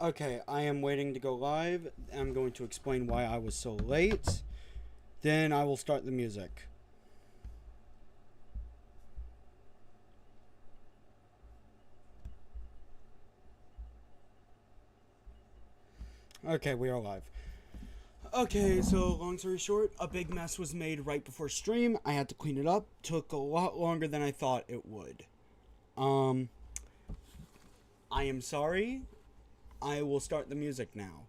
Okay, I am waiting to go live. I'm going to explain why I was so late. Then I will start the music. Okay, we are live. Okay, so long story short, a big mess was made right before stream. I had to clean it up. Took a lot longer than I thought it would. I am sorry. I will start the music now.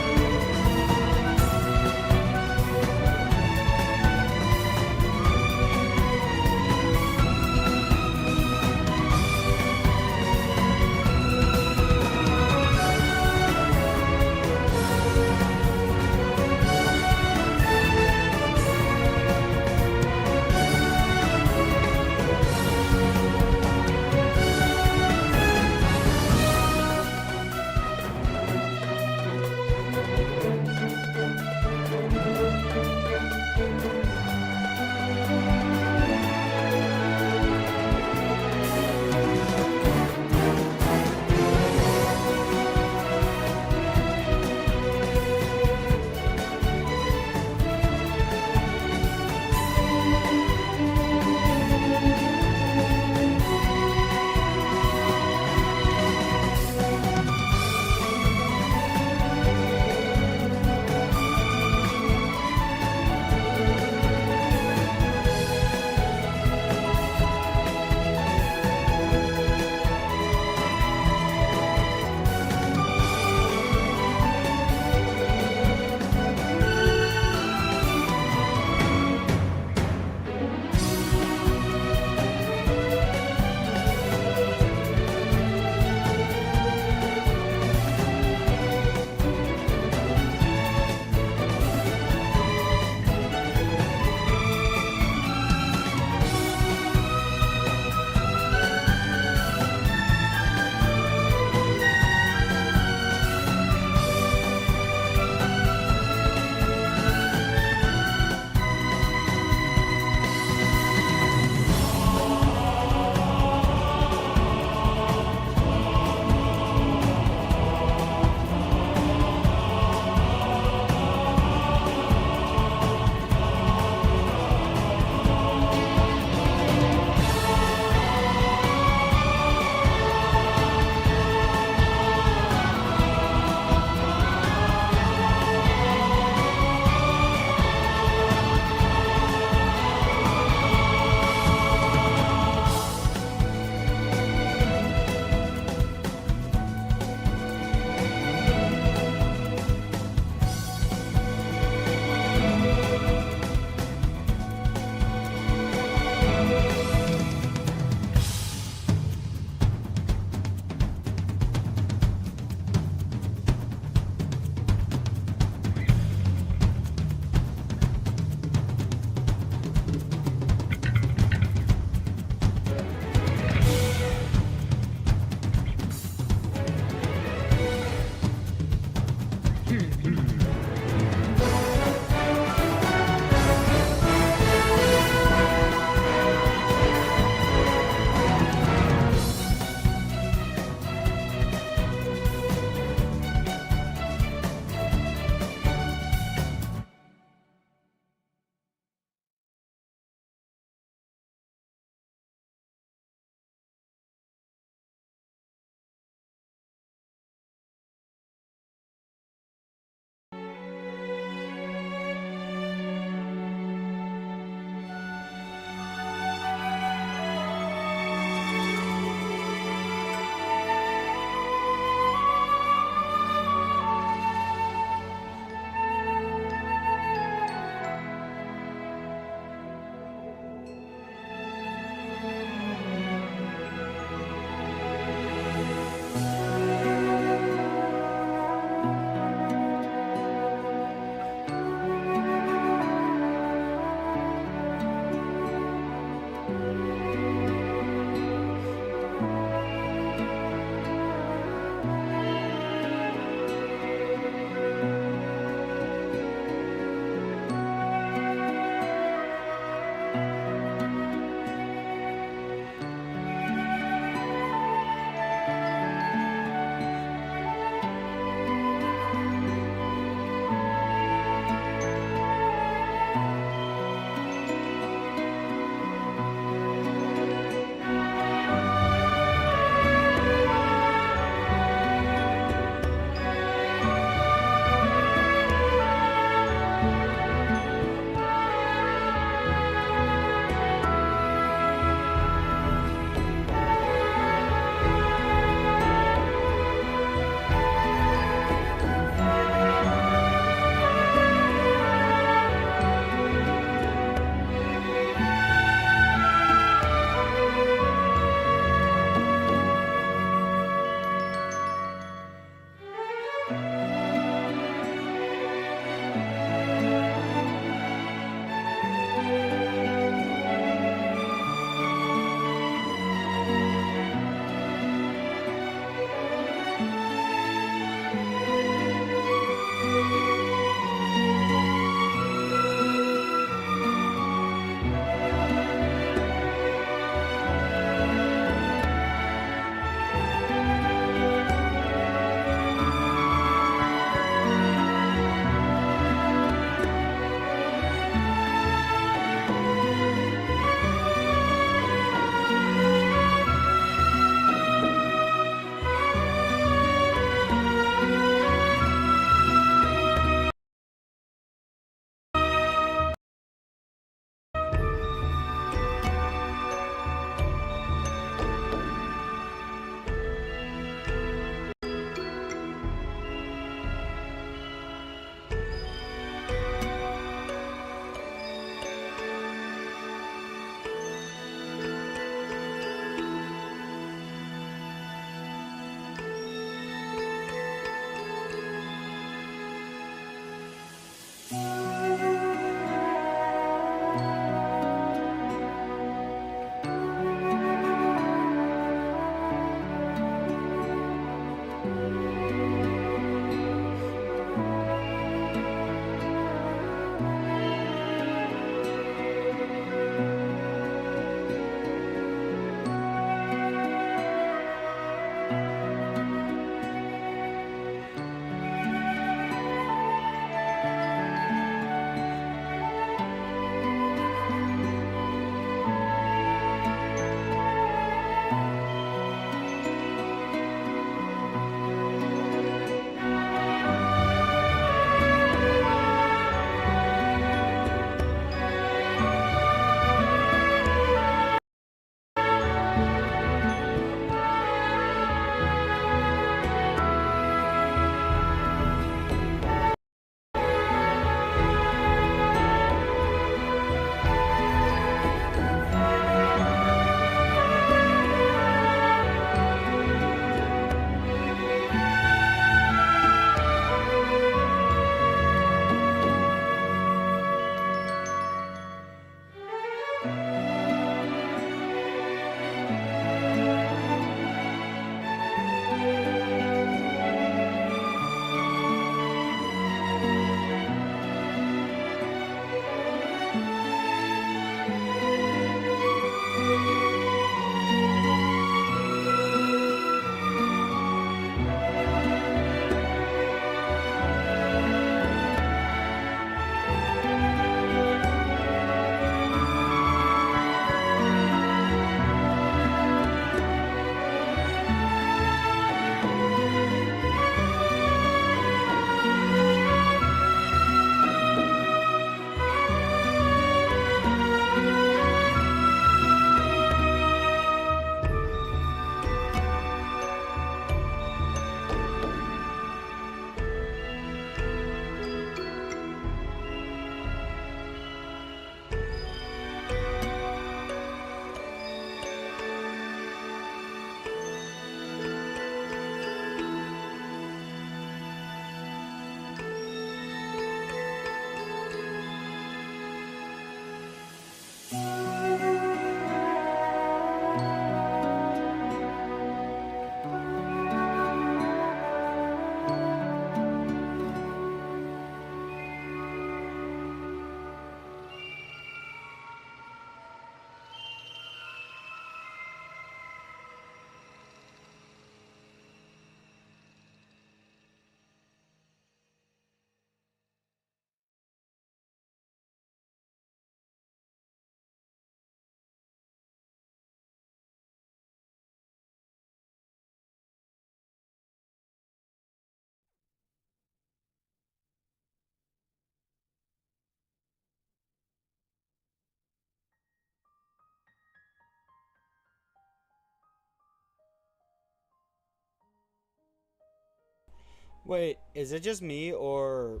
Wait, is it just me, or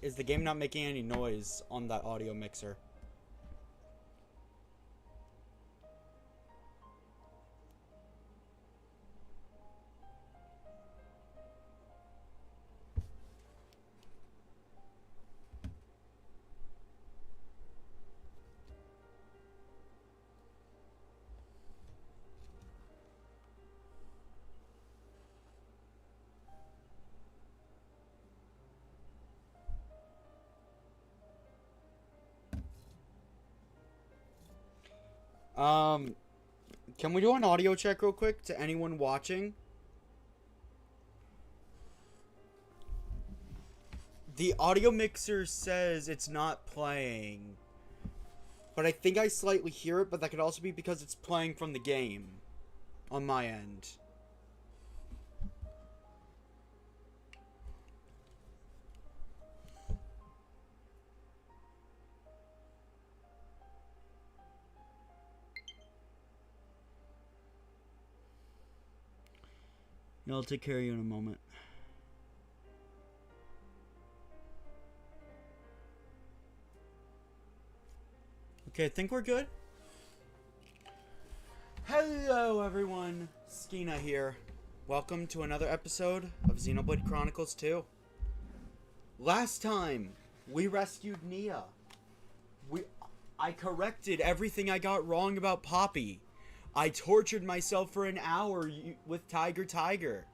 is the game not making any noise on that audio mixer? Um, can we do an audio check real quick to anyone watching? The audio mixer says it's not playing, but I think I slightly hear it, but that could also be because it's playing from the game on my end. Yeah, I'll take care of you in a moment. Okay, I think we're good. Hello, everyone. Skena here. Welcome to another episode of Xenoblade Chronicles 2. Last time, we rescued Nia. I corrected everything I got wrong about Poppy. I tortured myself for an hour with Tiger.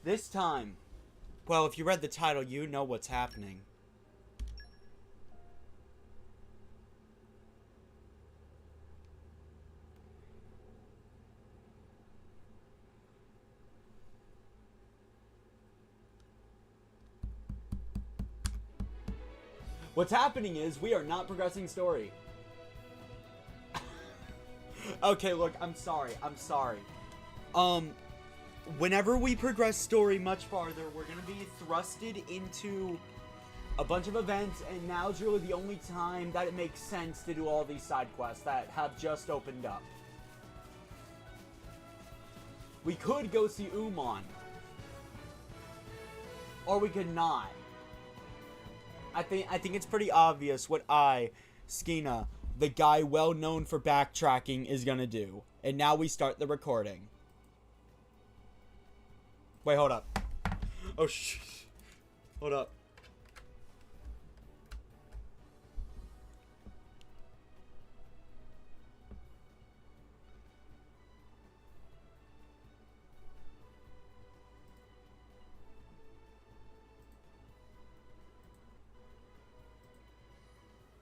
This time, well, if you read the title, you know what's happening. What's happening is we are not progressing story. Okay, look, I'm sorry. Whenever we progress story much farther, we're gonna be thrusted into a bunch of events, and now's really the only time that it makes sense to do all these side quests that have just opened up. We could go see Umon. Or we could not. I think it's pretty obvious what Skena, the guy well known for backtracking, is gonna do. And now we start the recording. Wait, hold up. Oh, hold up.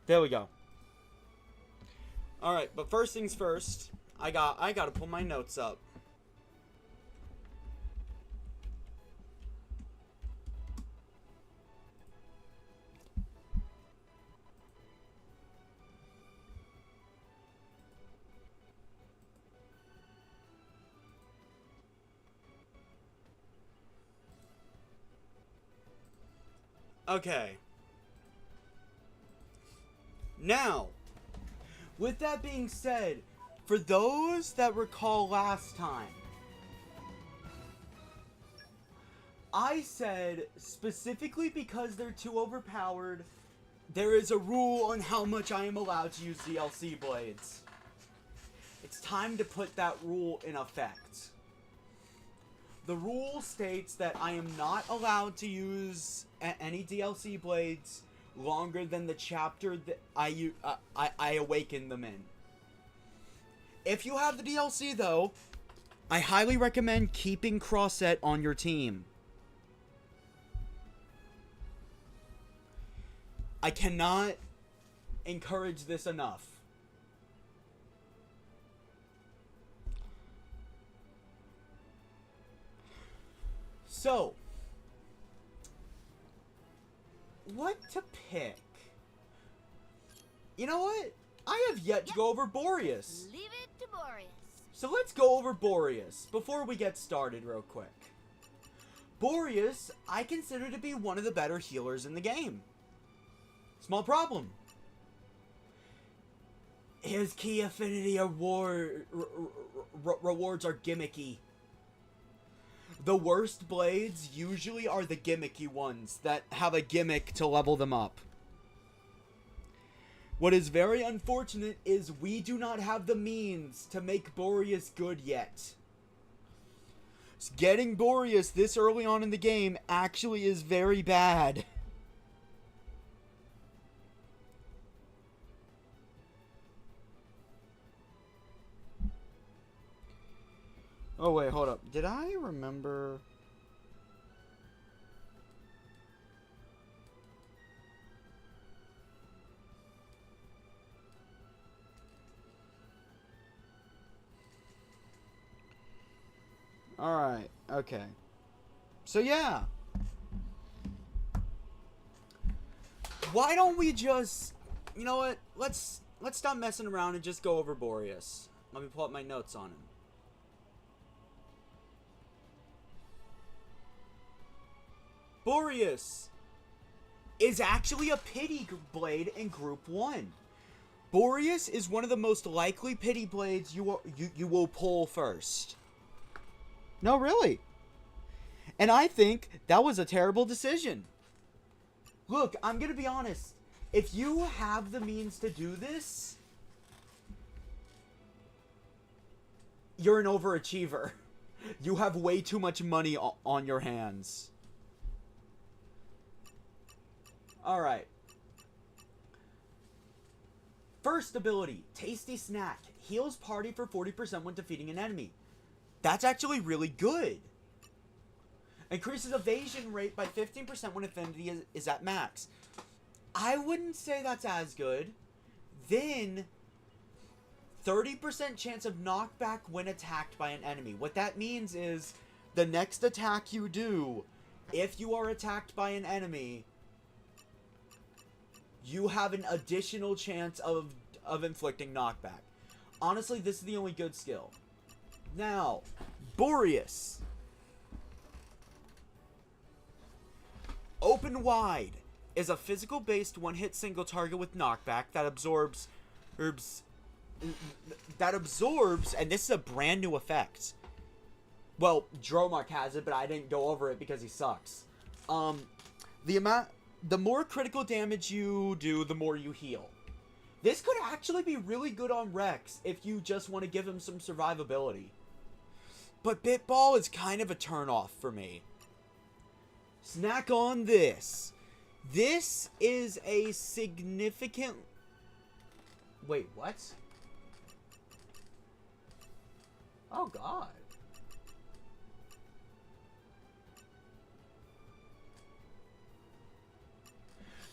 There we go. Alright, but first things first, I gotta pull my notes up. Okay. Now, with that being said, for those that recall last time, I said specifically because they're too overpowered, there is a rule on how much I am allowed to use DLC blades. It's time to put that rule in effect. The rule states that I am not allowed to use any DLC blades longer than the chapter that I awaken them in. If you have the DLC, though, I highly recommend keeping Crosset on your team. I cannot encourage this enough. So, what to pick? You know what? I have yet to go over Boreas. Leave it to Boreas. So let's go over Boreas before we get started real quick. Boreas, I consider to be one of the better healers in the game. Small problem. His key affinity rewards are gimmicky. The worst blades usually are the gimmicky ones that have a gimmick to level them up. What is very unfortunate is we do not have the means to make Boreas good yet. Getting Boreas this early on in the game actually is very bad. Oh wait, hold up. Did I remember... Alright, okay. So yeah. Why don't we just... You know what? Let's stop messing around and just go over Boreas. Let me pull up my notes on him. Boreas is actually a pity blade in Group 1. Boreas is one of the most likely pity blades you will pull first. No, really. And I think that was a terrible decision. Look, I'm going to be honest. If you have the means to do this, you're an overachiever. You have way too much money on your hands. Alright. First ability, Tasty Snack. Heals party for 40% when defeating an enemy. That's actually really good. Increases evasion rate by 15% when affinity is at max. I wouldn't say that's as good. Then, 30% chance of knockback when attacked by an enemy. What that means is, the next attack you do, if you are attacked by an enemy, you have an additional chance of inflicting knockback. Honestly, this is the only good skill. Now, Boreas. Open Wide is a physical-based one-hit single target with knockback that absorbs, and this is a brand new effect. Well, Dromark has it, but I didn't go over it because he sucks. The more critical damage you do, the more you heal. This could actually be really good on Rex if you just want to give him some survivability. But Bitball is kind of a turnoff for me. Snack on this. This is a significant... Wait, what? Oh, God.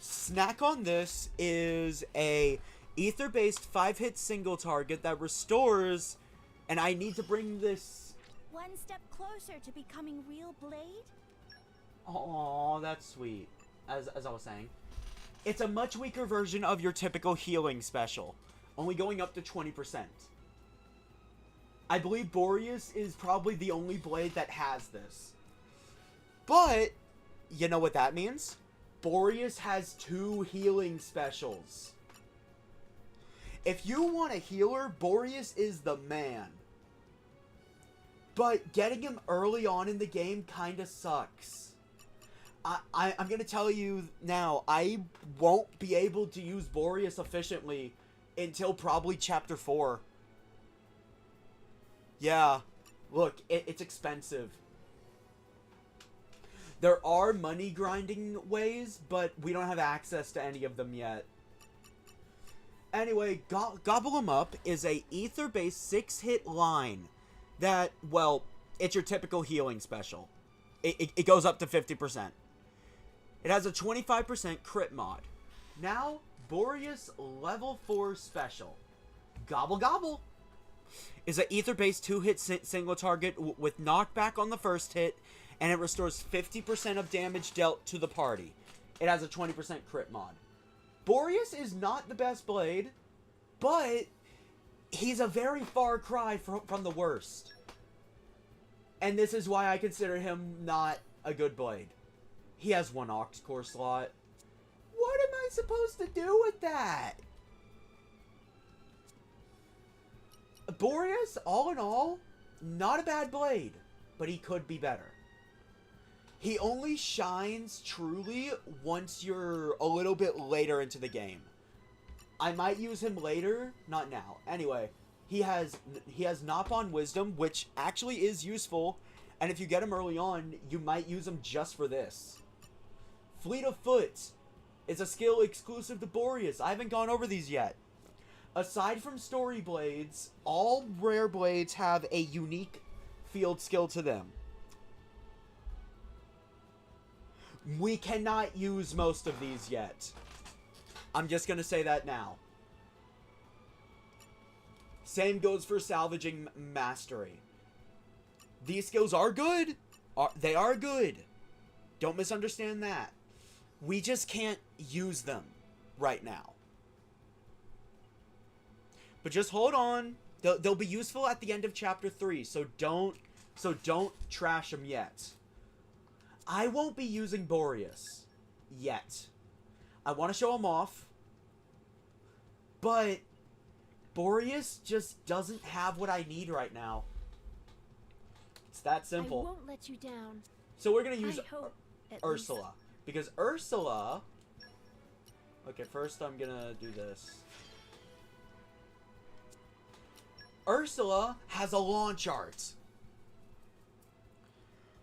Snack on this is a ether-based 5-hit single target that restores, and I need to bring this... One step closer to becoming real Blade? Oh, that's sweet. As I was saying. It's a much weaker version of your typical healing special. Only going up to 20%. I believe Boreas is probably the only blade that has this. But, you know what that means? Boreas has 2 healing specials. If you want a healer, Boreas is the man. But getting him early on in the game kinda sucks. I'm gonna tell you now, I won't be able to use Boreas efficiently until probably Chapter 4. Yeah, look, it's expensive. There are money grinding ways, but we don't have access to any of them yet. Anyway, Gobble 'em Up is a ether-based 6-hit line that, well, it's your typical healing special. It goes up to 50%. It has a 25% crit mod. Now, Boreas level 4 special. Gobble Gobble is an ether-based 2-hit single target with knockback on the first hit, and it restores 50% of damage dealt to the party. It has a 20% crit mod. Boreas is not the best blade, but he's a very far cry from the worst. And this is why I consider him not a good blade. He has 1 Ox Core slot. What am I supposed to do with that? Boreas, all in all, not a bad blade, but he could be better. He only shines truly once you're a little bit later into the game. I might use him later, not now. Anyway, he has Knock on Wisdom, which actually is useful, and if you get him early on, you might use him just for this. Fleet of Foot is a skill exclusive to Boreas. I haven't gone over these yet. Aside from story blades, all rare blades have a unique field skill to them. We cannot use most of these yet. I'm just going to say that now. Same goes for salvaging mastery. These skills are good. They are good. Don't misunderstand that. We just can't use them right now. But just hold on. They'll be useful at the end of chapter 3, so don't trash them yet. I won't be using Boreas yet. I want to show him off, but Boreas just doesn't have what I need right now. It's that simple. I won't let you down. So we're gonna use Ursula. Ursula, because Ursula. Okay, first I'm gonna do this. Ursula has a launch art.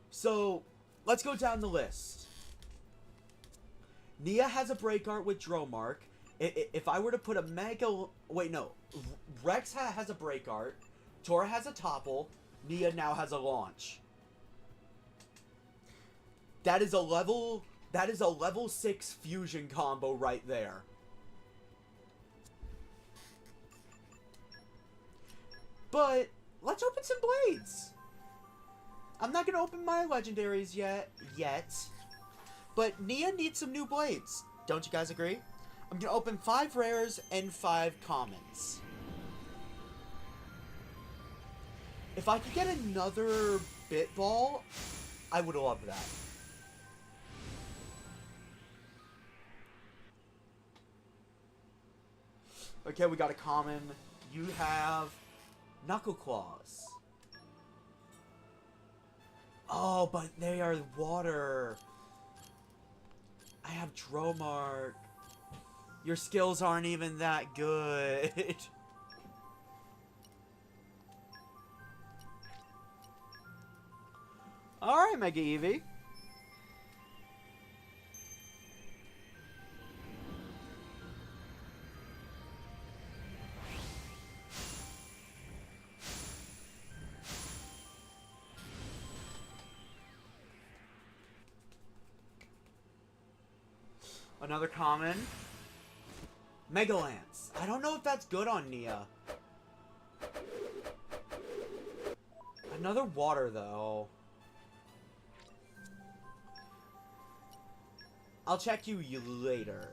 So, let's go down the list. Nia has a break art with Dromark. If I were to put a Mega... Wait, no. Rex has a break art. Tora has a topple. Nia now has a launch. That is a level 6 fusion combo right there. But, let's open some blades. I'm not going to open my legendaries yet. But Nia needs some new blades. Don't you guys agree? I'm going to open 5 rares and 5 commons. If I could get another bit ball, I would love that. Okay, we got a common. You have Knuckle Claws. Oh, but they are water. I have Dromark. Your skills aren't even that good. Alright, Mega Eevee. Another common. Mega Lance. I don't know if that's good on Nia. Another water, though. I'll check you later.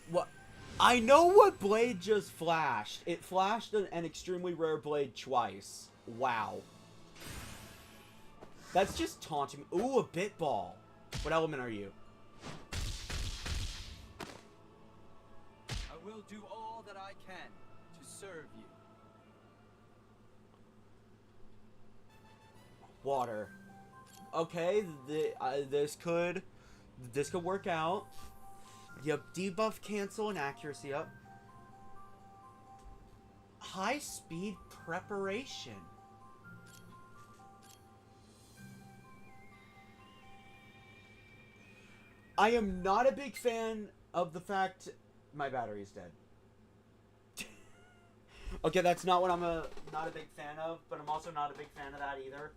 What? I know what blade just flashed. It flashed an extremely rare blade twice. Wow. That's just taunting me. Ooh, a bit ball. What element are you? I will do all that I can to serve you. Water. Okay, this could work out. Yep, debuff, cancel, and accuracy up. High speed preparation. I am not a big fan of the fact my battery's dead. Okay, that's not what I'm not a big fan of, but I'm also not a big fan of that either.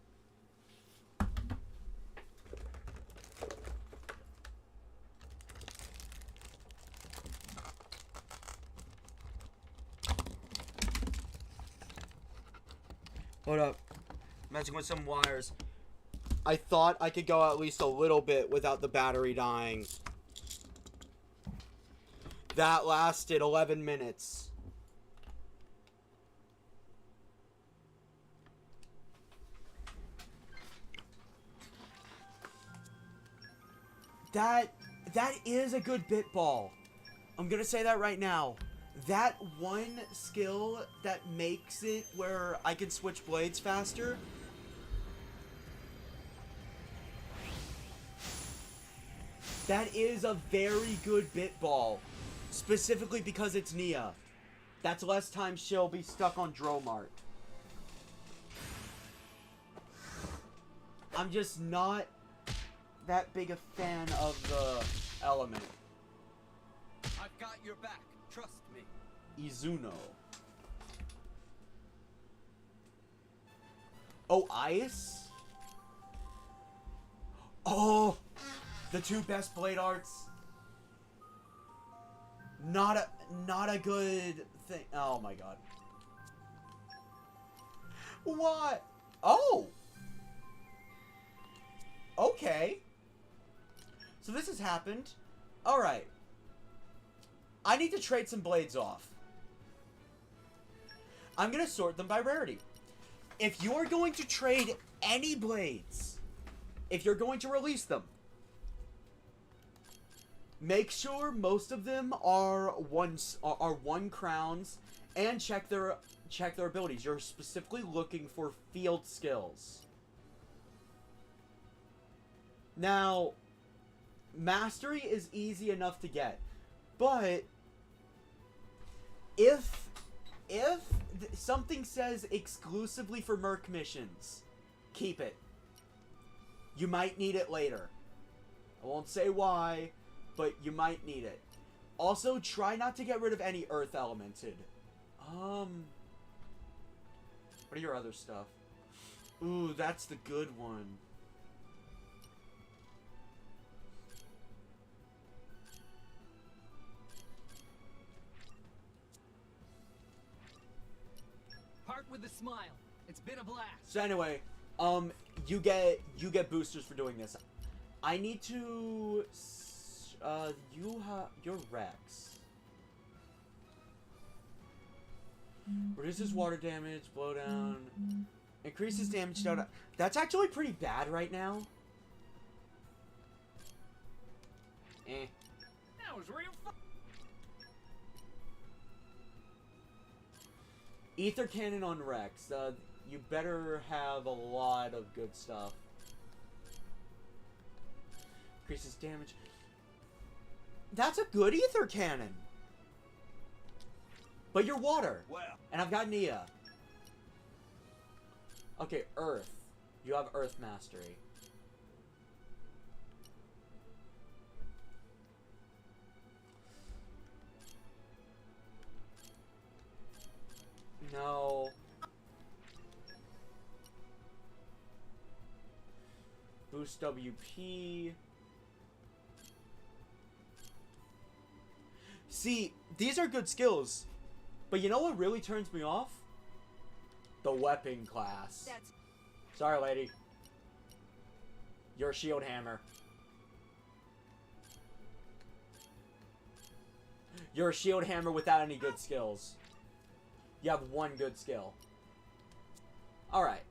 Hold up. Messing with some wires. I thought I could go at least a little bit without the battery dying. That lasted 11 minutes. That is a good bit ball. I'm gonna say that right now. That one skill that makes it where I can switch blades faster. That is a very good bit ball. Specifically because it's Nia. That's less time she'll be stuck on Dromart. I'm just not that big a fan of the element. I've got your back. Trust me. Izuno. Oh, Ice? Oh, the two best blade arts. Not a good thing. Oh my god. What? Oh. Okay. So this has happened. Alright. I need to trade some blades off. I'm going to sort them by rarity. If you're going to trade any blades, if you're going to release them, make sure most of them are one crowns, and check their abilities. You're specifically looking for field skills. Now, mastery is easy enough to get, but if something says exclusively for Merc missions, keep it. You might need it later. I won't say why, but you might need it. Also, try not to get rid of any Earth Elemented. What are your other stuff? Ooh, that's the good one. Part with a smile. It's been a blast. So anyway, you get boosters for doing this. I need to your Rex. Reduces water damage, blowdown, increases damage down. That's actually pretty bad right now. That was real fun. Ether Cannon on Rex. You better have a lot of good stuff. Increases damage. That's a good Ether Cannon. But you're water. Well. And I've got Nia. Okay, Earth. You have Earth Mastery. No. Boost WP. See, these are good skills. But you know what really turns me off? The weapon class. Sorry, lady. You're a shield hammer. You're a shield hammer without any good skills. You have one good skill. Alright.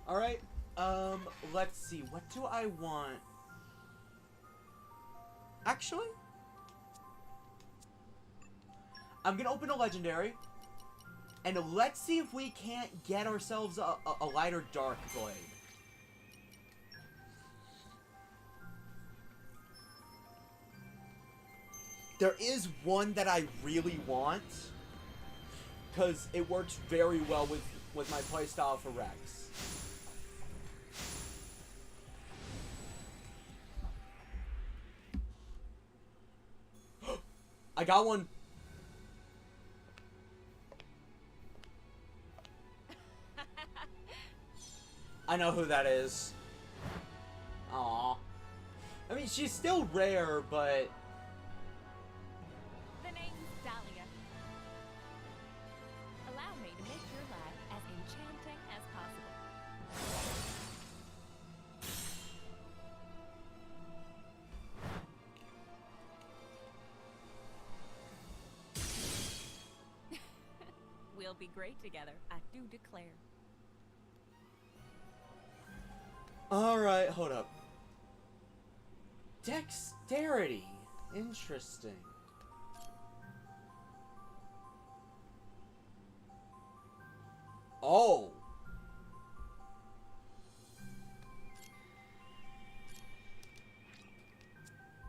Alright. Let's see. What do I want? Actually, I'm gonna open a legendary. And let's see if we can't get ourselves a lighter dark blade. There is one that I really want, because it works very well with my playstyle for Rex. I got one. I know who that is. Aww. I mean, she's still rare, but... The name's Dahlia. Allow me to make your life as enchanting as possible. We'll be great together, I do declare. Alright, hold up. Dexterity. Interesting. Oh.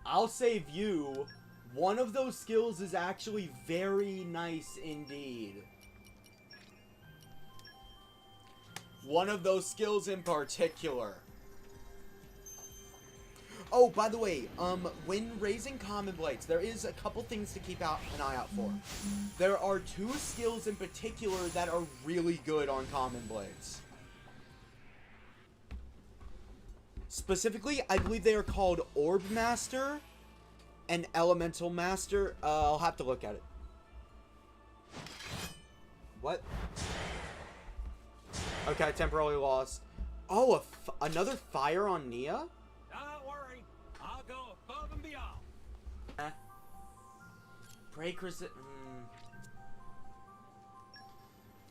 I'll save you. One of those skills is actually very nice indeed. One of those skills in particular. Oh, by the way, when raising common blades, there is a couple things to keep an eye out for. There are 2 skills in particular that are really good on common blades. Specifically, I believe they are called Orb Master and Elemental Master. I'll have to look at it. What? Okay, temporarily lost. Oh, another fire on Nia? Don't worry, I'll go above and beyond. Break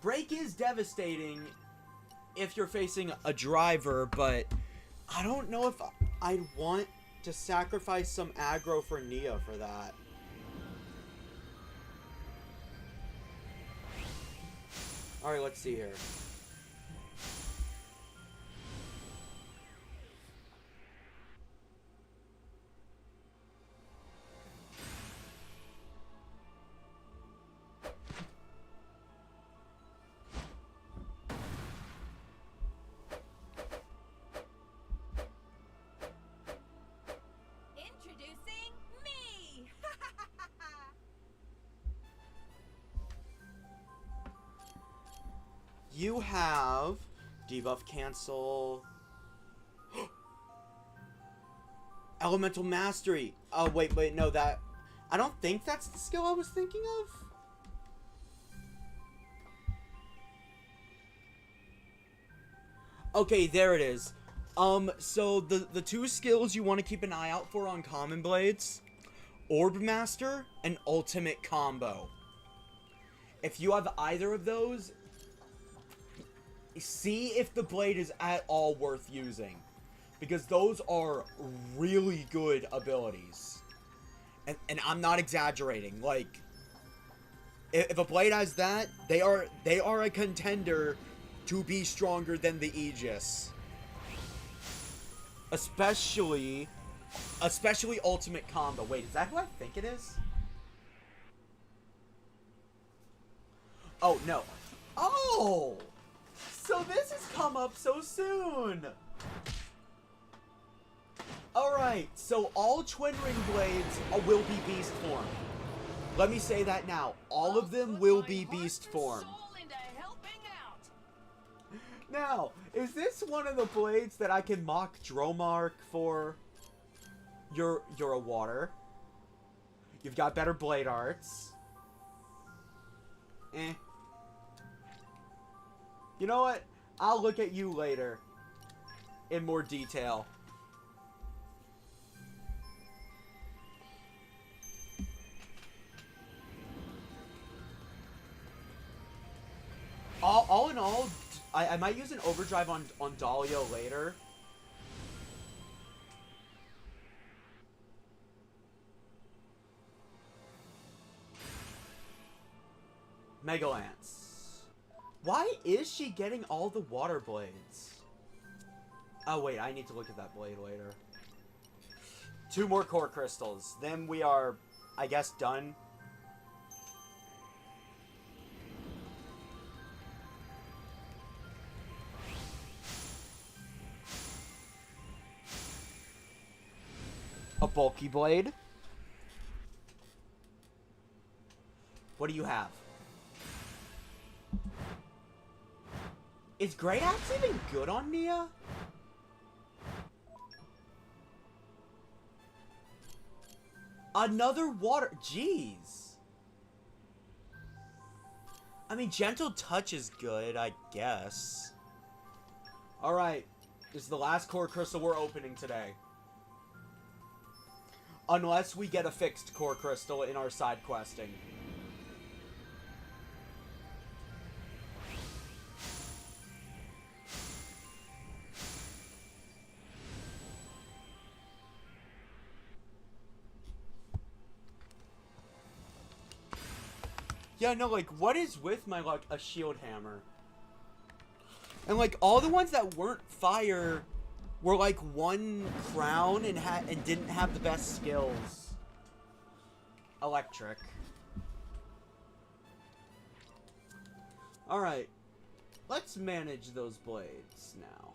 Break is devastating if you're facing a driver, but I don't know if I'd want to sacrifice some aggro for Nia for that. Alright, let's see here. Introducing me! You have debuff cancel. Elemental mastery. Oh, wait, no, that... I don't think that's the skill I was thinking of. Okay, there it is. So the 2 skills you want to keep an eye out for on common blades, Orb Master and Ultimate Combo. If you have either of those, see if the blade is at all worth using, because those are really good abilities. And I'm not exaggerating. Like, if a blade has that, they are a contender to be stronger than the Aegis. Especially Ultimate Combo. Wait, is that who I think it is? Oh, no. Oh! So this has come up so soon! Alright, so all Twin Ring Blades will be Beast form. Let me say that now. All of them will be Beast form. Now, is this one of the blades that I can mock Dromark for? You're a water. You've got better blade arts. Eh. You know what? I'll look at you later. In more detail. All in all, I might use an overdrive on Dahlia later. Mega Lance. Why is she getting all the water blades? Oh wait, I need to look at that blade later. 2 more core crystals. Then we are, I guess, done. A bulky blade. What do you have? Is Great Axe even good on Nia? Another water... Jeez. I mean, Gentle Touch is good, I guess. Alright. This is the last core crystal we're opening today. Unless we get a fixed core crystal in our side questing. Yeah, no, like, what is with my, like, a shield hammer? And, like, all the ones that weren't fire were, like, one crown and didn't have the best skills. Electric. Alright. Let's manage those blades now.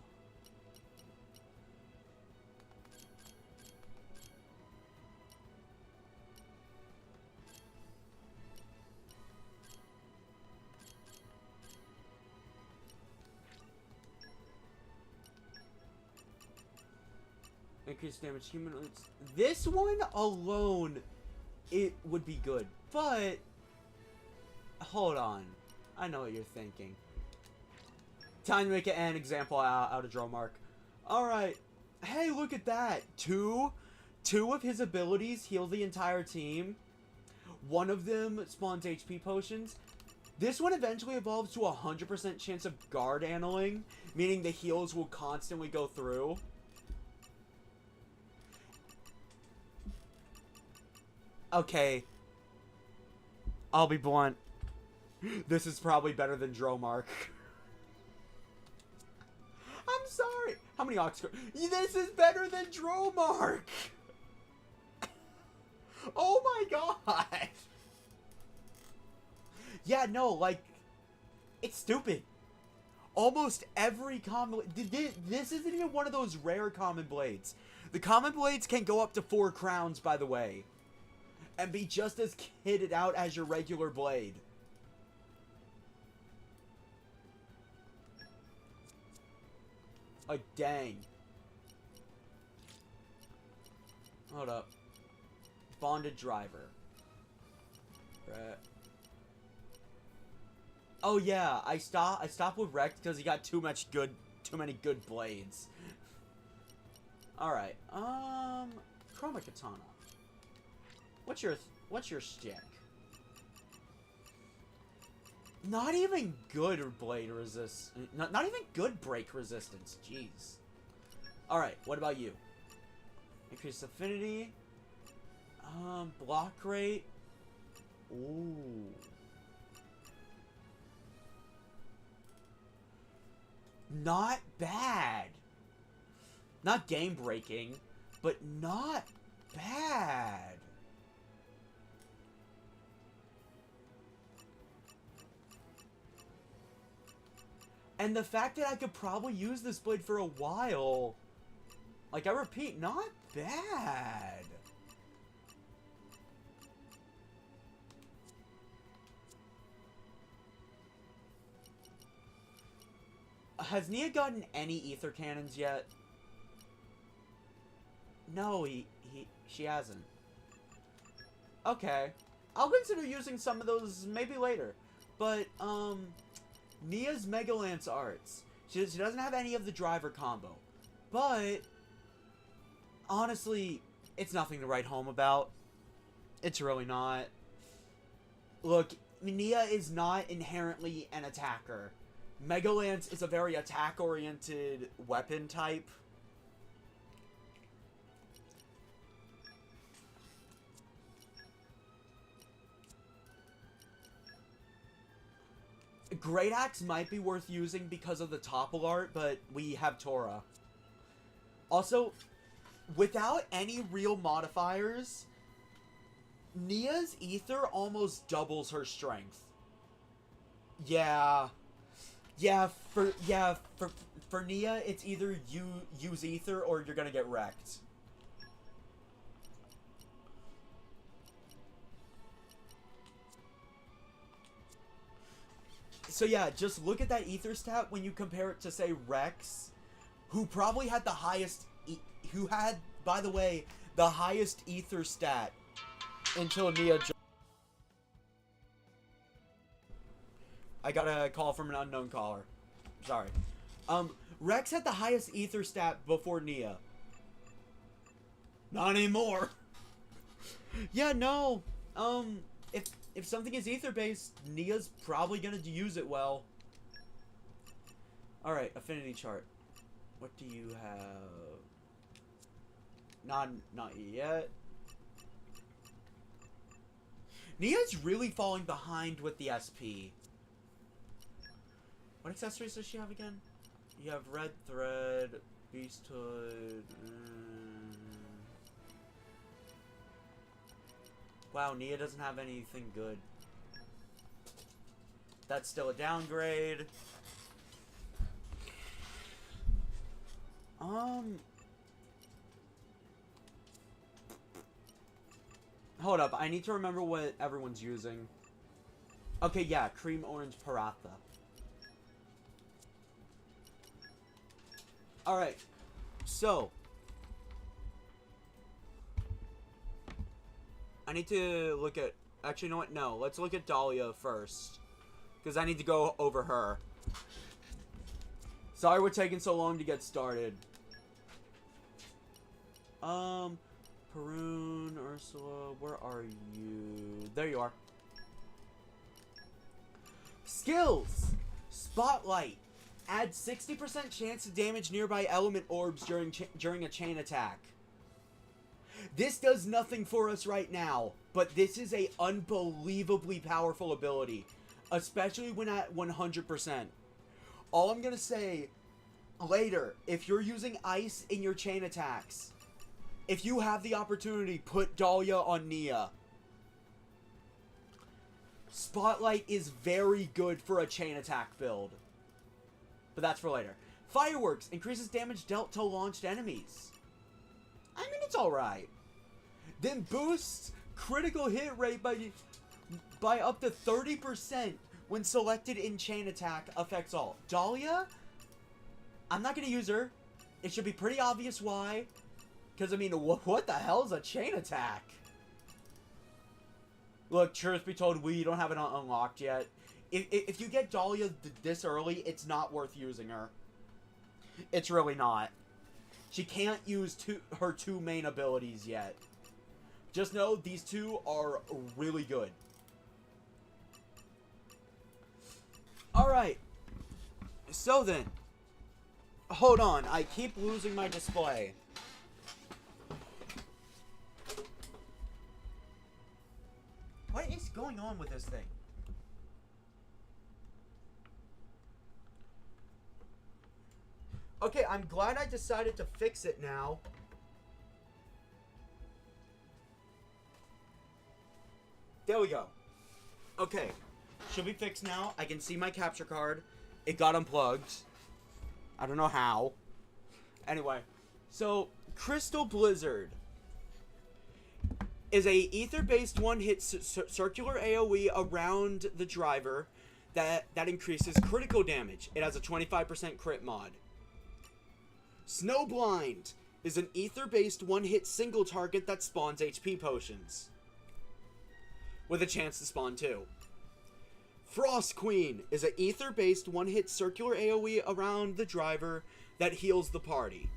Increase damage human. This one alone, it would be good. But hold on, I know what you're thinking. Time to make an example out of Dromark. All right, hey, look at that. Two of his abilities heal the entire team. One of them spawns HP potions. This one eventually evolves to a 100% chance of guard analing, meaning the heals will constantly go through. Okay, I'll be blunt. This is probably better than Dromark. I'm sorry. How many Ox? This is better than Dromark. Oh my god. Yeah, no, like, it's stupid. Almost every common... This isn't even one of those rare common blades. The common blades can go up to 4 crowns, by the way, and be just as kitted out as your regular blade. Like, dang. Hold up. Bonded driver. Right. Oh yeah, I stopped with Rex because he got too many good blades. All right. Chroma Katana. What's your stick? Not even good blade resist. Not even good break resistance. Jeez. All right. What about you? Increase affinity. Block rate. Ooh. Not bad. Not game breaking, but not bad. And the fact that I could probably use this blade for a while, like, I repeat, not bad. Has Nia gotten any ether cannons yet? No, she hasn't. Okay. I'll consider using some of those maybe later. But, Nia's Mega Lance arts. She doesn't have any of the driver combo. But, honestly, it's nothing to write home about. It's really not. Look, Nia is not inherently an attacker. Mega Lance is a very attack-oriented weapon type. Great Axe might be worth using because of the topple art, but we have Tora. Also, without any real modifiers, Nia's Ether almost doubles her strength. Yeah. Yeah, for Nia, it's either you use Ether or you're gonna get wrecked. So yeah, just look at that Ether stat when you compare it to, say, Rex, who probably had the highest, who had, by the way, the highest Ether stat until Nia. I got a call from an unknown caller. Sorry. Rex had the highest Ether stat before Nia. Not anymore. Yeah, no. If something is Ether-based, Nia's probably gonna use it well. Alright, affinity chart. What do you have? Not yet. Nia's really falling behind with the SP. What accessories does she have again? You have Red Thread, Beast Hood. Wow, Nia doesn't have anything good. That's still a downgrade. Hold up, I need to remember what everyone's using. Okay, yeah, Cream Orange Paratha. Alright, so I need to look at... Actually, you know what? No, let's look at Dahlia first. Because I need to go over her. Sorry we're taking so long to get started. Perun, Ursula, where are you? There you are. Skills! Spotlight. Add 60% chance to damage nearby element orbs during a chain attack. This does nothing for us right now, but this is a unbelievably powerful ability, especially when at 100%. All I'm gonna say, later, if you're using ice in your chain attacks, if you have the opportunity, put Dahlia on Nia. Spotlight is very good for a chain attack build. But that's for later. Fireworks increases damage dealt to launched enemies. I mean, it's alright. Then boosts critical hit rate by up to 30% when selected in chain attack affects all. Dahlia? I'm not going to use her. It should be pretty obvious why. Because, I mean, what the hell is a chain attack? Look, truth be told, we don't have it unlocked yet. If you get Dahlia this early, it's not worth using her. It's really not. She can't use her two main abilities yet. Just know these two are really good. Alright. So then. Hold on. I keep losing my display. What is going on with this thing? Okay, I'm glad I decided to fix it now. There we go. Okay. Should be fixed now. I can see my capture card. It got unplugged. I don't know how. Anyway. So, Crystal Blizzard is a ether-based one-hit circular AoE around the driver that increases critical damage. It has a 25% crit mod. Snowblind is an ether-based one-hit single target that spawns HP potions, with a chance to spawn 2. Frost Queen is an ether-based one-hit circular AoE around the driver that heals the party.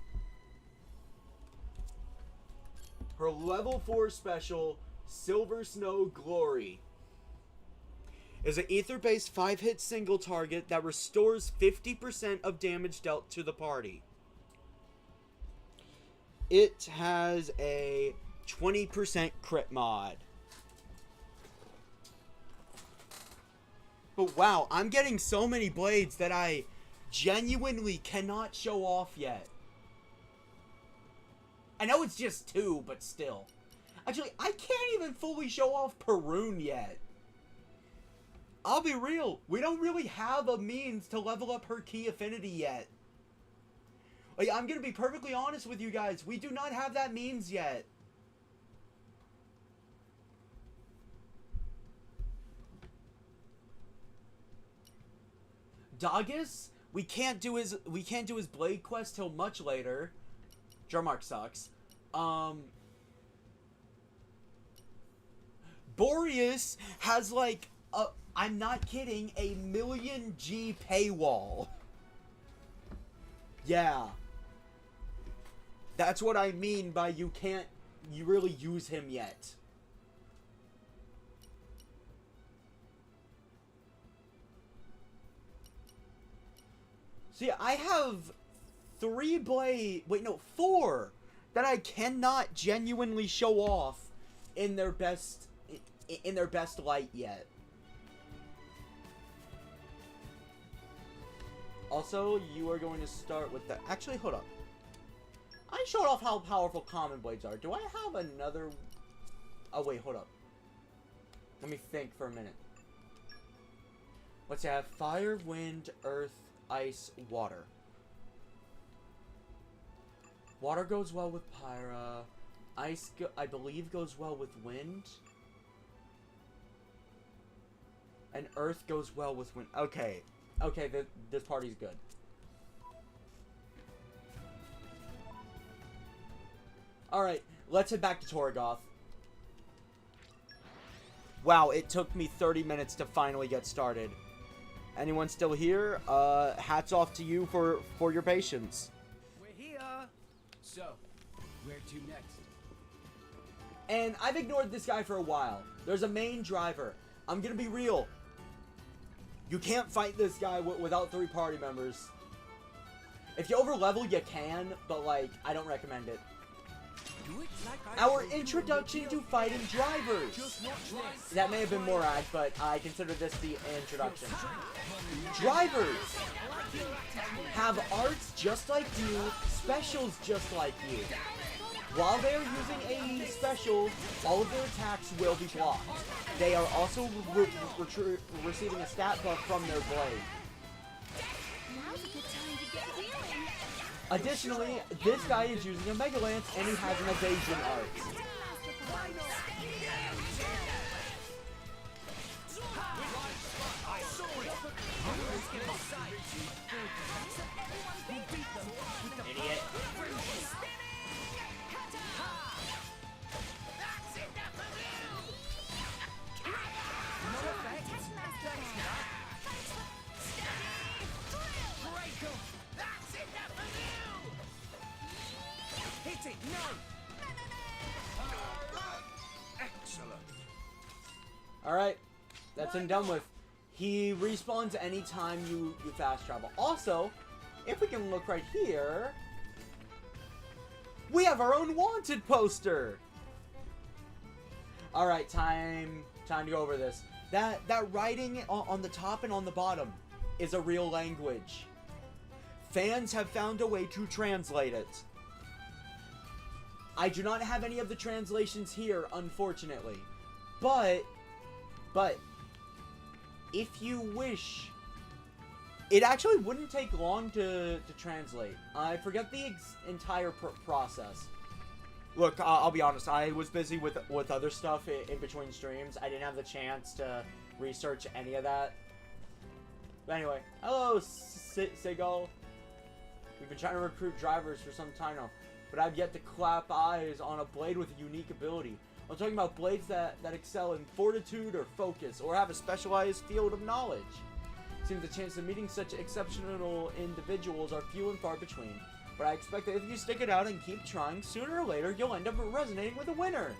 Her level 4 special, Silver Snow Glory, is an ether-based 5-hit single target that restores 50% of damage dealt to the party. It has a 20% crit mod. But wow, I'm getting so many blades that I genuinely cannot show off yet. I know it's just 2, but still. Actually, I can't even fully show off Perun yet. I'll be real, we don't really have a means to level up her key affinity yet. Like, I'm gonna be perfectly honest with you guys, we do not have that means yet. Dagus, we can't do his blade quest till much later. Drummark sucks. Boreas has like I'm not kidding, a 1,000,000 G paywall. Yeah. That's what I mean by you really use him yet. See, I have 4 that I cannot genuinely show off in their best in their best light yet. Also, you are going to start with the... Actually, hold up. I showed off how powerful common blades are. Do I have another... Oh, wait, hold up. Let me think for a minute. Let's see, I have fire, wind, earth, ice, water. Water goes well with Pyra. Ice, I believe, goes well with wind. And earth goes well with wind. Okay. Okay, this party's good. Alright, let's head back to Torigoth. Wow, it took me 30 minutes to finally get started. Anyone still here? Hats off to you for your patience. We're here. So, where to next? And I've ignored this guy for a while. There's a main driver. I'm gonna be real. You can't fight this guy without 3 party members. If you overlevel, you can, but, like, I don't recommend it. Our introduction to fighting drivers. That may have been more ag, but I consider this the introduction. Drivers have arts just like you, specials just like you. While they are using a special, all of their attacks will be blocked. They are also receiving a stat buff from their blade. Now's a good time to get healing. Additionally, this guy is using a Mega Lance and he has an evasion art. Idiot. Alright, that's him done with. He respawns anytime you fast travel. Also, if we can look right here, we have our own wanted poster! Alright, time to go over this. That writing on the top and on the bottom is a real language. Fans have found a way to translate it. I do not have any of the translations here, unfortunately. But, if you wish, it actually wouldn't take long to translate. I forget the entire process. Look, I'll be honest, I was busy with other stuff in between streams. I didn't have the chance to research any of that. But anyway, hello, Seagull. We've been trying to recruit drivers for some time now, but I've yet to clap eyes on a blade with a unique ability. I'm talking about blades that excel in fortitude or focus, or have a specialized field of knowledge. Seems the chances of meeting such exceptional individuals are few and far between, but I expect that if you stick it out and keep trying, sooner or later you'll end up resonating with a winner.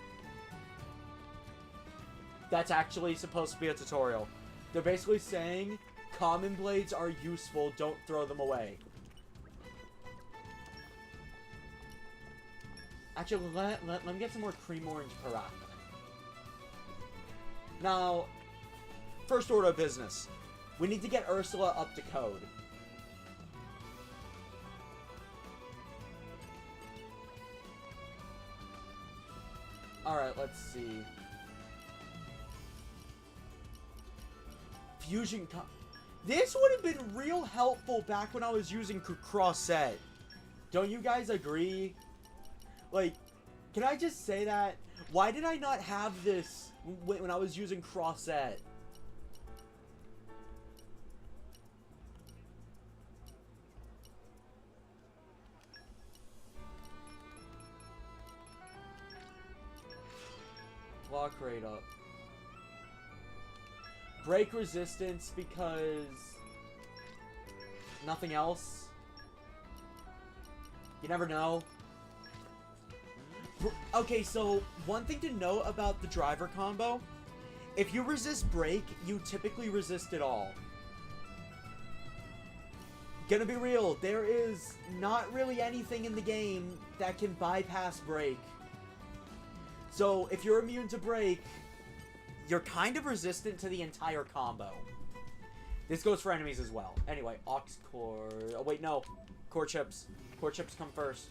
That's actually supposed to be a tutorial. They're basically saying, common blades are useful, don't throw them away. Actually, let me get some more cream orange Paraka. Now, first order of business. We need to get Ursula up to code. Alright, let's see. Fusion This would have been real helpful back when I was using Crossette. Don't you guys agree? Like, can I just say that? Why did I not have this when I was using Crossette? Block rate up. Break resistance because nothing else. You never know. Okay, so one thing to note about the driver combo, if you resist break, you typically resist it all. Gonna be real, there is not really anything in the game that can bypass break. So if you're immune to break, you're kind of resistant to the entire combo. This goes for enemies as well. Anyway, Ox Core. Oh, wait, no. Core Chips. Core Chips come first.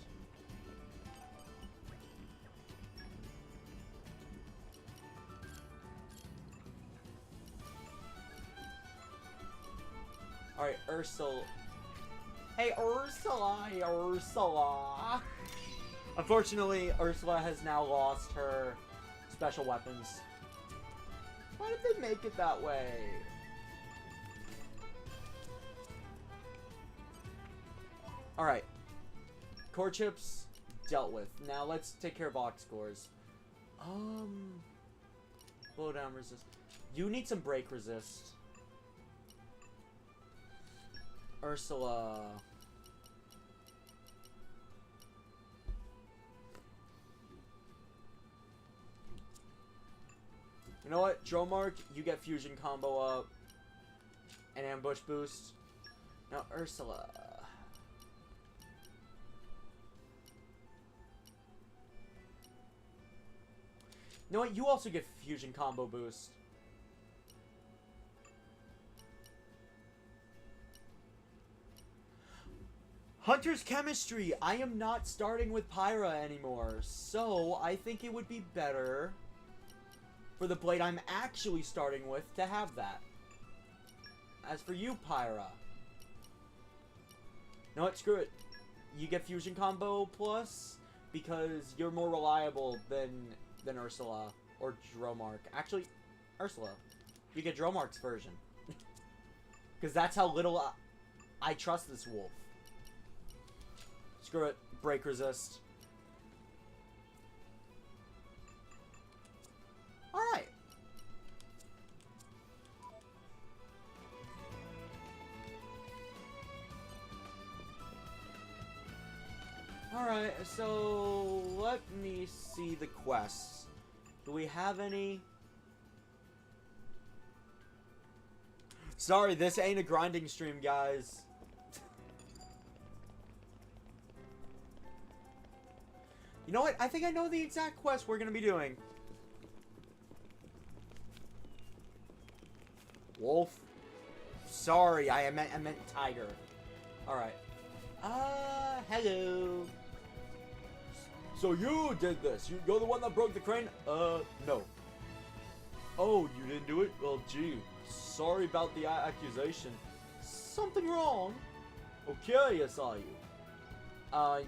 Alright, Ursula. Hey, Ursula! Hey, Ursula! Unfortunately, Ursula has now lost her special weapons. Why did they make it that way? Alright. Core Chips dealt with. Now let's take care of Ox Cores. Blow down resist. You need some break resist. Ursula. You know what? Dromark, you get fusion combo up. And ambush boost. Now Ursula. You know what? You also get fusion combo boost. Hunter's Chemistry! I am not starting with Pyra anymore, so I think it would be better for the blade I'm actually starting with to have that. As for you, Pyra. You know what? Screw it. You get Fusion Combo Plus because you're more reliable than Ursula or Dromark. Actually, Ursula. You get Dromark's version. Because that's how little I trust this wolf. Screw it. Break resist. Alright. Alright, so let me see the quests. Do we have any? Sorry, this ain't a grinding stream, guys. You know what? I think I know the exact quest we're gonna be doing. Wolf. Sorry, I meant tiger. Alright. Hello. So you did this. You're the one that broke the crane? No. Oh, you didn't do it? Well, gee. Sorry about the accusation. Something wrong? Okay, I saw you.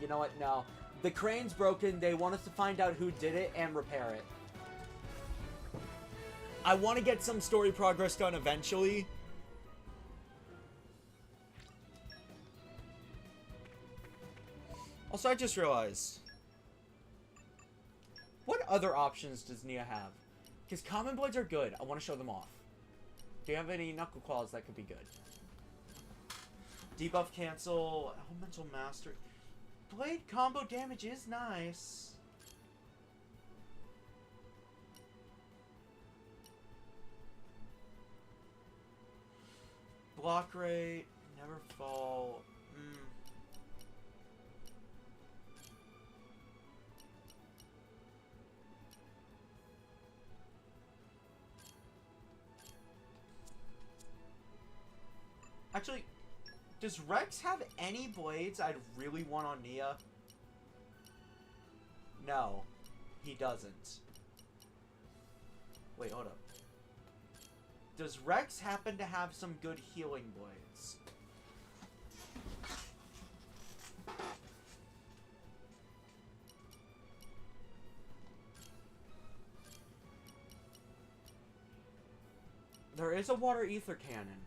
You know what? No. The crane's broken. They want us to find out who did it and repair it. I want to get some story progress done eventually. Also, I just realized. What other options does Nia have? Because common blades are good. I want to show them off. Do you have any knuckle claws that could be good? Debuff cancel. Elemental mastery. Blade combo damage is nice. Block rate. Never fall. Actually, does Rex have any blades I'd really want on Nia? No, he doesn't. Wait, hold up. Does Rex happen to have some good healing blades? There is a water ether cannon.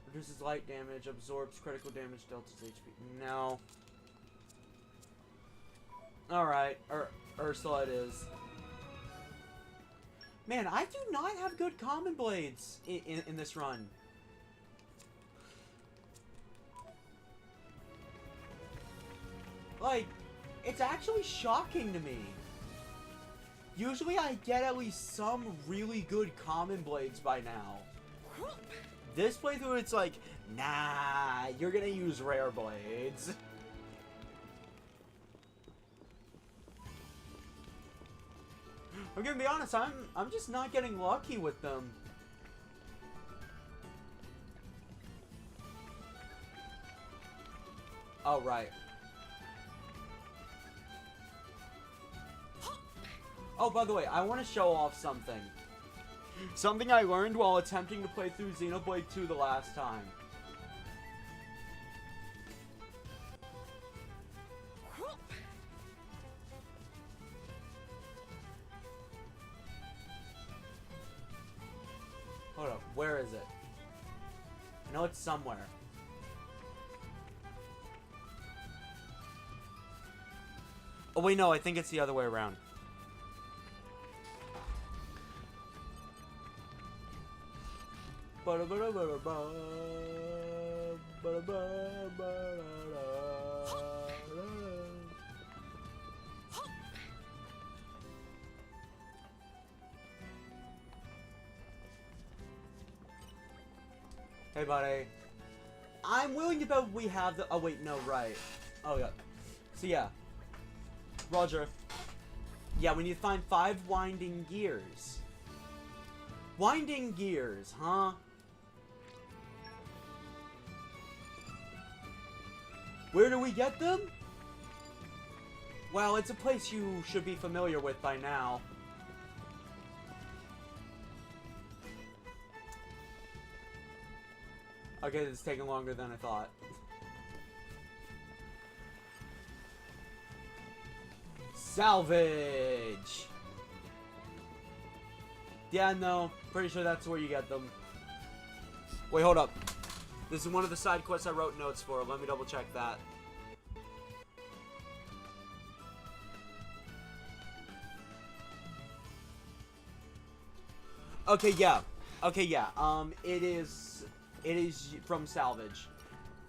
Reduces light damage, absorbs critical damage, deltas HP. No. Alright, Ursula it is. Man, I do not have good common blades in this run. Like, it's actually shocking to me. Usually I get at least some really good common blades by now. This playthrough, it's like, nah, you're gonna use rare blades. I'm gonna be honest, I'm just not getting lucky with them. Oh, right. Oh, by the way, I want to show off something. Something I learned while attempting to play through Xenoblade 2 the last time. Hold up, where is it? I know it's somewhere. Oh wait, no, I think it's the other way around. Hey, buddy. I'm willing to bet we have the... Oh, wait, no, right. Oh, yeah. So, yeah. Roger. Yeah, we need to find 5 winding gears. Winding gears, huh? Where do we get them? Well, it's a place you should be familiar with by now. Okay, this is taking longer than I thought. Salvage! Yeah, no. Pretty sure that's where you get them. Wait, hold up. This is one of the side quests I wrote notes for. Let me double check that. Okay, yeah. Okay, yeah. It is from salvage.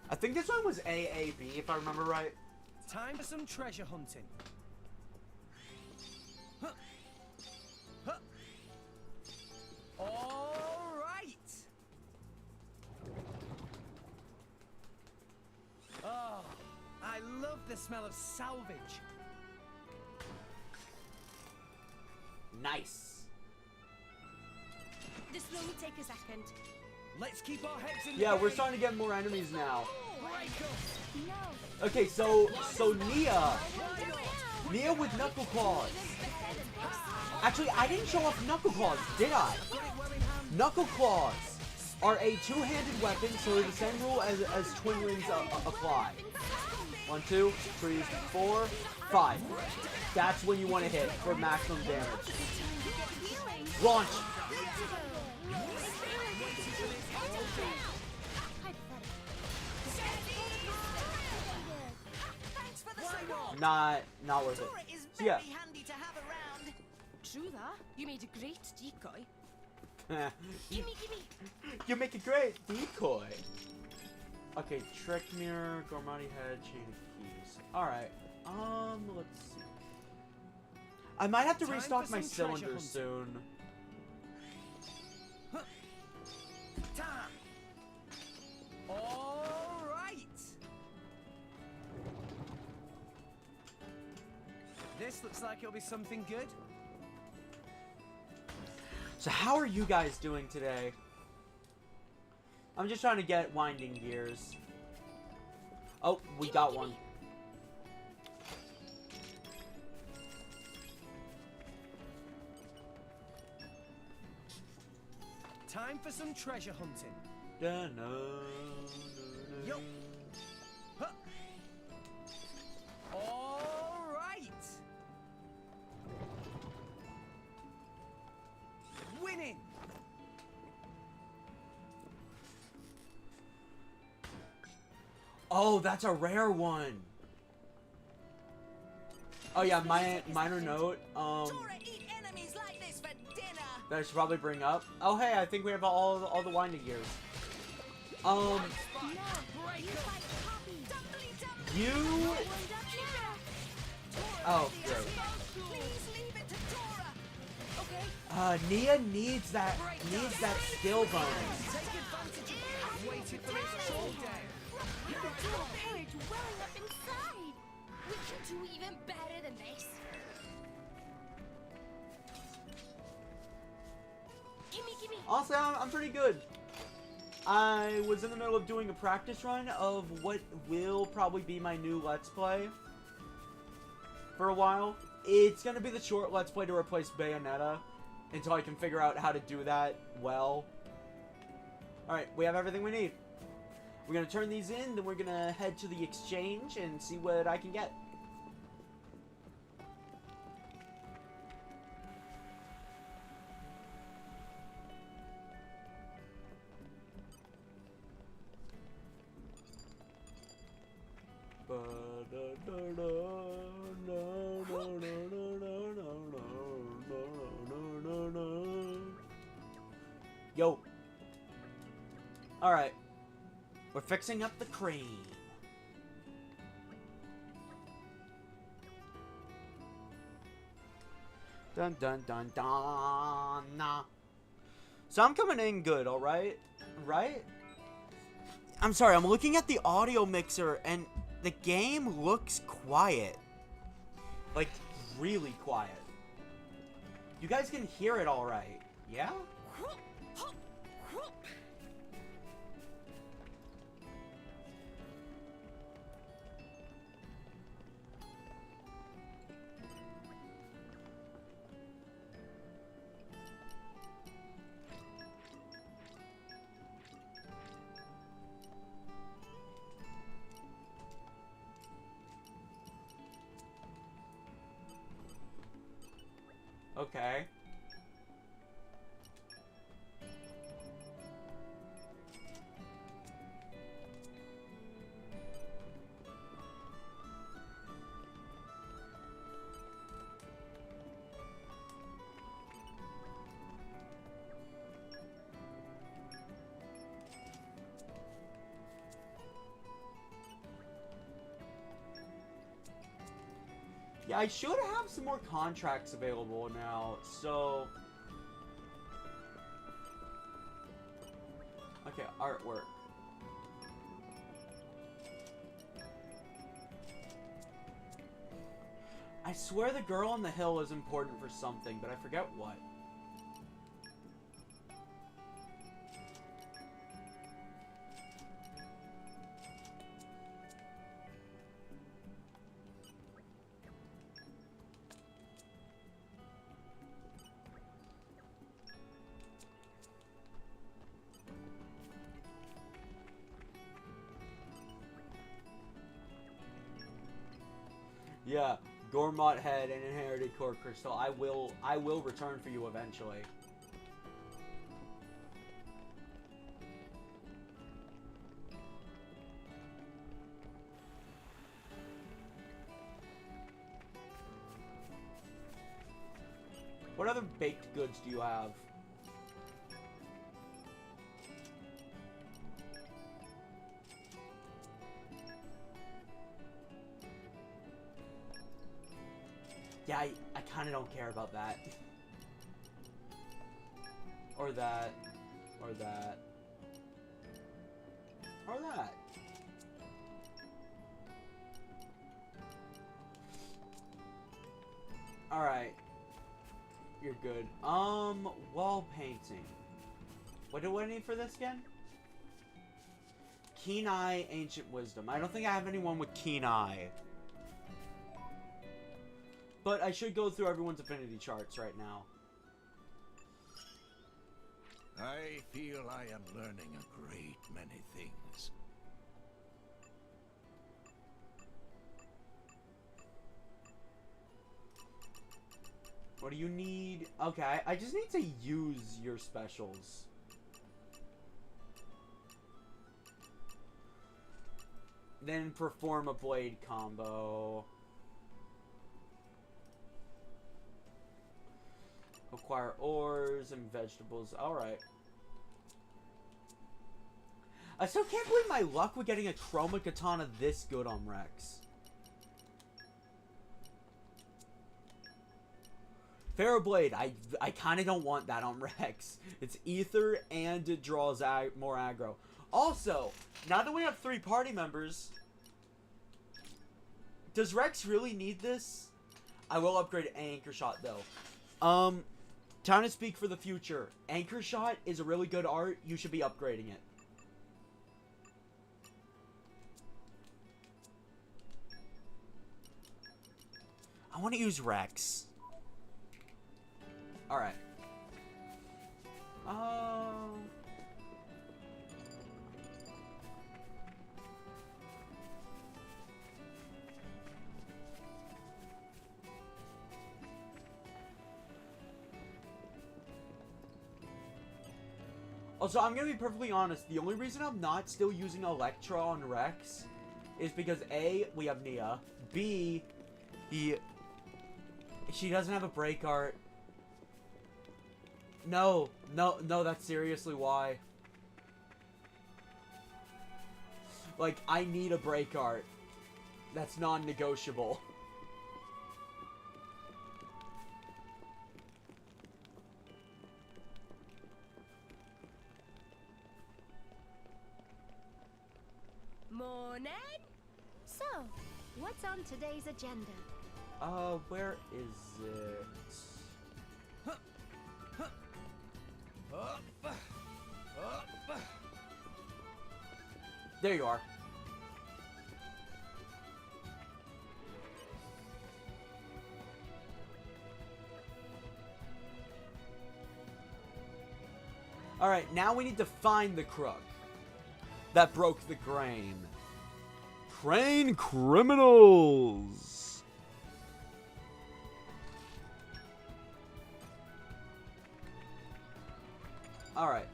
I think this one was AAB, if I remember right. Time for some treasure hunting. Huh. Huh. All right. Oh, I love the smell of salvage. Nice. This will only take a second. Let's keep our heads in the Yeah, we're game. starting to get more enemies now. Break 'em. No. Okay, so Nia with Knuckle Claws. Actually, I didn't show off Knuckle Claws, did I? Knuckle Claws are a two-handed weapon, so the same rule as Twin Rings apply. 1, 2, 3, 4, 5. That's when you want to hit for maximum damage. Launch! Not worth it. So yeah. True that. You made a great decoy. Gimme. You make a great decoy. Okay, Trick Mirror, Gormati Head, Chain of Keys. Alright, let's see. I might have to Time restock for my some treasure cylinders soon. Time. All right. This looks like it'll be something good. So how are you guys doing today? I'm just trying to get winding gears. Oh, we got one. Time for some treasure hunting. Yo. Huh. All right. Winning. Oh, that's a rare one. Oh yeah, minor note. That I should probably bring up. Oh hey, I think we have all the winding gears. You. Oh great. Nia needs that skill bonus. Waited for this all day. You can feel courage welling up inside. We can do even better than this. Honestly, I'm pretty good. I was in the middle of doing a practice run of what will probably be my new Let's Play for a while. It's going to be the short Let's Play to replace Bayonetta until I can figure out how to do that well. Alright, we have everything we need. We're going to turn these in, then we're going to head to the exchange and see what I can get. Yo. Alright. We're fixing up the crane. Dun dun dun dun. Nah. So I'm coming in good, alright? Right? I'm sorry, I'm looking at the audio mixer and the game looks quiet. Like, really quiet. You guys can hear it alright, yeah? Okay. Yeah, I should have some more contracts available now, so... Okay, artwork. I swear the girl on the hill is important for something, but I forget what. Yeah, Gormott head and inherited core crystal. I will return for you eventually. What other baked goods do you have? Yeah, I kind of don't care about that. Or that. Or that. Or that. Alright. You're good. Wall painting. What do I need for this again? Keen Eye, Ancient Wisdom. I don't think I have anyone with Keen Eye. But I should go through everyone's affinity charts right now. I feel I am learning a great many things. What do you need? Okay, I just need to use your specials. Then perform a blade combo. Acquire ores and vegetables. Alright. I still can't believe my luck with getting a chroma katana this good on Rex. Pharaoh Blade. I kind of don't want that on Rex. It's ether and it draws more aggro. Also, now that we have 3 party members, does Rex really need this? I will upgrade Anchor Shot though. Time to speak for the future. Anchor Shot is a really good art. You should be upgrading it. I want to use Rex. Alright. Also, I'm gonna be perfectly honest. The only reason I'm not still using Electra on Rex is because A, we have Nia. B, she doesn't have a break art. No, that's seriously why. Like, I need a break art. That's non-negotiable. Morning. So, what's on today's agenda? Where is it? There you are. Alright, now we need to find the crook that broke the crane. Crane criminals! Alright.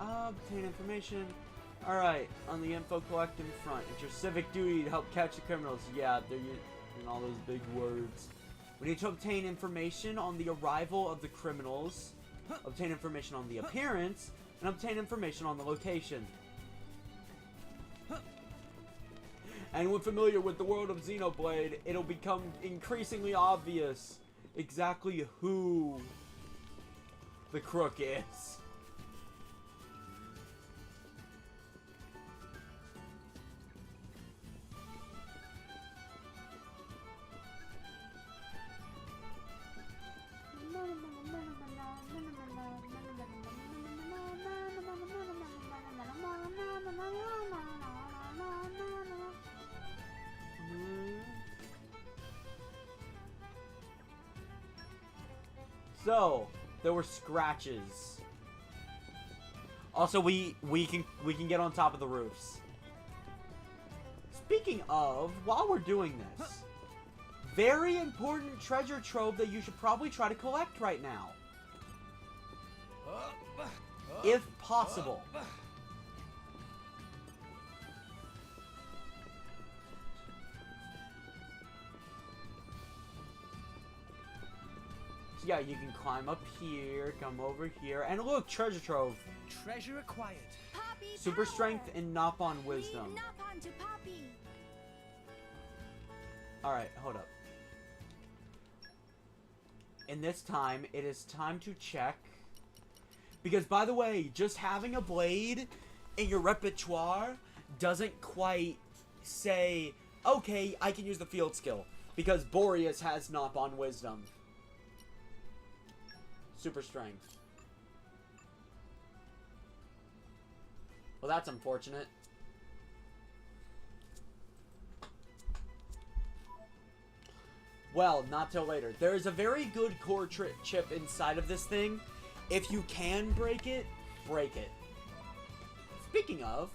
Obtain information. Alright, on the info collect in front. It's your civic duty to help catch the criminals. Yeah, they're using all those big words. We need to obtain information on the arrival of the criminals, obtain information on the appearance, and obtain information on the location. And when familiar with the world of Xenoblade, it'll become increasingly obvious exactly who the crook is. So, there were scratches. Also, we can get on top of the roofs. Speaking of, while we're doing this, very important treasure trove that you should probably try to collect right now. If possible. So yeah, you can climb up here, come over here, and look, treasure trove. Treasure acquired. Poppy Super power. strength and knock on wisdom. We knock on to Poppy. Alright, hold up. In this time, it is time to check. Because, by the way, just having a blade in your repertoire doesn't quite say, okay, I can use the field skill. Because Boreas has knock on wisdom. Super strength. Well, that's unfortunate. Well, not till later. There is a very good core chip inside of this thing. If you can break it, break it. Speaking of,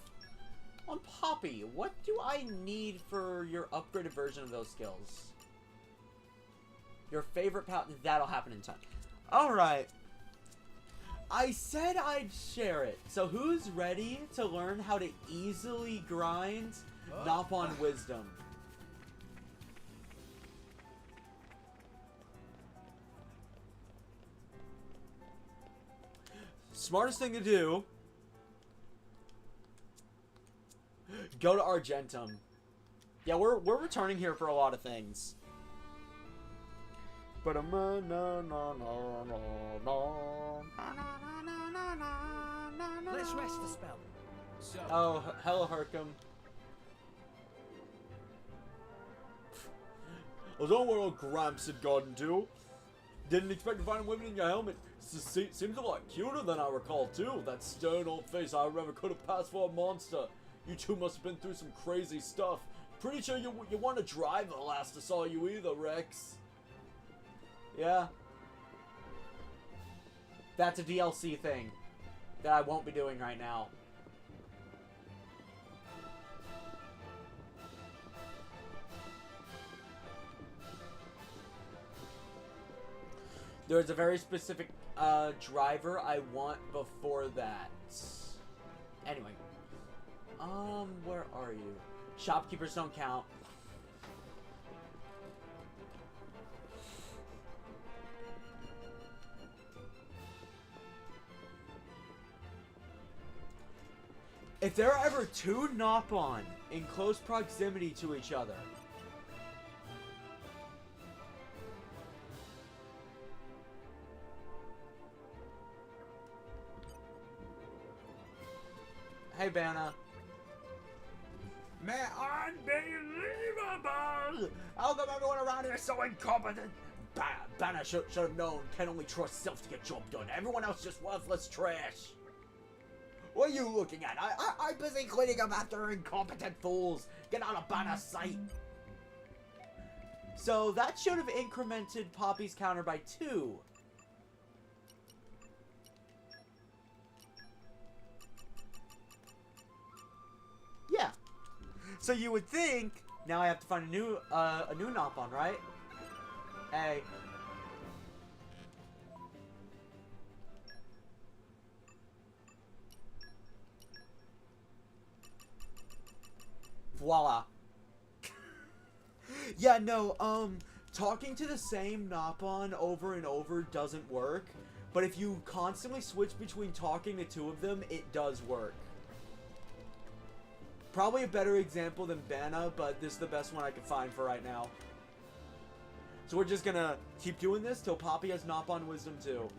on Poppy, what do I need for your upgraded version of those skills? Your favorite paladin, that'll happen in time. Alright. I said I'd share it. So who's ready to learn how to easily grind Nop on Wisdom? Smartest thing to do, go to Argentum. Yeah, we're returning here for a lot of things. But Let's rest the spell. So, oh, hello, Hercum. I don't know what Gramps had gotten to. Didn't expect to find women in your helmet. Seems a lot cuter than I recall, too. That stern old face I remember could have passed for a monster. You two must have been through some crazy stuff. Pretty sure you weren't a driver last I saw you either, Rex. Yeah. That's a DLC thing that I won't be doing right now. There's a very specific driver I want before that. Anyway. Where are you? Shopkeepers don't count. If there are ever two Nopon in close proximity to each other, hey, Banna. Man, unbelievable! How come everyone around here is so incompetent? Banna should have known. Can only trust self to get job done. Everyone else just worthless trash. What are you looking at? I'm busy cleaning up after incompetent fools. Get out of Banna's sight. So that should have incremented Poppy's counter by 2. Yeah. So you would think now I have to find a new Nopon, right? Hey. Voila. Yeah, no, talking to the same Nopon over and over doesn't work. But if you constantly switch between talking to 2 of them, it does work. Probably a better example than Banna, but this is the best one I can find for right now. So we're just gonna keep doing this till Poppy has Nopon Wisdom 2.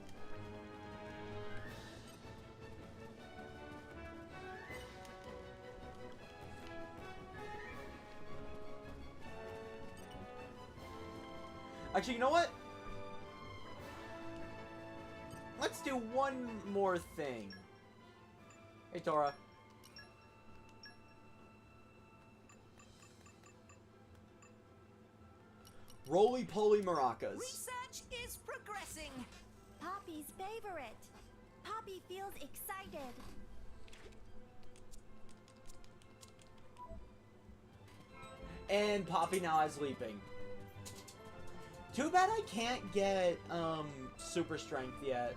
Actually, you know what? Let's do one more thing. Hey, Tora. Roly-poly maracas. Research is progressing. Poppy's favorite. Poppy feels excited. And Poppy now has leaping. Too bad I can't get super strength yet.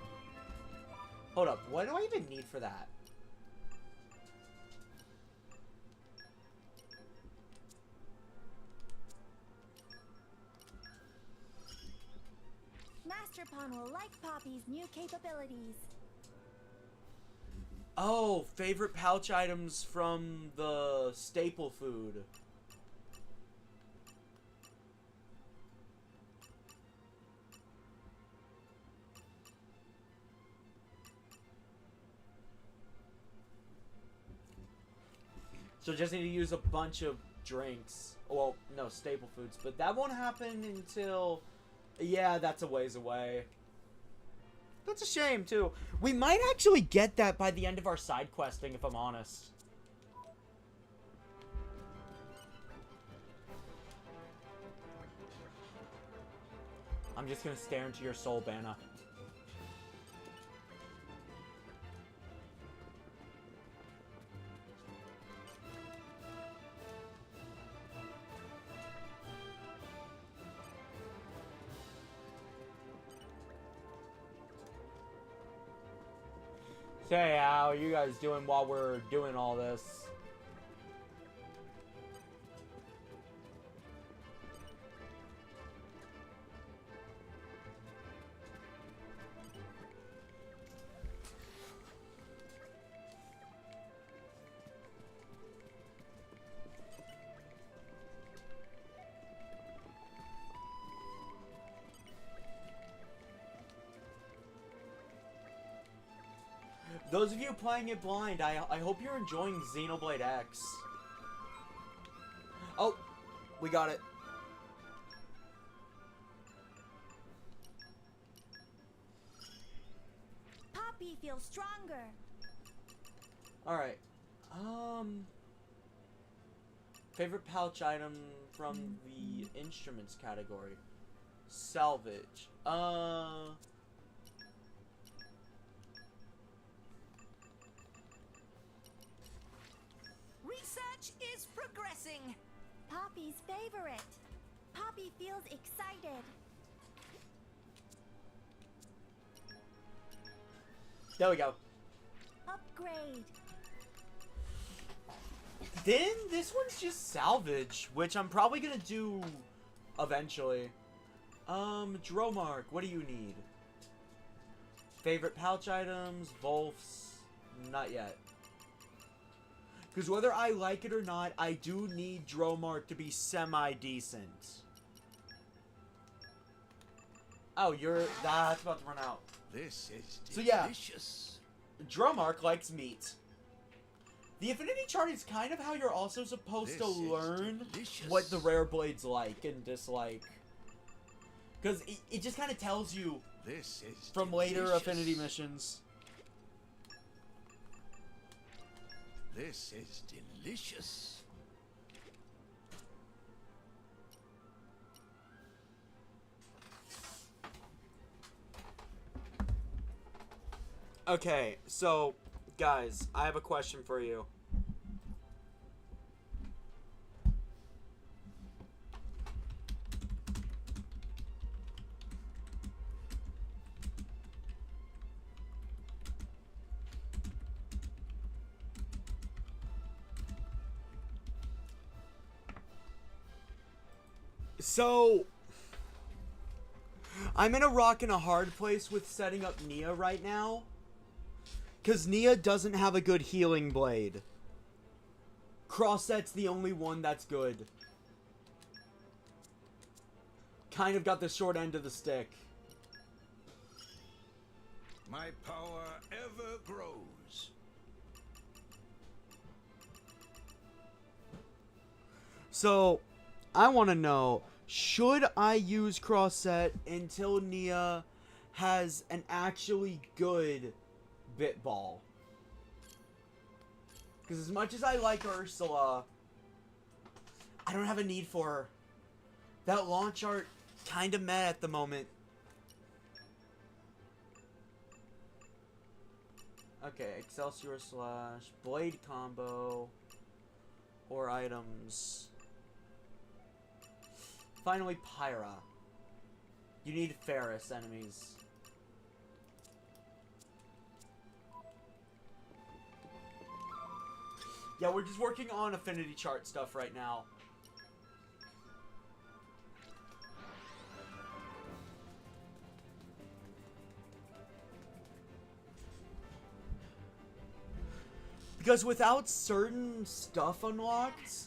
Hold up, what do I even need for that? Master Pawn will like Poppy's new capabilities. Oh, favorite pouch items from the staple food. So just need to use a bunch of drinks. Well, no, staple foods. But that won't happen until... Yeah, that's a ways away. That's a shame, too. We might actually get that by the end of our side questing, if I'm honest. I'm just gonna stare into your soul, Banna. Say, how are you guys doing while we're doing all this? Those of you playing it blind, I hope you're enjoying Xenoblade X. Oh, we got it. Poppy feels stronger. Alright. Favorite pouch item from the instruments category. Salvage. Research is progressing. Poppy's favorite. Poppy feels excited. There we go. Upgrade. Then this one's just salvage, which I'm probably gonna do eventually. Dromark, what do you need? Favorite pouch items, Volfs, not yet. Because whether I like it or not, I do need Dromark to be semi-decent. Oh, that's about to run out. This is So yeah. delicious. Dromark likes meat. The affinity chart is kind of how you're also supposed to This is learn delicious. what the rare blades like and dislike. Because it just kind of tells you This is from later delicious. affinity missions. This is delicious. Okay, so, guys, I have a question for you. So, I'm in a rock and a hard place with setting up Nia right now. Because Nia doesn't have a good healing blade. Crosset's the only one that's good. Kind of got the short end of the stick. My power ever grows. So, I want to know, should I use Crosset until Nia has an actually good bit ball? Because as much as I like Ursula, I don't have a need for her. That launch art kind of meh at the moment. Okay, Excelsior slash blade combo or items. Finally, Pyra. You need Ferris enemies. Yeah, we're just working on affinity chart stuff right now. Because without certain stuff unlocked,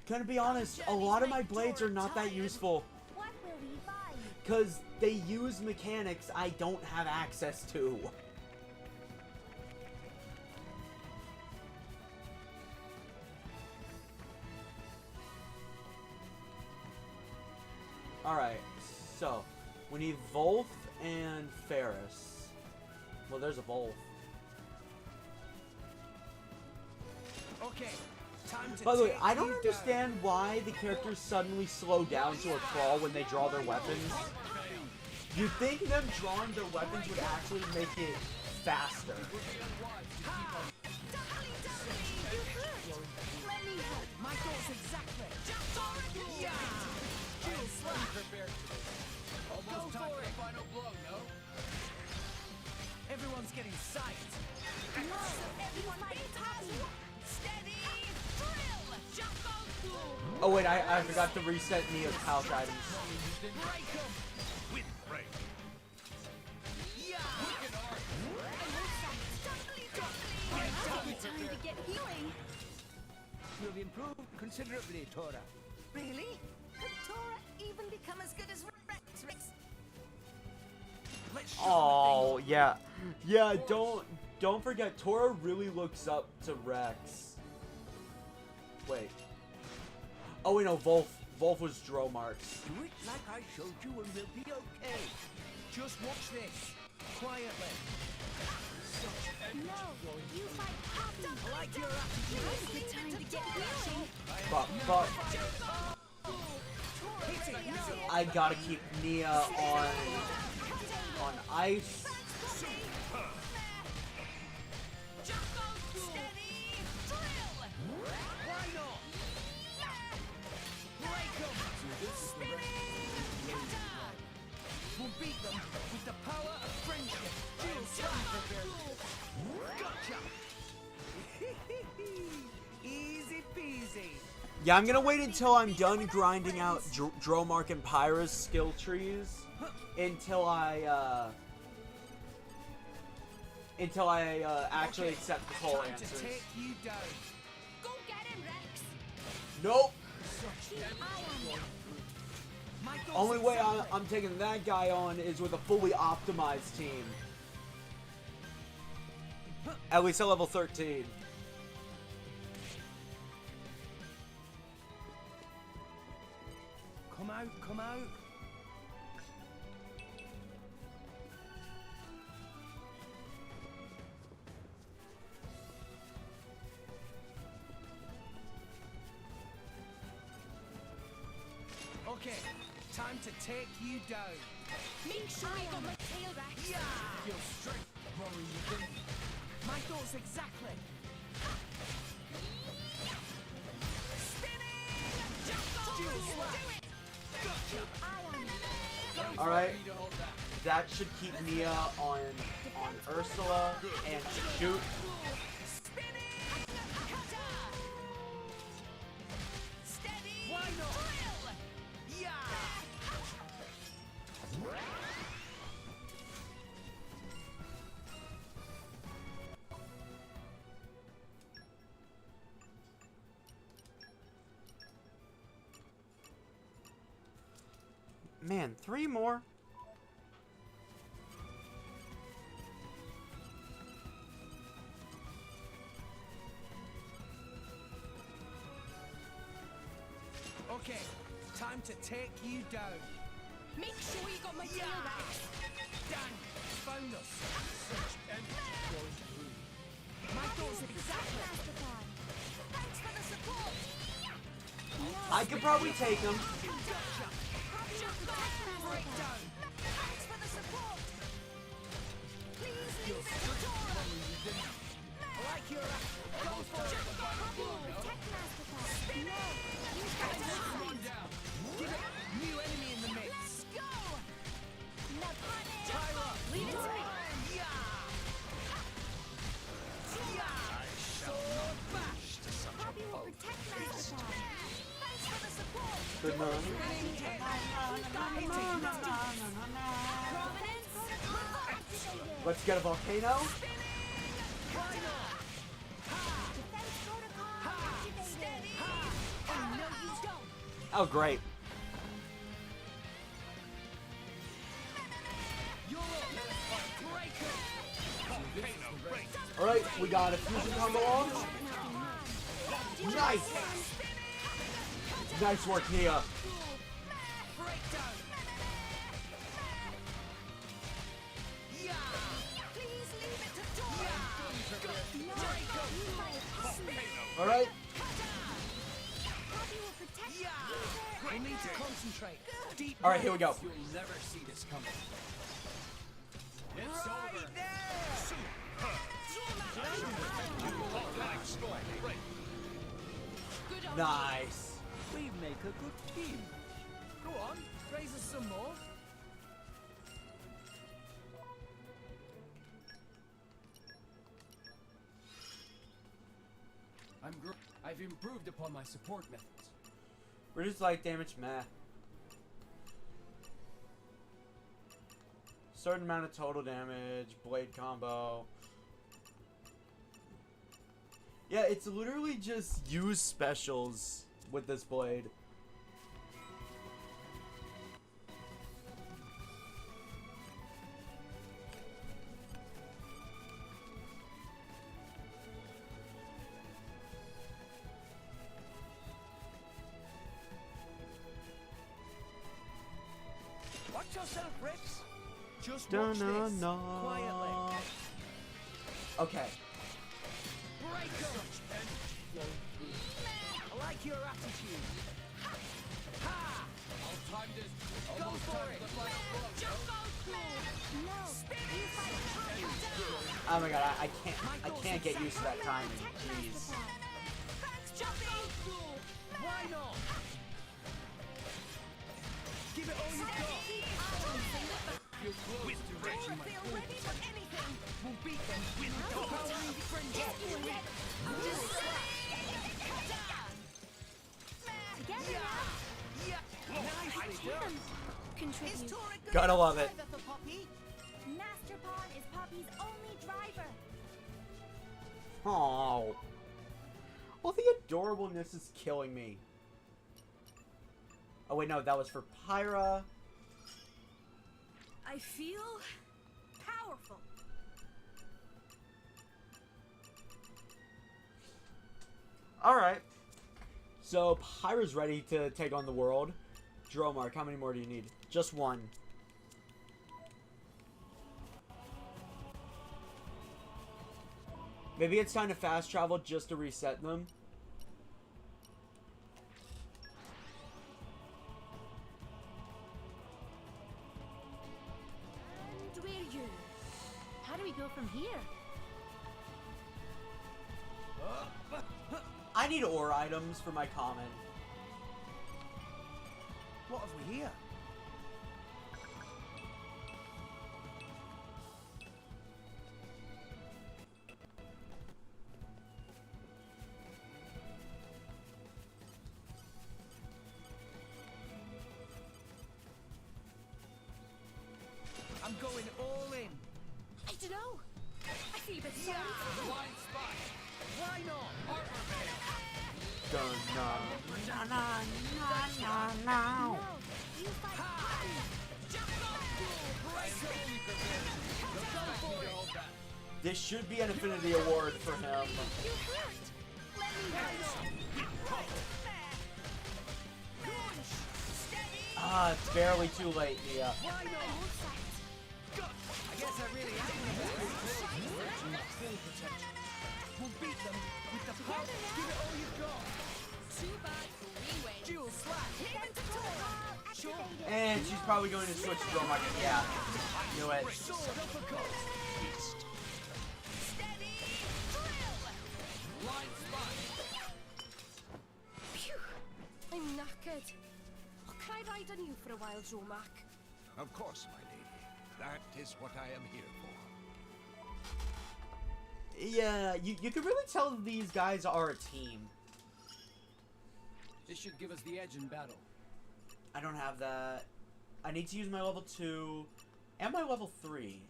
gonna be honest, a lot of my blades are not that useful. What will we find? Because they use mechanics I don't have access to. Alright, so we need Volf and Ferris. Well, there's a Volf. Okay, time to By the way, take I don't you understand why the characters suddenly slow down to a crawl when they draw their weapons. You'd think them drawing their weapons would actually make it faster. Let me help. My thoughts exactly. Yeah. prepared for this. Almost time for the final blow, no? Everyone's getting psyched. Everyone be tackled. Steady. Drill. Jump on. Oh wait, I forgot to reset Nia's pouch items. Break 'em. With break. Yeah. Time to get healing. You've improved considerably, Tora. Really? Could Tora even become as good as Rex? Let's show Oh yeah, yeah. Don't forget, Tora really looks up to Rex. Wait. Oh wait, no, Volf. Volf was Dromark's. Do it like I showed you and we'll be okay. Just watch this. Quietly. No, you fight after. I like your attitude. Now's the time to get healing. But I gotta keep Nia on ice. Why not? Break them. We'll beat them with the power of friendship. Dual strike. Gotcha. Easy peasy. Yeah, I'm gonna wait until I'm done grinding out Dromark and Pyra's skill trees until I actually accept the poll Time answers. to take you down. Go get him, Rex. Nope. Keep eye on him. My goal's Only way exactly. I'm taking that guy on is with a fully optimized team. At least at level 13. Come out, come out. Okay, time to take you down. Make sure you got my tail, Rex. Yeah! Your strength growing within me. My thoughts exactly. Dual slap. Gotcha. Eye on him. Alright. That should keep Nia on Ursula and shoot. Why not? Yeah! Man, 3 more. Okay, time to take you down. Make sure you got my tail, Rex. Dang, found us. Such energy going through. My thoughts exactly. Mastercard. Thanks for the support. I could probably take him. Gotcha. Breakdown. Thanks for the support. Please Your leave it strength to Tora. growing within me. I like your go for it. Copy will protect Mastercard. No, you can't Come lose. on down. Give it. New enemy in the mix. Go. Now punish. Tyra. Leave it to me. Yeah. Yeah. Sword bash. Copy will protect Mastercard. Thanks for the support. Good night. Prominence. Activated. Let's get a volcano. Defense protocol activated. Oh, no, you don't. Oh, great. You're up. Break it. Alright, we got a fusion combo on. Nice! Nice work, Nia. Breakdown. Yeah. Please leave it to Tora. Alright. Copy will protect Yeah. We'll need to concentrate. Deep. Alright, here we go. You'll never see this coming. It's Right over. there. Good on Nice. We make a good team. Go on, raise us some more. I've improved upon my support methods. Reduce light damage, meh. Certain amount of total damage, blade combo. Yeah, it's literally just use specials with this blade. Watch yourself, Rex. Just watch this. Quietly. Okay. Break 'em. I like your attitude. Ha! I'll time this. Go Almost for time it. for the final blow. Just go cool. No, you fight Poppy down. Oh my god, I can't get used to that timing. Jeez. Thanks, Jumpy. Why not? Give it all you've got. You're close to reaching my Feel goal. ready for anything. We'll beat them with the power of friendship. Together now. Yeah. Nicely done. Contribute. Gotta love it. Master Pawn is Poppy's only driver. Oh. Well, the adorableness is killing me. Oh wait, no, that was for Pyra. I feel powerful. Alright. So, Pyra's ready to take on the world. Dromark, how many more do you need? Just one. Maybe it's time to fast travel just to reset them. And we're you. How do we go from here? I need ore items for my common. What have we here? I'm going all in. I don't know. I feel a bit sorry. Blind spot. Why not? Armor veil. No, you fight Poppy. This should be an Affinity Award for him. You hurt. Let me Ah, it's barely too late, Nia. Why not? I guess I really am full potential. We'll beat them with the power. Give it all you've got. Too bad we win. Dual slash. Sure. And she's probably going to switch to Dromark. Yeah. Knew it. Sword uppercut. Blind spot. Phew. I'm knackered. Oh, can I ride on you for a while, Dromark? Of course, my lady. That is what I am here for. Yeah, you can really tell these guys are a team. This should give us the edge in battle. I don't have that. I need to use my level 2 and my level 3.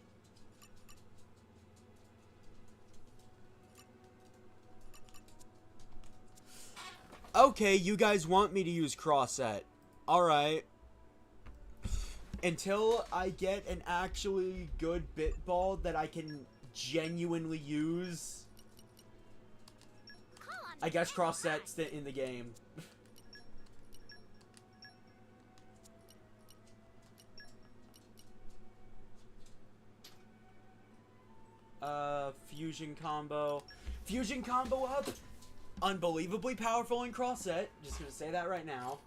Okay, you guys want me to use cross-set. Alright. Until I get an actually good bit ball that I can genuinely use, I guess cross-set's in the game. Fusion combo. Fusion combo up! Unbelievably powerful in cross-set. Just gonna say that right now.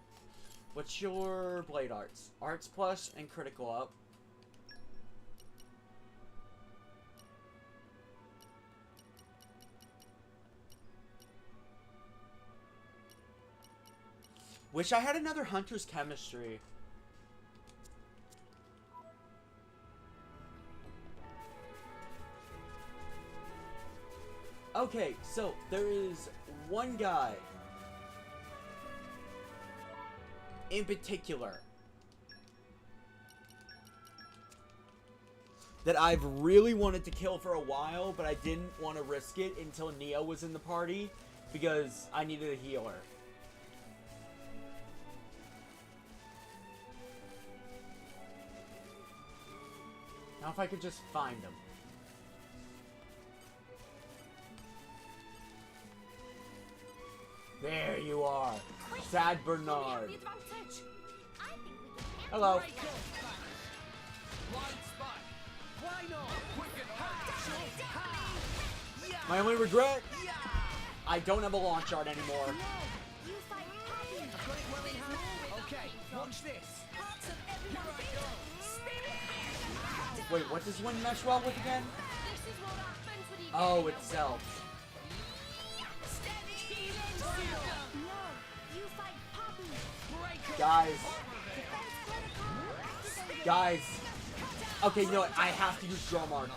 What's your blade arts? Arts plus and critical up. Wish I had another Hunter's Chemistry. Okay, so there is one guy in particular that I've really wanted to kill for a while, but I didn't want to risk it until Neo was in the party because I needed a healer. Now if I could just find him. There you are, Sad Bernard. The advantage. I think we can handle Hello. Blind spot. Why not? My only regret, I don't have a launch art anymore. No, you fight Poppy. I've got it well in hand. Okay, watch this. Parts of everyone beat. Wait, what does one mesh well with again? This is what happens when you Oh, get itself. No, you fight Poppy. Guys. Defense protocol activated. Guys. Okay, you know what? I have to use Drum Arc.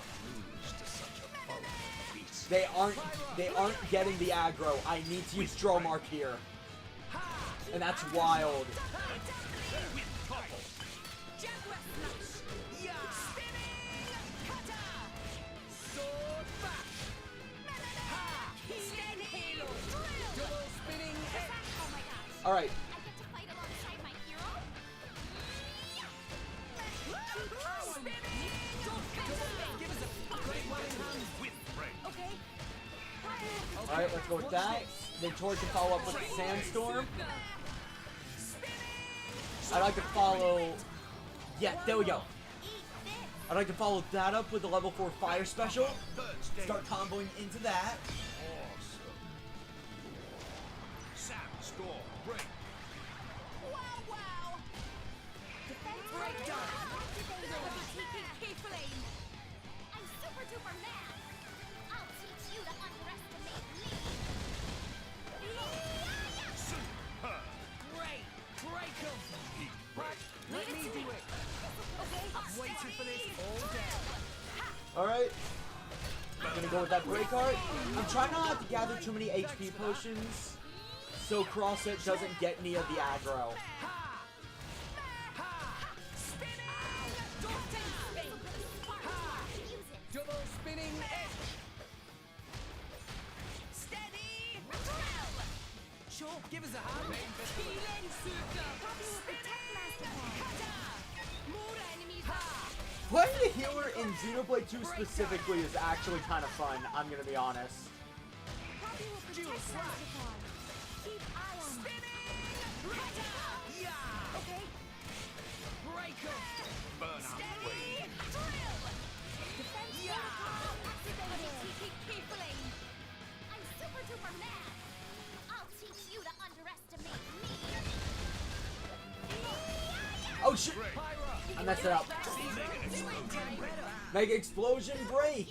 They aren't getting the aggro. I need to use Drum Arc here. And that's wild. Alright. I get to fight alongside my hero. Okay. Alright, let's go with that. Then Tori can follow up with the Sandstorm. I'd like to follow... Yeah, there we go. I'd like to follow that up with the level 4 Fire Special. Start comboing into that. Sandstorm break. Wow. Defense breakdown activated. I'm super duper mad. I'll teach you to underestimate me. Great! Break 'em! Right, let me do it. I've waited for this all day. Alright. I'm gonna go with that break art. I'm trying not to gather too many HP potions, so Crosset doesn't get any of the aggro. Double spinning edge. Sure, give us a hand. Poppy will protect Master Playing the healer in Xenoblade 2 specifically is actually kind of fun, I'm gonna be honest. Poppy will protect Master Keep eye on him. Okay. Break 'em. Burn out blade. Defense protocol activated. I'm super duper mad. I'll teach you to underestimate me. Oh shit! I messed it up. Mega Explosion Break!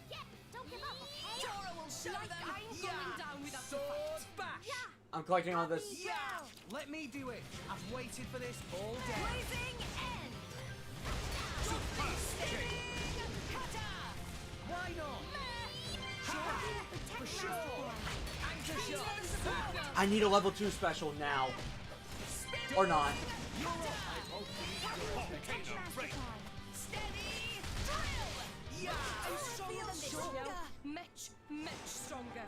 Yeah, don't give up, okay? I'm Yeah. going down without the Sword fight. bash. I'm collecting all this. Yeah. Let me do it. I've waited for this all day. Blazing end. Why not? For sure. Anchor shot. I need a level 2 special now. Or not. Much stronger.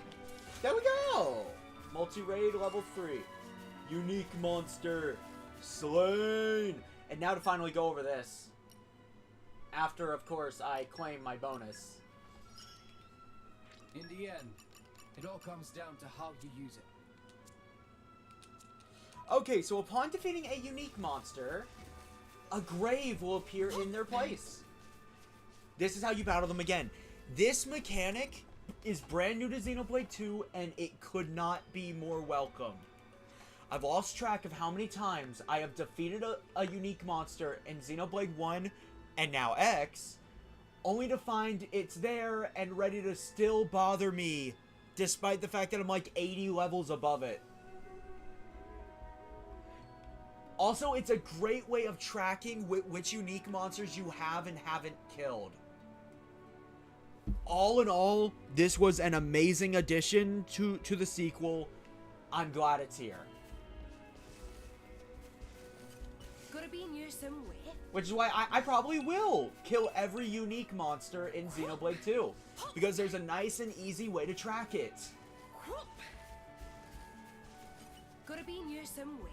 There we go! Multi-raid level 3. Unique monster. Slain! And now to finally go over this. After, of course, I claim my bonus. In the end, it all comes down to how you use it. Okay, so upon defeating a unique monster, a grave will appear in their place. This is how you battle them again. This mechanic is brand new to Xenoblade 2, and it could not be more welcome. I've lost track of how many times I have defeated a unique monster in Xenoblade 1 and now X, only to find it's there and ready to still bother me, despite the fact that I'm like 80 levels above it. Also, it's a great way of tracking which unique monsters you have and haven't killed. All in all, this was an amazing addition to the sequel. I'm glad it's here. Gotta be near somewhere. Which is why I probably will kill every unique monster in Xenoblade 2. Because there's a nice and easy way to track it. Gotta be near somewhere.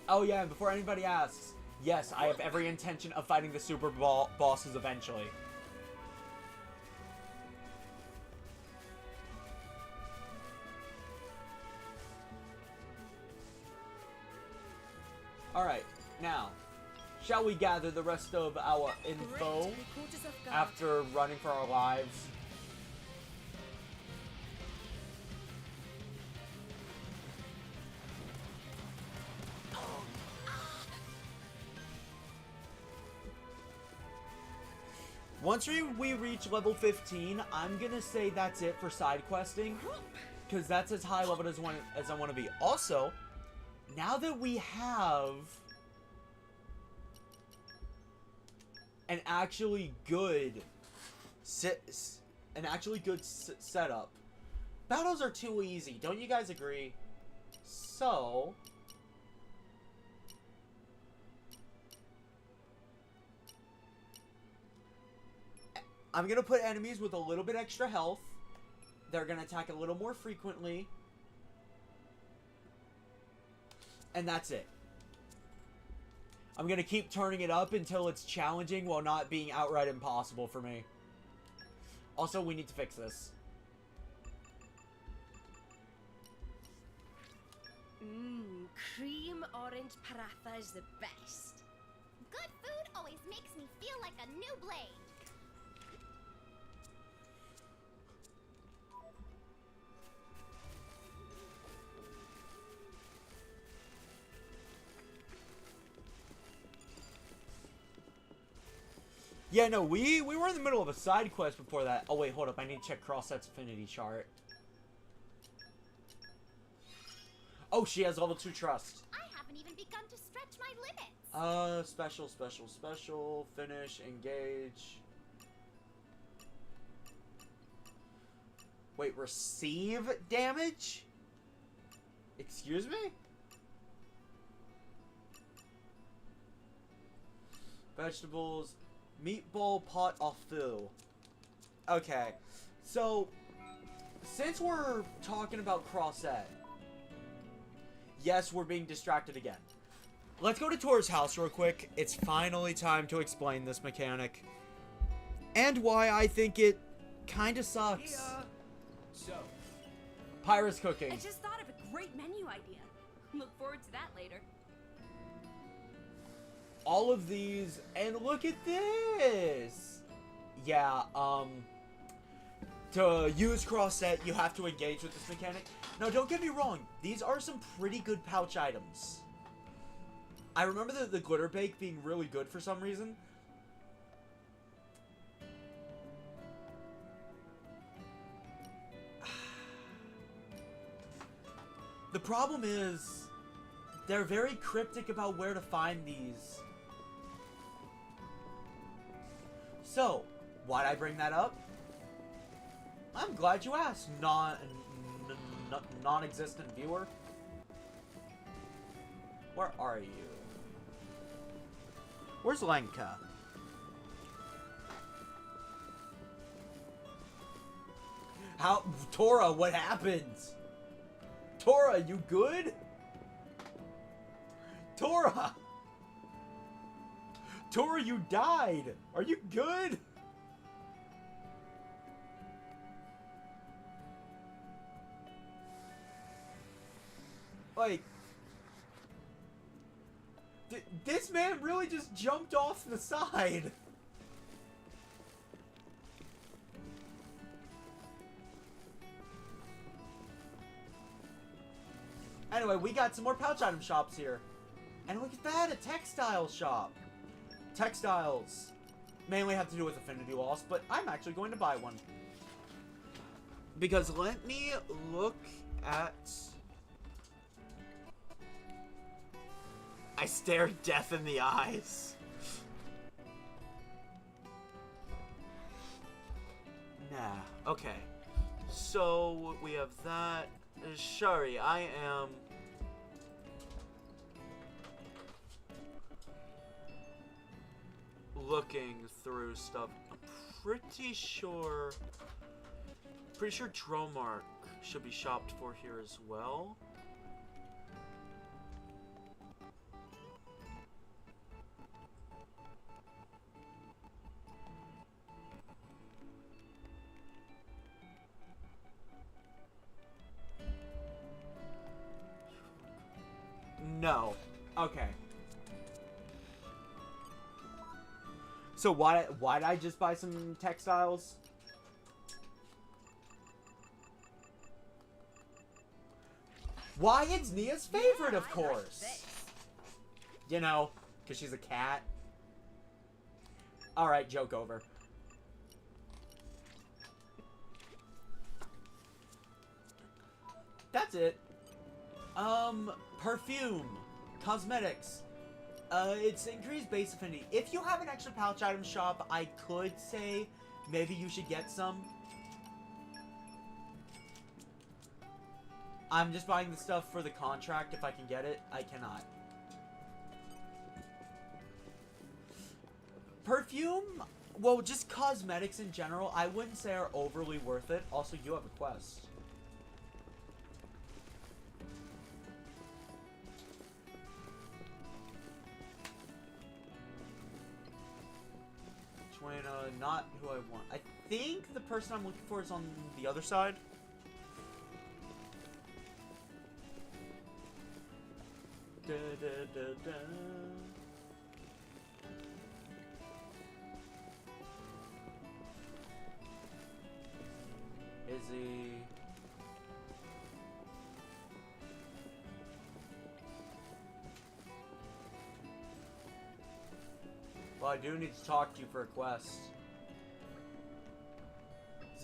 Oh yeah, and before anybody asks, yes, I have every intention of fighting the super bosses eventually. Alright, now, shall we gather the rest of our info after running for our lives? Once we reach level 15, I'm gonna say that's it for side questing, because that's as high level as I want to be. Also, now that we have an actually good setup, battles are too easy. Don't you guys agree? So, I'm gonna put enemies with a little bit extra health. They're gonna attack a little more frequently. And that's it. I'm gonna keep turning it up until it's challenging while not being outright impossible for me. Also, we need to fix this. Cream orange paratha is the best. Good food always makes me feel like a new blade. Yeah, no, we were in the middle of a side quest before that. Oh, wait, hold up. I need to check Crosset's affinity chart. Oh, she has level 2 trust. I haven't even begun to stretch my limits. Special, finish, engage. Wait, receive damage? Excuse me? Vegetables, meatball pot au feu. Okay, so since we're talking about Crosset, yes, we're being distracted again. Let's go to Tor's house real quick. It's finally time to explain this mechanic. And why I think it kind of sucks. So, Pyra's cooking. I just thought of a great menu idea. Look forward to that later. All of these, and look at this! Yeah, to use Crosset, you have to engage with this mechanic. Now, don't get me wrong, these are some pretty good pouch items. I remember the glitter bake being really good for some reason. The problem is, they're very cryptic about where to find these. So, why'd I bring that up? I'm glad you asked, non-existent viewer. Where are you? Where's Lenka? How, Tora, what happened? Tora, you good? Tora! Tora, you died! Are you good? Like, this man really just jumped off the side. Anyway, we got some more pouch item shops here. And look at that, a textile shop. Textiles mainly have to do with affinity loss, but I'm actually going to buy one. Because let me look at... I stare death in the eyes. Nah, okay. So, we have that. Shari, I am... looking through stuff. I'm pretty sure Dromark should be shopped for here as well. No. Okay. So why'd I just buy some textiles? Why, it's Nia's favorite, of course. You know, because she's a cat. Alright, joke over. That's it. Perfume. Cosmetics. It's increased base affinity. If you have an extra pouch item shop, I could say maybe you should get some. I'm just buying the stuff for the contract if I can get it. I cannot. Perfume? Well, just cosmetics in general, I wouldn't say are overly worth it. Also, you have a quest. Not who I want. I think the person I'm looking for is on the other side. Da, da, da, da. Is he... Well, I do need to talk to you for a quest.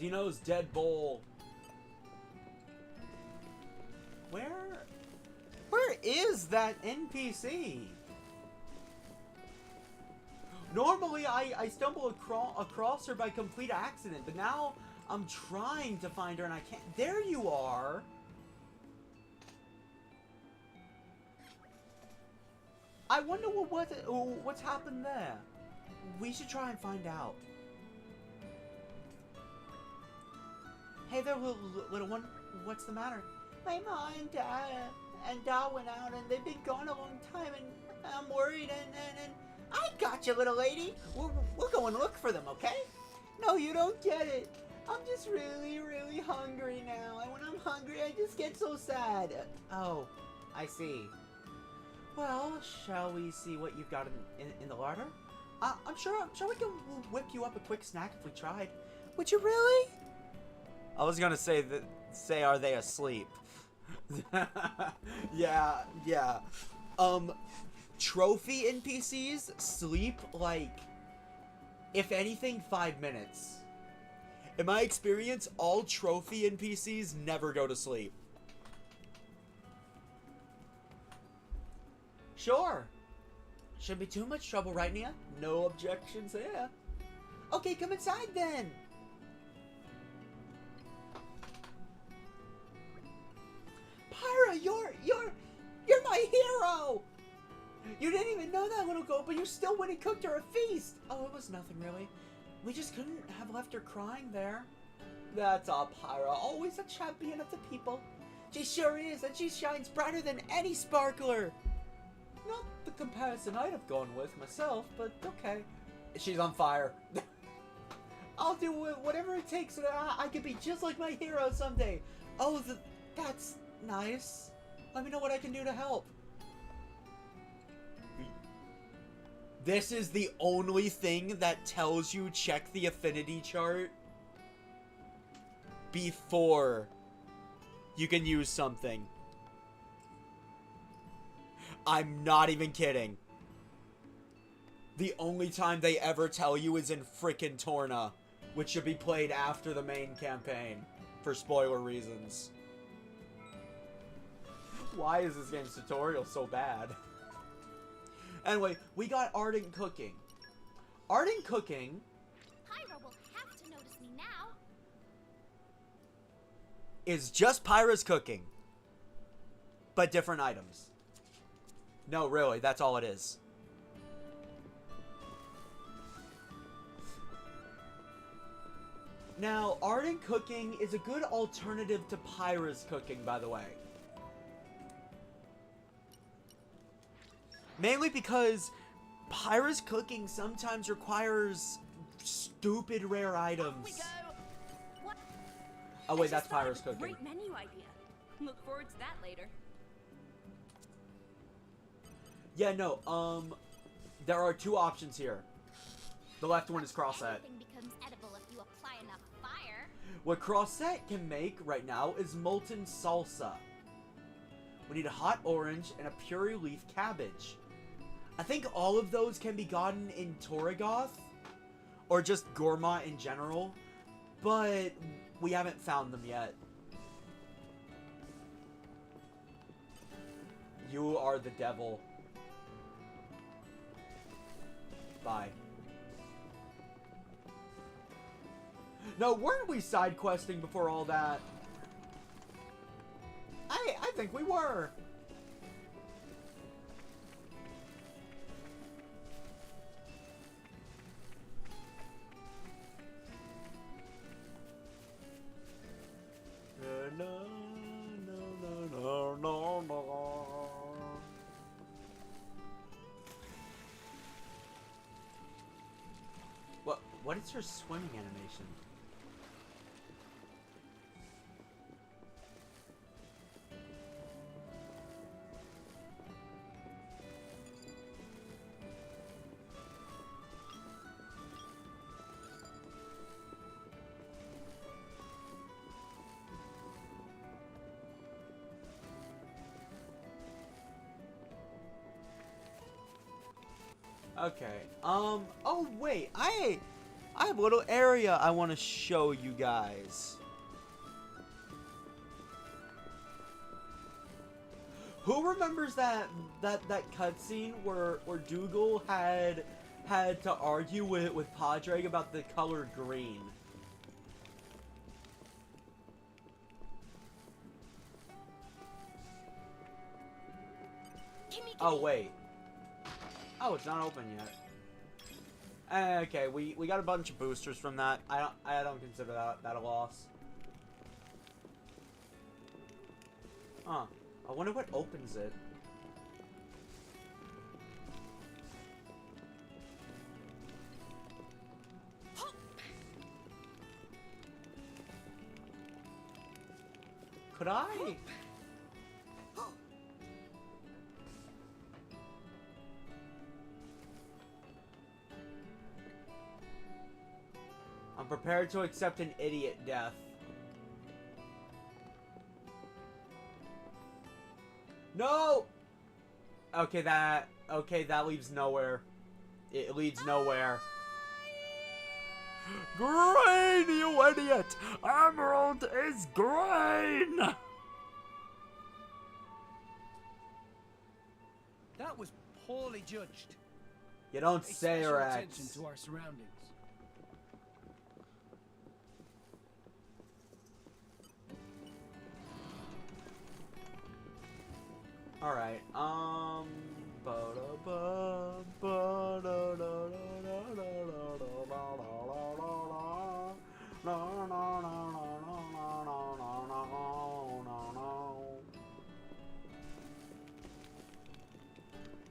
Xeno's dead bowl. Where is that NPC? Normally, I stumble across her by complete accident, but now I'm trying to find her and I can't. There you are. I wonder what's happened there. We should try and find out. Hey there, little one. What's the matter? My mom and dad went out and they've been gone a long time and I'm worried and I got you, little lady. We'll go and look for them, okay? No, you don't get it. I'm just really, really hungry now. And when I'm hungry, I just get so sad. Oh, I see. Well, shall we see what you've got in the larder? I'm sure we can whip you up a quick snack if we tried. Would you really? I was gonna say are they asleep? yeah. Trophy NPCs sleep like, if anything, 5 minutes. In my experience, all trophy NPCs never go to sleep. Sure. Shouldn't be too much trouble, right, Nia? No objections there. Okay, come inside then. Pyra, you're my hero. You didn't even know that little girl, but you still went and cooked her a feast. Oh, it was nothing really. We just couldn't have left her crying there. That's all, Pyra. Always a champion of the people. She sure is, and she shines brighter than any sparkler. Not the comparison I'd have gone with myself, but okay. She's on fire. I'll do whatever it takes so that I could be just like my hero someday. Oh, that's nice. Let me know what I can do to help. This is the only thing that tells you check the affinity chart before you can use something. I'm not even kidding. The only time they ever tell you is in frickin' Torna, which should be played after the main campaign, for spoiler reasons. Why is this game's tutorial so bad? Anyway, we got Ardent Cooking. Ardent Cooking... Pyra will have to notice me now. ...is just Pyra's cooking. But different items. No, really, that's all it is. Now, Ardent Cooking is a good alternative to Pyra's cooking, by the way. Mainly because Pyra's cooking sometimes requires stupid rare items. What? Oh wait, that's Pyra's cooking. Great menu idea. Look forward to that later. Yeah, no, there are two options here. The left one is Crossette. Anything becomes edible if you apply enough fire. What Crossette can make right now is molten salsa. We need a hot orange and a puree leaf cabbage. I think all of those can be gotten in Torigoth, or just Gourmet in general, but we haven't found them yet. You are the devil. Bye. No, weren't we side questing before all that? I think we were. What is her swimming animation? Okay. Oh wait, I have a little area I want to show you guys. Who remembers that cutscene where Dougal had to argue with Padraig about the color green? Oh wait. Oh, it's not open yet. Okay, we got a bunch of boosters from that. I don't consider that a loss. Huh. I wonder what opens it. Could I? I'm prepared to accept an idiot death. No! Okay, that leads nowhere. It leads nowhere. Green, you idiot! Emerald is green! That was poorly judged. You don't Pay say, special Rex. attention to our surroundings. Alright,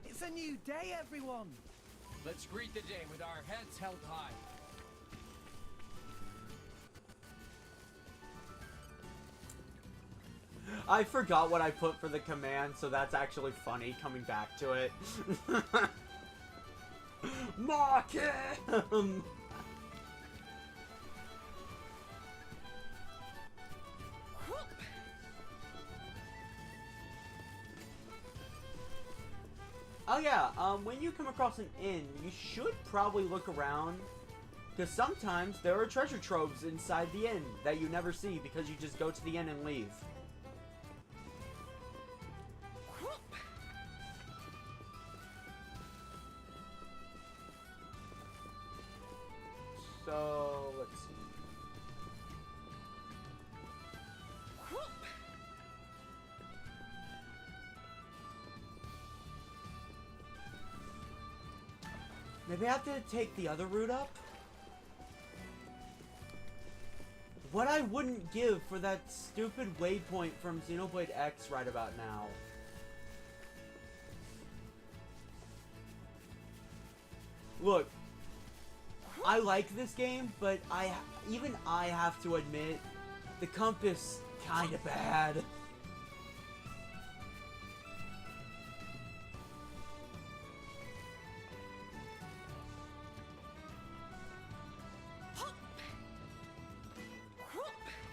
It's a new day, everyone. Let's greet the day with our heads held high. I forgot what I put for the command, so that's actually funny coming back to it. Mock him! Oh yeah, when you come across an inn, you should probably look around, because sometimes there are treasure troves inside the inn that you never see because you just go to the inn and leave. So, let's see. Maybe I have to take the other route up? What I wouldn't give for that stupid waypoint from Xenoblade X right about now. Look, I like this game, but even I have to admit, the compass kinda bad.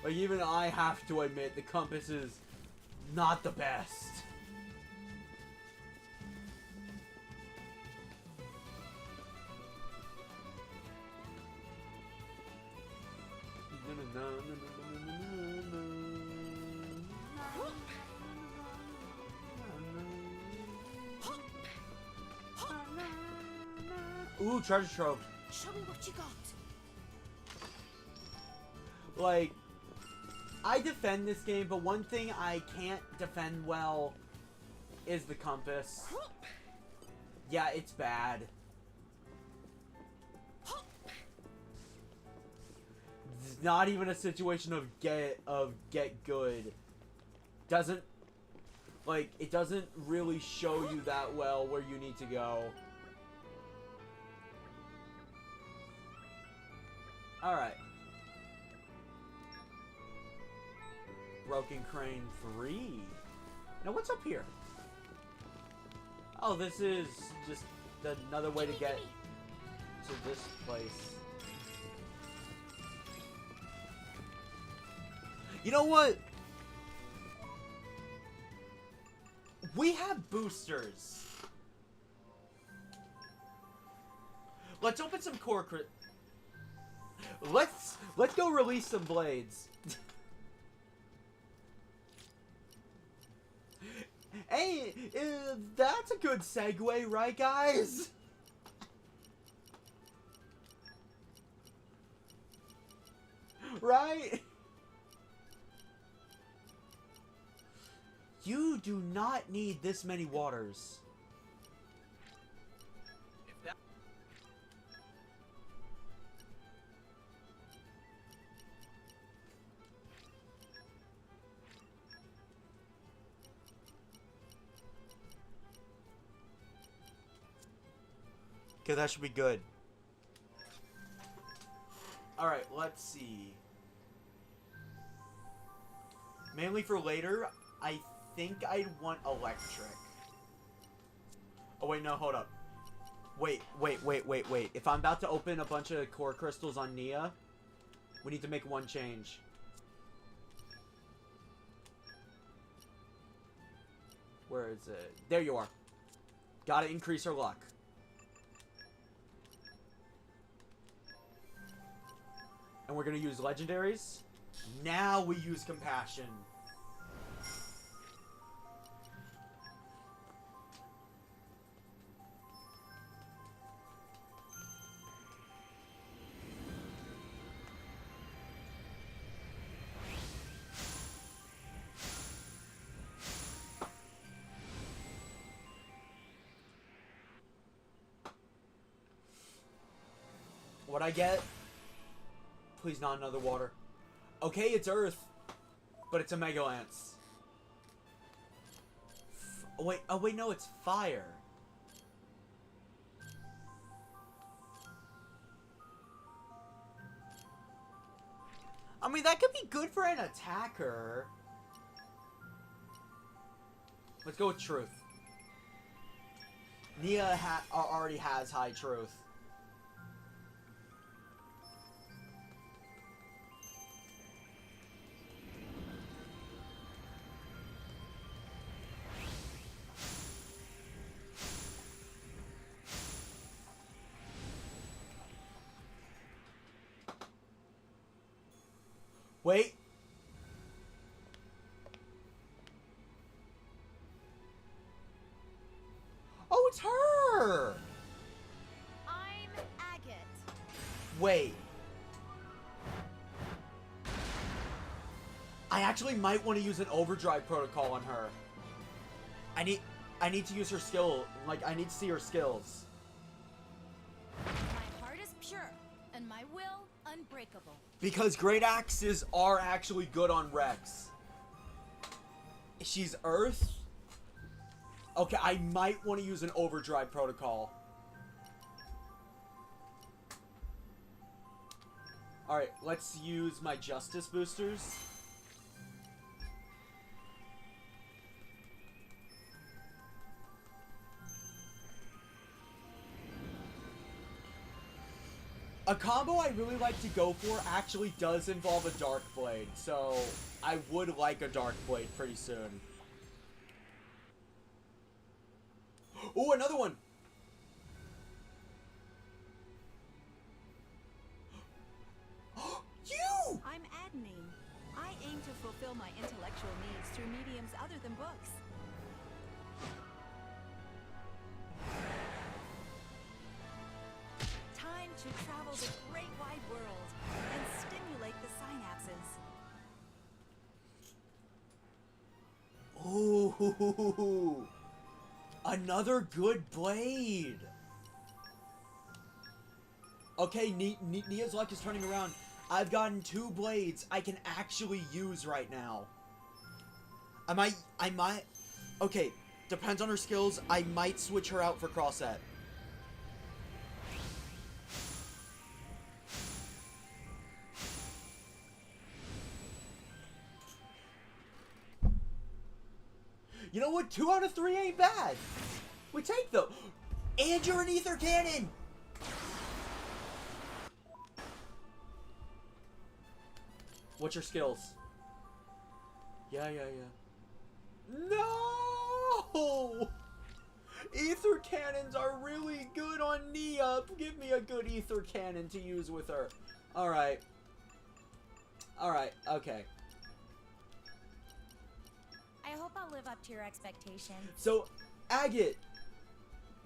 Like, even I have to admit, the compass is not the best. Ooh, treasure trove. Show me what you got. Like, I defend this game, but one thing I can't defend well is the compass. Yeah, it's bad. It's not even a situation of get good. Doesn't, like, it doesn't really show you that well where you need to go. Alright. Broken Crane 3. Now what's up here? Oh, this is just another way to get to this place. You know what? We have boosters. Let's open some core crit. Let's go release some blades. Hey, that's a good segue, right, guys? Right? You do not need this many waters. Okay, that should be good. Alright, let's see. Mainly for later, I think I'd want electric. Oh wait, no, hold up. Wait. If I'm about to open a bunch of core crystals on Nia, we need to make one change. Where is it? There you are. Gotta increase her luck. And we're gonna use legendaries. Now we use compassion. What I get? Please not another water. Okay, it's Earth, but it's a Mega Lance. Oh wait, no, it's fire. I mean, that could be good for an attacker. Let's go with Truth. Nia already has high Truth. Wait. Oh, it's her! I'm Agate. Wait. I actually might want to use an overdrive protocol on her. I need to use her skill. Like, I need to see her skills. My heart is pure, and my will unbreakable. Because great axes are actually good on Rex. She's Earth. Okay, I might want to use an overdrive protocol. Alright, let's use my justice boosters. A combo I really like to go for actually does involve a Dark Blade, so I would like a Dark Blade pretty soon. Oh, another one! You! I'm Adenine. I aim to fulfill my intellectual needs through mediums other than books. Time to travel the great wide world and stimulate the synapses. Ooh, another good blade. Okay, Nia's luck is turning around. I've gotten 2 blades I can actually use right now. I might. Okay, depends on her skills. I might switch her out for Crossette. You know what? 2 out of 3 ain't bad. We take them. And you're an Ether Cannon. What's your skills? Yeah. No! Ether Cannons are really good on Nia. Give me a good Ether Cannon to use with her. Alright. Okay. I hope I'll live up to your expectations. So, Agate,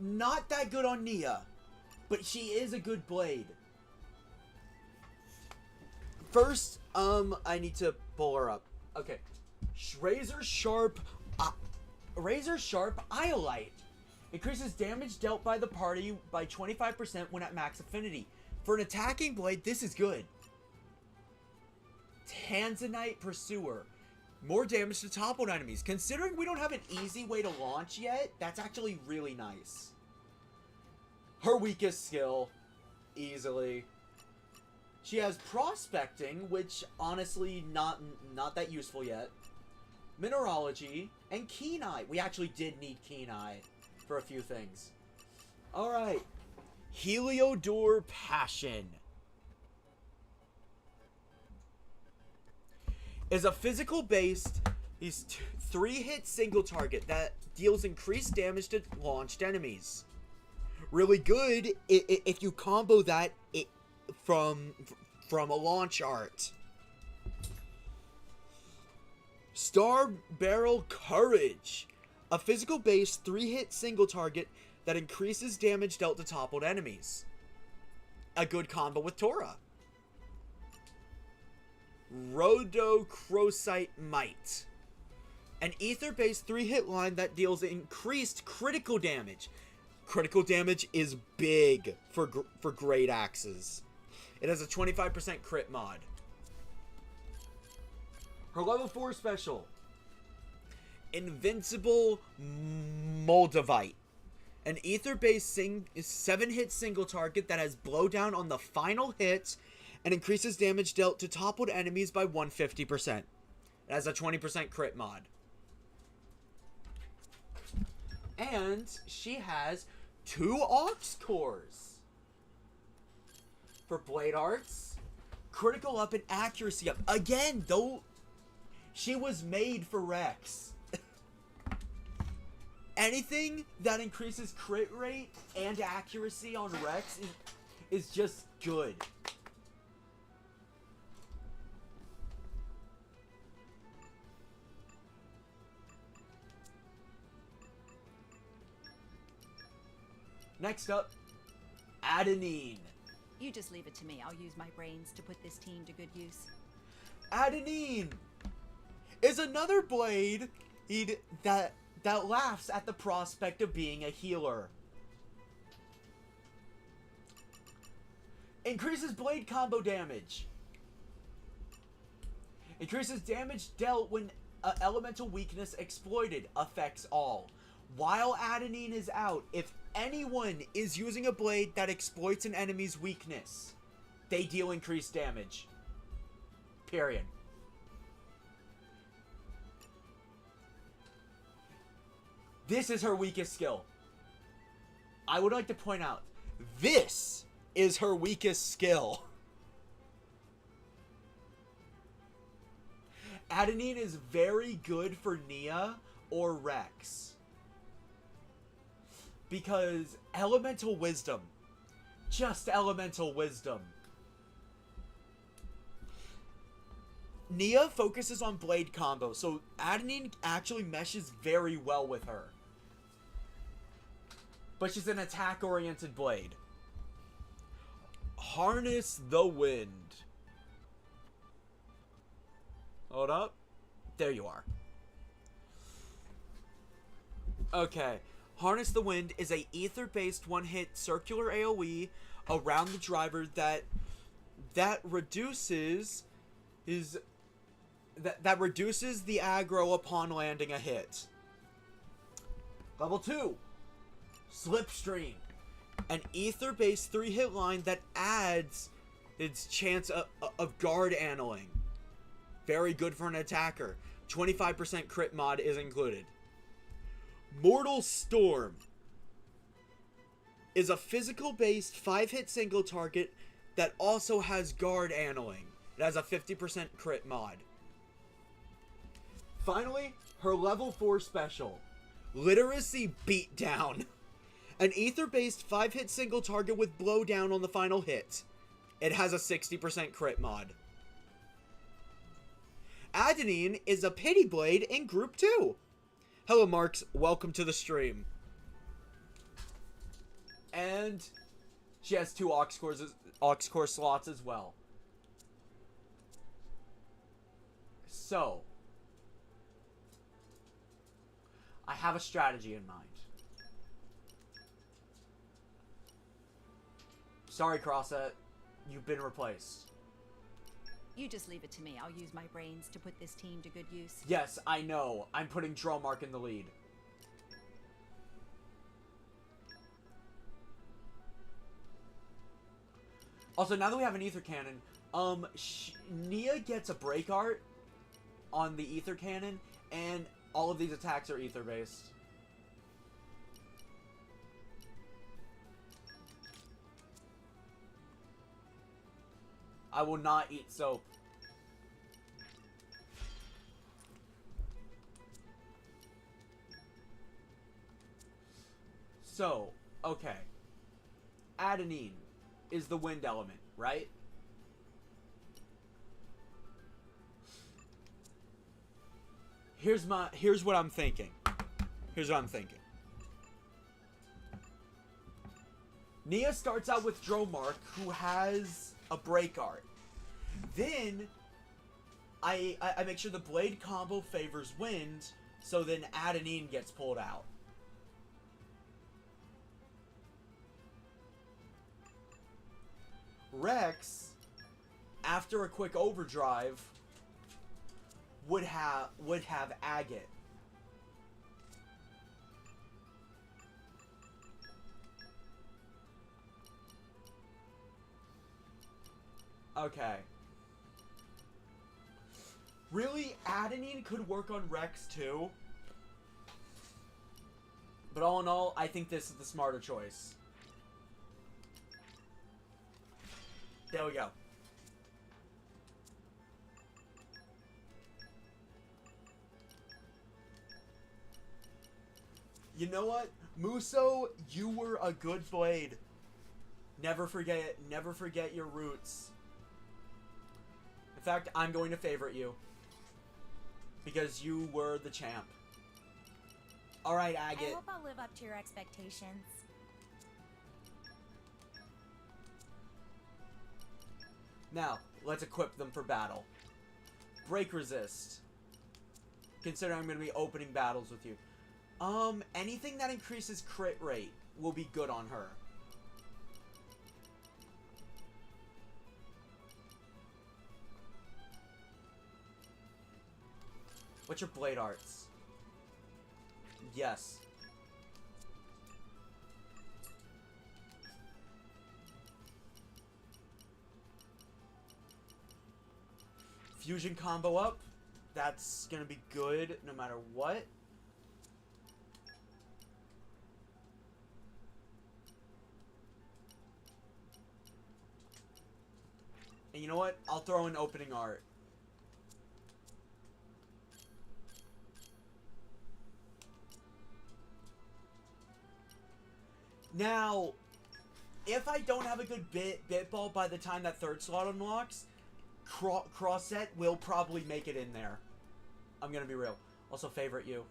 not that good on Nia, but she is a good blade. First, I need to pull her up. Okay. Razor Sharp Iolite. Increases damage dealt by the party by 25% when at max affinity. For an attacking blade, this is good. Tanzanite Pursuer. More damage to toppled enemies. Considering we don't have an easy way to launch yet, that's actually really nice. Her weakest skill. Easily. She has Prospecting, which honestly not that useful yet. Mineralogy and Keen Eye. We actually did need Keen Eye for a few things. Alright. Heliodor Passion. Is a physical based, he's 3-hit single target that deals increased damage to launched enemies. Really good if you combo that from a launch art. Star Barrel Courage. A physical based 3-hit single target that increases damage dealt to toppled enemies. A good combo with Tora. Rhodochrosite Might. An ether-based 3-hit line that deals increased critical damage. Critical damage is big for great axes. It has a 25% crit mod. Her level 4 special. Invincible Moldavite. An ether-based 7-hit single target that has blowdown on the final hit and increases damage dealt to toppled enemies by 150%. It has a 20% crit mod. And she has 2 aux cores. For blade arts, critical up and accuracy up. Again, though, she was made for Rex. Anything that increases crit rate and accuracy on Rex is just good. Next up, Adenine. You just leave it to me. I'll use my brains to put this team to good use. Adenine is another blade that laughs at the prospect of being a healer. Increases blade combo damage. Increases damage dealt when elemental weakness exploited. Affects all. While Adenine is out, if anyone is using a blade that exploits an enemy's weakness, they deal increased damage. Period. This is her weakest skill. I would like to point out, this is her weakest skill. Adenine is very good for Nia or Rex. Because elemental wisdom. Just elemental wisdom. Nia focuses on blade combo, so Adenine actually meshes very well with her. But she's an attack-oriented blade. Harness the wind. Hold up. There you are. Okay. Harness the Wind is a ether-based one-hit circular AoE around the driver that reduces that reduces the aggro upon landing a hit. Level 2. Slipstream. An ether-based 3-hit line that adds its chance of guard annealing. Very good for an attacker. 25% crit mod is included. Mortal Storm is a physical-based 5-hit single target that also has guard annealing. It has a 50% crit mod. Finally, her level 4 special, Literacy Beatdown. An ether-based 5-hit single target with blowdown on the final hit. It has a 60% crit mod. Adenine is a pity blade in Group 2. Hello, Marks. Welcome to the stream. And she has 2 aux core slots as well. So, I have a strategy in mind. Sorry, Crossette. You've been replaced. You just leave it to me. I'll use my brains to put this team to good use. Yes, I know. I'm putting Drillmark in the lead. Also, now that we have an Ether Cannon, Nia gets a break art on the Ether Cannon, and all of these attacks are Ether-based. I will not eat soap. So, okay. Adenine is the wind element, right? Here's what I'm thinking. Nia starts out with Drillmark, who has a break art. Then I make sure the blade combo favors wind, so then Adenine gets pulled out. Rex, after a quick overdrive, would have Agate. Okay. Really, Adenine could work on Rex too. But all in all, I think this is the smarter choice. There we go. You know what? Muso, you were a good blade. Never forget your roots. In fact, I'm going to favorite you. Because you were the champ. Alright, Agate. I hope I'll live up to your expectations. Now, let's equip them for battle. Break resist. Consider I'm going to be opening battles with you. Anything that increases crit rate will be good on her. What's your blade arts? Yes. Fusion combo up. That's gonna be good no matter what. You know what? I'll throw in opening art. Now, if I don't have a good bit ball by the time that third slot unlocks, cross set will probably make it in there. I'm gonna be real. Also, favorite you.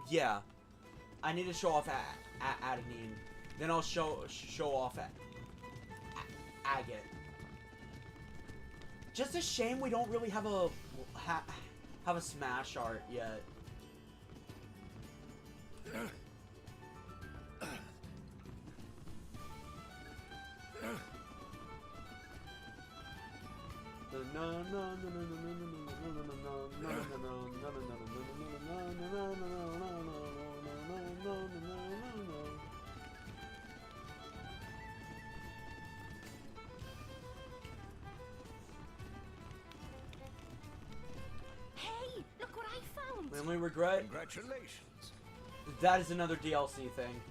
Yeah, I need to show off Adenine. Then I'll show off Agate. Just a shame we don't really have a Smash art yet. Hey, look what I found! My only regret? Congratulations. That is another DLC thing.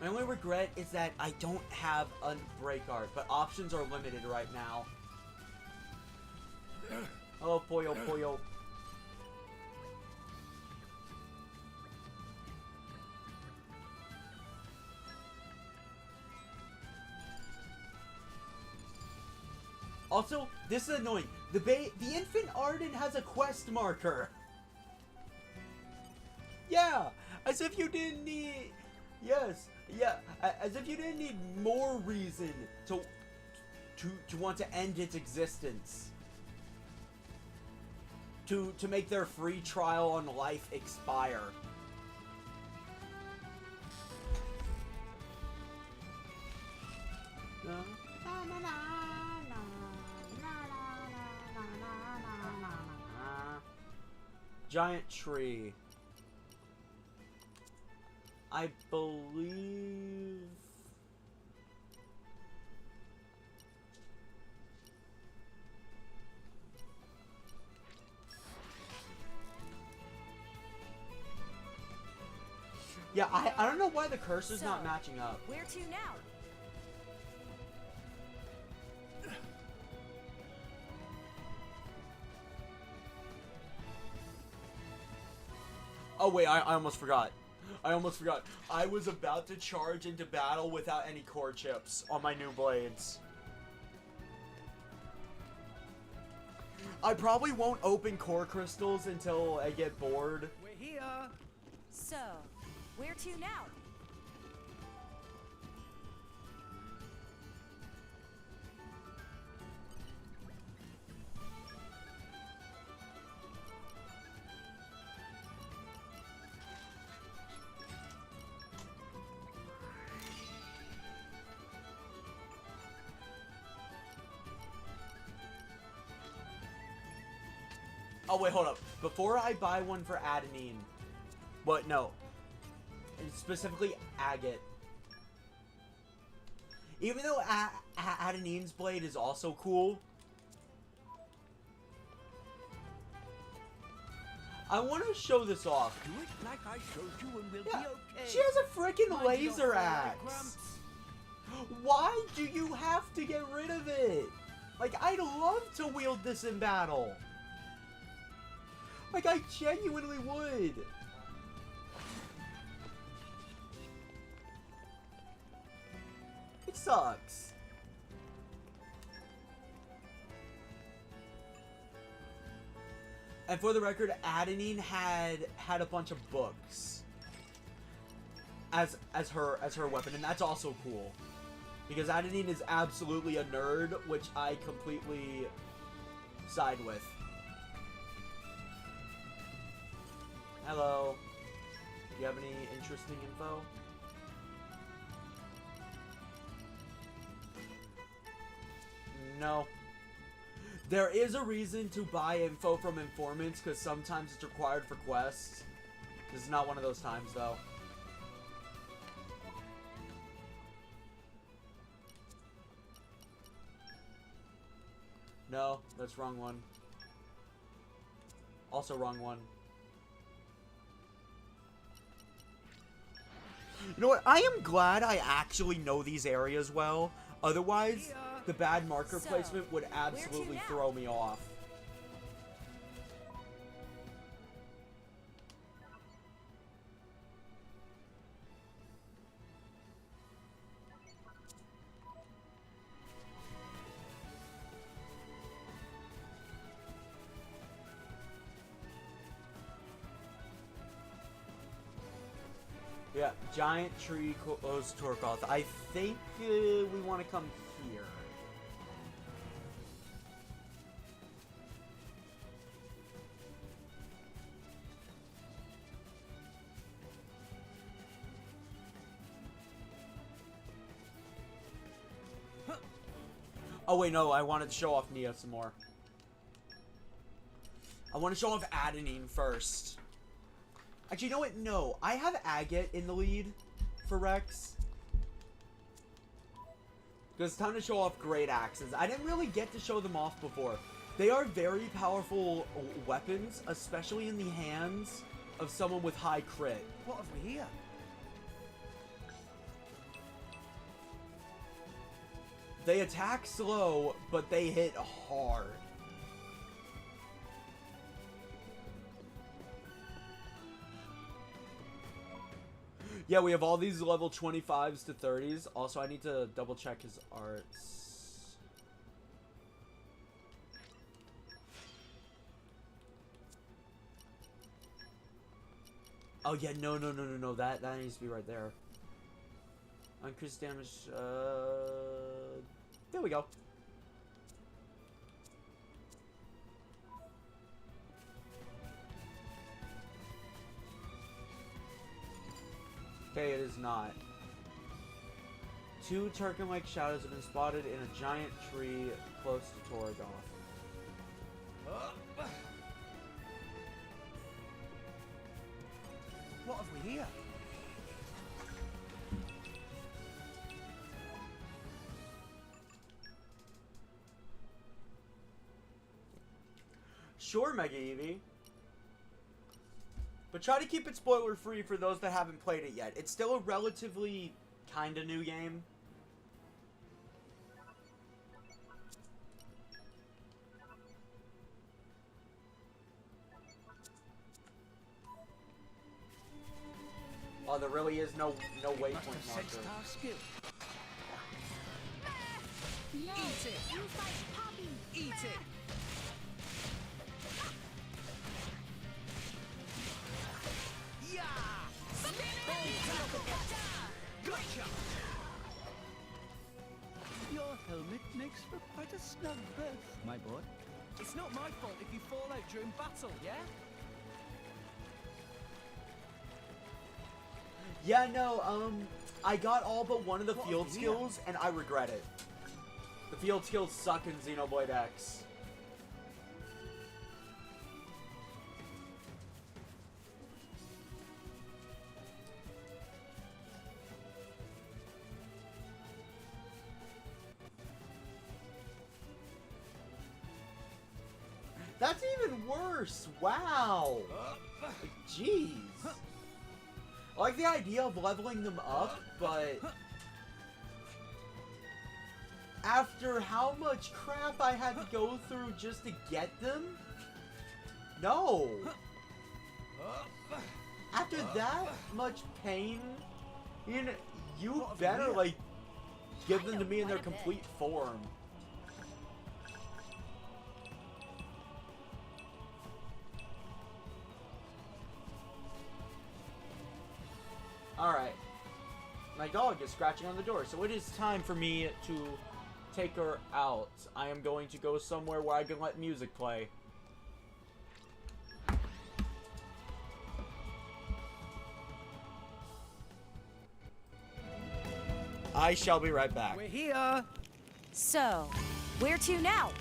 My only regret is that I don't have a break art, but options are limited right now. Hello, Poyo Poyo. Also, this is annoying. The infant Arden has a quest marker. Yeah, as if you didn't need. Yes, yeah, as if you didn't need more reason to want to end its existence. To make their free trial on life expire. Giant tree. I believe... Yeah, I don't know why the cursor's not matching up. Where to now? Oh wait, I almost forgot. I almost forgot. I was about to charge into battle without any core chips on my new blades. I probably won't open core crystals until I get bored. We're here. So, where to now? Oh wait, hold up. Before I buy one for Adenine. What? No. Specifically Agate. Even though Adenine's blade is also cool, I want to show this off. Do it like I showed you and we'll Yeah, be okay. she has a freaking Mind your laser fire, axe. Grumps. Why do you have to get rid of it? Like, I'd love to wield this in battle. Like, I genuinely would. It sucks. And for the record, Adenine had a bunch of books as her weapon, and that's also cool. Because Adenine is absolutely a nerd, which I completely side with. Hello. Do you have any interesting info? No. There is a reason to buy info from informants, because sometimes it's required for quests. This is not one of those times, though. No, that's wrong one. Also wrong one. You know what? I am glad I actually know these areas well. Otherwise, the bad marker So, placement would absolutely now? throw me off. Yeah, giant tree close Torigoth. I think we want to come here. Oh wait, no, I wanted to show off Nia some more. I want to show off Adenine first. Actually, you know what? No, I have Agate in the lead for Rex. Because it's time to show off great axes. I didn't really get to show them off before. They are very powerful weapons, especially in the hands of someone with high crit. What have we here? They attack slow, but they hit hard. Yeah, we have all these level 25s to 30s. Also, I need to double check his arts. Oh yeah, no. That needs to be right there. Increased damage. There we go. Okay, it is not. 2 Turken-like shadows have been spotted in a giant tree close to Torigoth. What have we here? Sure, Mega Eevee. But try to keep it spoiler-free for those that haven't played it yet. It's still a relatively kinda new game. Oh, there really is no Must have waypoint sensed marker. our skill. No! Eat it! You fight Poppy! Eat it! Yeah! Gotcha! Your helmet makes for quite a snug berth, my boy. It's not my fault if you fall out during battle, yeah? Yeah, no, I got all but one of the What field have we skills, and I regret it. The field skills suck in Xenoblade X. That's even worse! Wow! Jeez. I like the idea of leveling them up, but after how much crap I had to go through just to get them? No! After that much pain, you better, like, give them to me in their complete form. Alright. My dog is scratching on the door, so it is time for me to take her out. I am going to go somewhere where I can let music play. I shall be right back. We're here! So, where to now?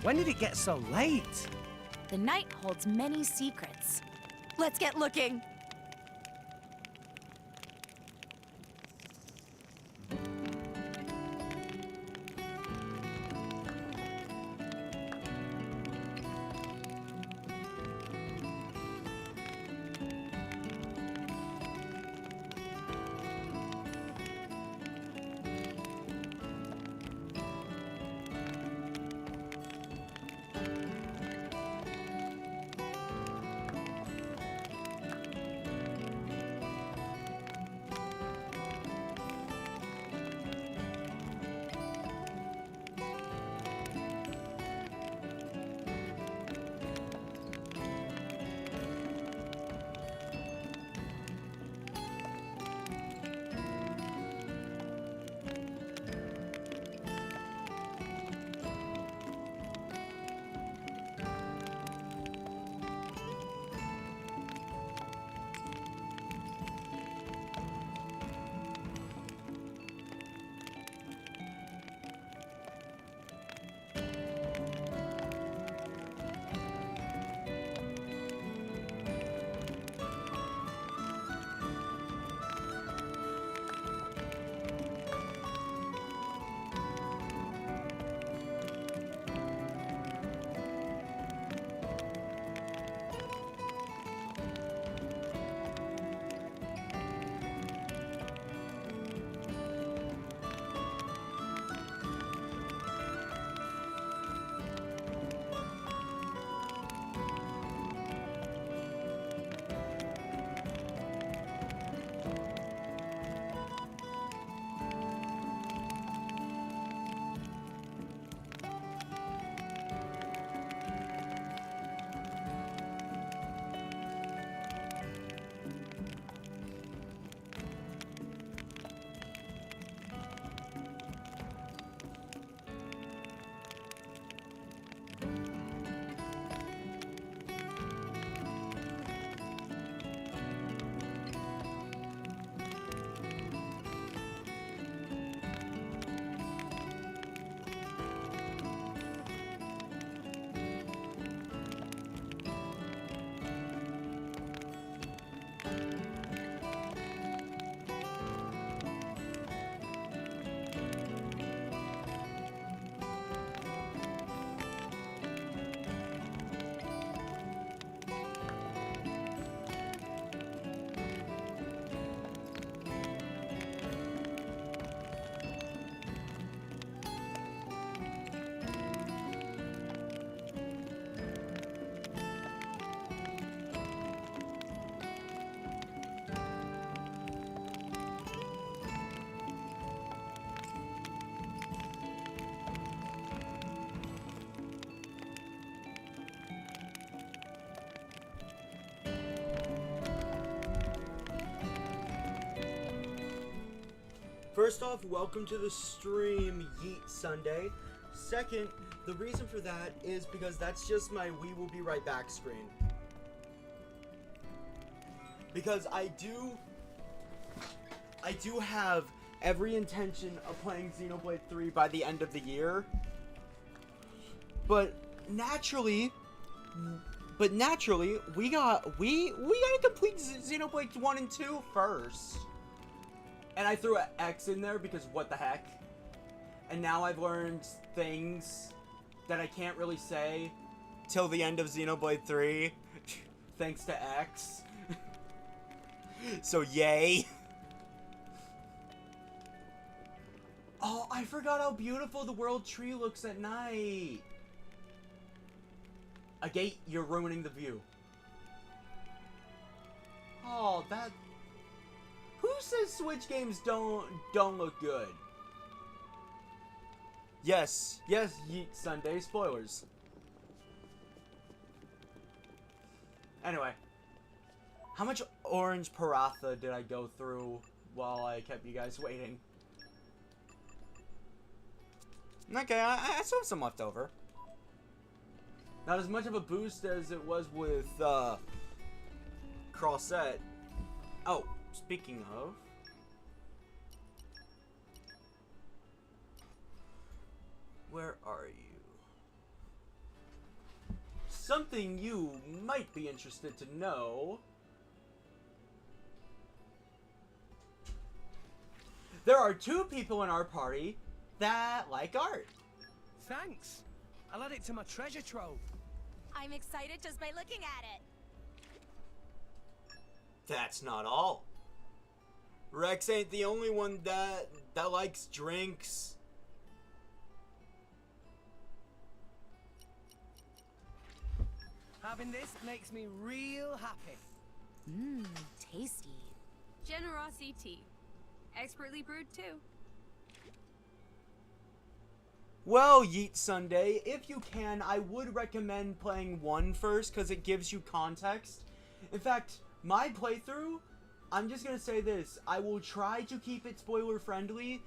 When did it get so late? The night holds many secrets. Let's get looking. First off, welcome to the stream, Yeet Sunday. Second, the reason for that is because that's just my "we will be right back" screen. Because I do have every intention of playing Xenoblade 3 by the end of the year. But naturally, we gotta complete Xenoblade 1 and 2 first. And I threw an X in there because what the heck? And now I've learned things that I can't really say till the end of Xenoblade 3, thanks to X. So yay. Oh, I forgot how beautiful the world tree looks at night. Agate, you're ruining the view. Oh, that... Who says Switch games don't look good? Yes, Yeet Sunday, spoilers. Anyway, how much orange paratha did I go through while I kept you guys waiting? Okay, I still have some left over. Not as much of a boost as it was with, Crossette. Oh, speaking of... Where are you? something you might be interested to know. There are 2 people in our party that like art. Thanks. I'll add it to my treasure trove. I'm excited just by looking at it. That's not all. Rex ain't the only one that likes drinks. Having this makes me real happy. Mmm, tasty. Generosity tea. Expertly brewed too. Well, Yeet Sunday, if you can, I would recommend playing 1 first, because it gives you context. In fact, my playthrough, I'm just going to say this, I will try to keep it spoiler friendly,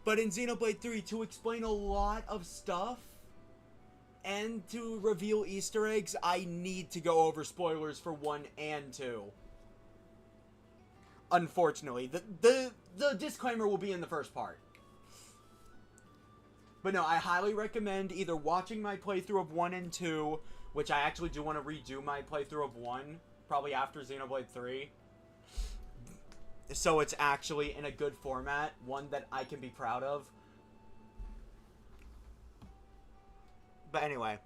but in Xenoblade 3, to explain a lot of stuff, and to reveal Easter eggs, I need to go over spoilers for 1 and 2. Unfortunately, the disclaimer will be in the first part. But no, I highly recommend either watching my playthrough of 1 and 2, which I actually do want to redo my playthrough of 1, probably after Xenoblade 3. So it's actually in a good format, one that I can be proud of. But anyway.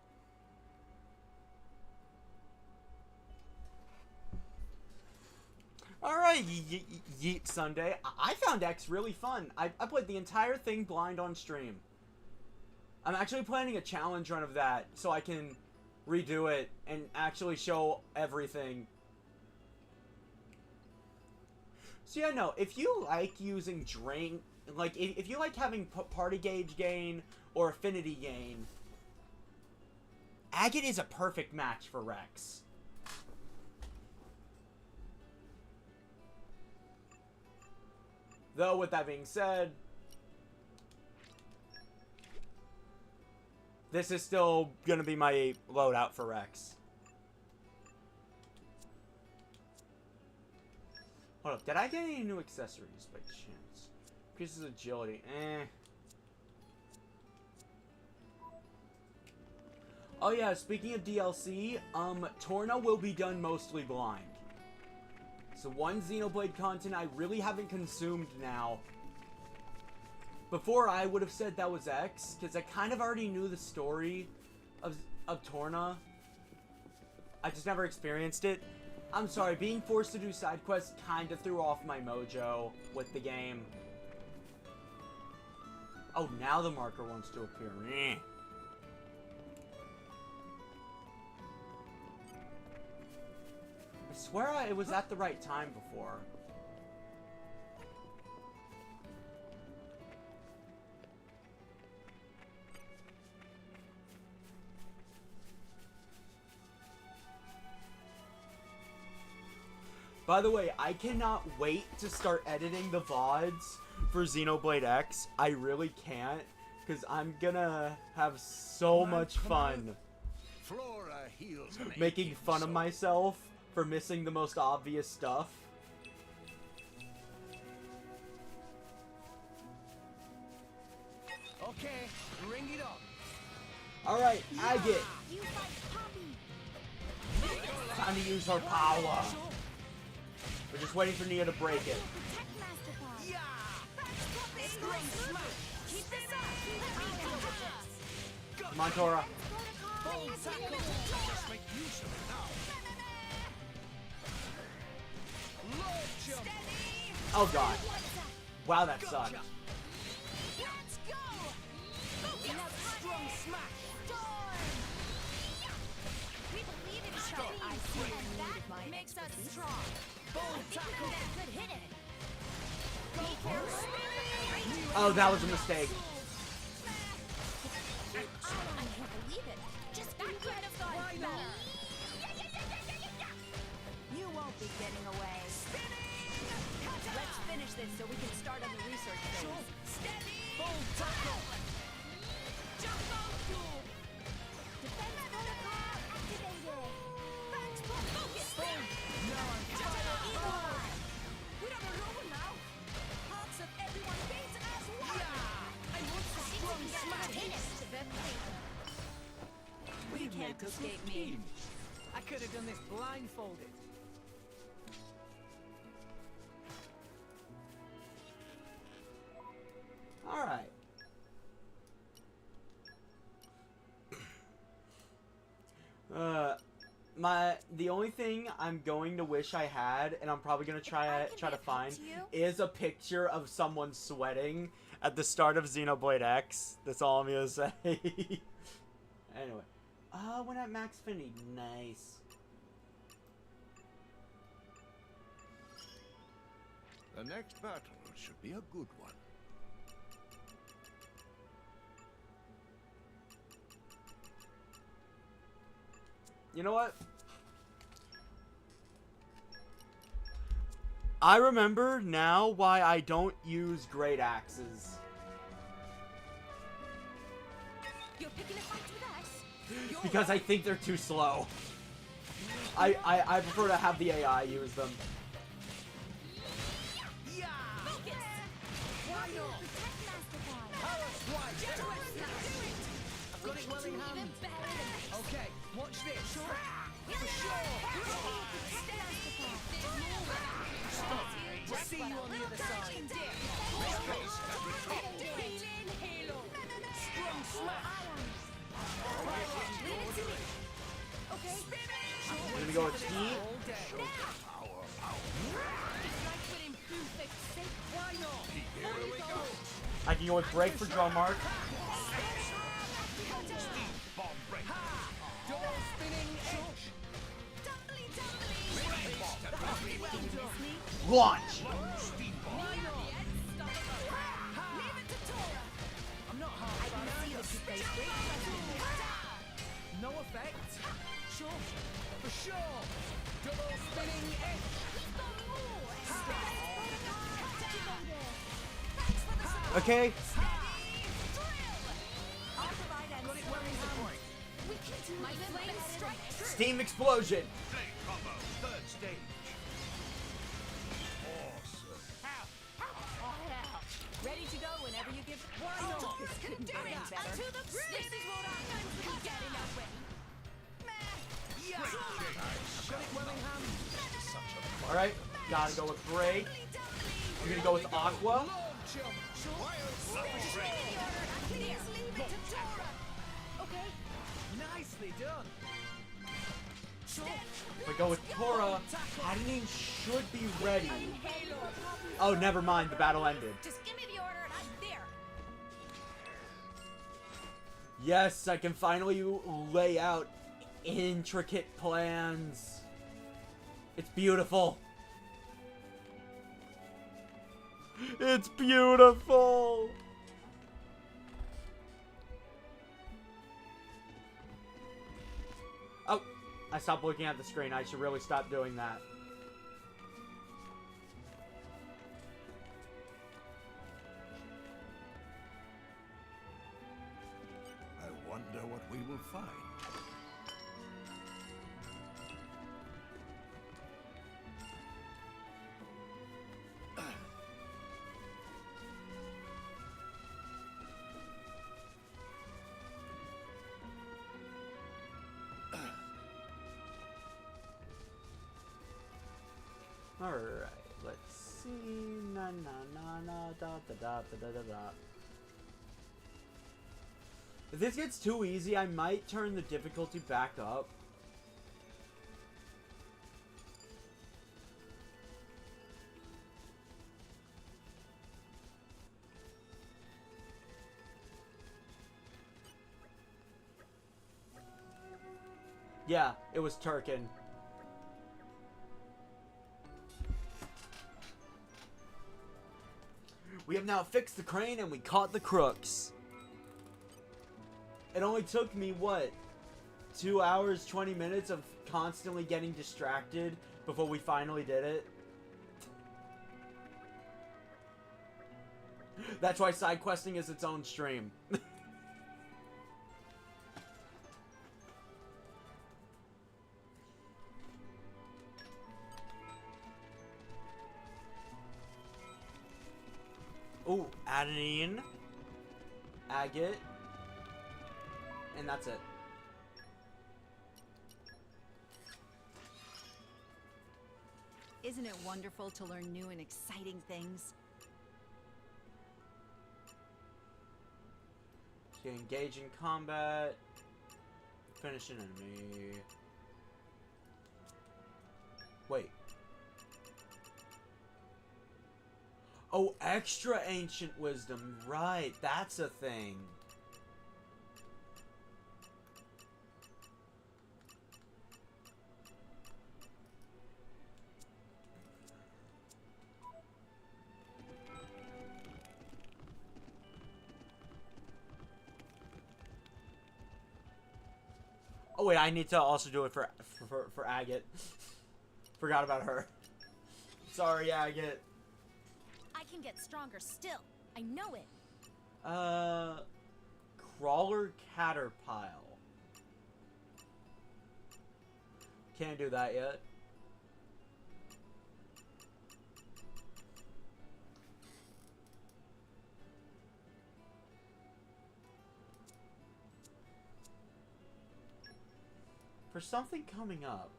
Alright, Yeet Sunday. I found X really fun. I played the entire thing blind on stream. I'm actually planning a challenge run of that so I can redo it and actually show everything. So yeah, no, if you like using drink, like if you like having party gauge gain or affinity gain, Agate is a perfect match for Rex. Though, with that being said, this is still gonna be my loadout for Rex. Hold up, did I get any new accessories by chance? Increases agility, Oh yeah, speaking of DLC, Torna will be done mostly blind. So 1 Xenoblade content I really haven't consumed now. Before I would have said that was X, because I kind of already knew the story of Torna. I just never experienced it. I'm sorry, being forced to do side quests kind of threw off my mojo with the game. Oh, now the marker wants to appear. Eh. I swear it was at the right time before. By the way, I cannot wait to start editing the VODs for Xenoblade X. I really can't, because I'm gonna have so much fun Flora heals an making aching fun of soul. myself for missing the most obvious stuff. Okay, bring it on. Alright, Agate, You fight Poppy. time to use her power. We're just waiting for Nia to break it. Protect Master Pod. Yeah! Keep this up. Come on, Tora. Just make use of it now. Load jump! Oh god. Wow, that sucked. Gotcha. Let's go. Strong smash! We believe in each other. I see that makes us strong. Bold tackle! Good hit it. Go for it! Oh, that was a mistake. I can't believe it. Just that could have gone Why not? You won't be getting away. Let's finish this so we can start on the research phase. Bold tackle! Defense protocol activated. Focus. Now I'm fired! We don't know now. Parts of everyone beats as one. I want the strong smash! Hit it. We could can't make us escape look me. keen. I could have done this blindfolded. All right. The only thing I'm going to wish I had, and I'm probably gonna try to find, is a picture of someone sweating at the start of Xenoblade X. That's all I'm gonna say. Anyway, when at max affinity, nice. The next battle should be a good one. You know what? I remember now why I don't use great axes. You're picking a fight with us? Because I think they're too slow. I prefer to have the AI use them. Yeah! Focus! Why not? Protect Mastercard. Power swipe! Do it! I've got it well in hand. Even better than this. Okay, watch this. For sure! Stop! We'll see you on the other side. Strong smash! I'm gonna go with T. All day. Why not? I can go with break for draw mark. Double spinning edge. Launch! I'm not hard. No effect. Sure. For sure. Double spinning edge. Okay. Got it well in hand. My flame strike. Steam explosion. Flame combo, third stage. Awesome. Ready to go whenever you give. Why not? This couldn't be any better. This is what I'm going to be getting up with. Yeah. I've got it well in hand. All right. Gotta go with break. I'm gonna go with aqua. Lord jump. Okay. Nicely done. If I go with Tora, Adonine should be ready. Oh, never mind. The battle ended. Just give me the order and I'm there. Yes, I can finally lay out intricate plans. It's beautiful. It's beautiful. Oh, I stopped looking at the screen. I should really stop doing that. I wonder what we will find. Alright, let's see. Na na na na da da da da da da da. If this gets too easy, I might turn the difficulty back up. Yeah, it was Turkin. We have now fixed the crane and we caught the crooks. It only took me, what, 2 hours, 20 minutes of constantly getting distracted before we finally did it. That's why side questing is its own stream. Ooh, adenine, agate, and that's it. Isn't it wonderful to learn new and exciting things? Okay, engage in combat. Finish an enemy. Wait. Oh, extra ancient wisdom. Right, that's a thing. Oh wait, I need to also do it for Agate. Forgot about her. Sorry, Agate. I can get stronger still. I know it. Crawler Caterpile. Can't do that yet. For something coming up,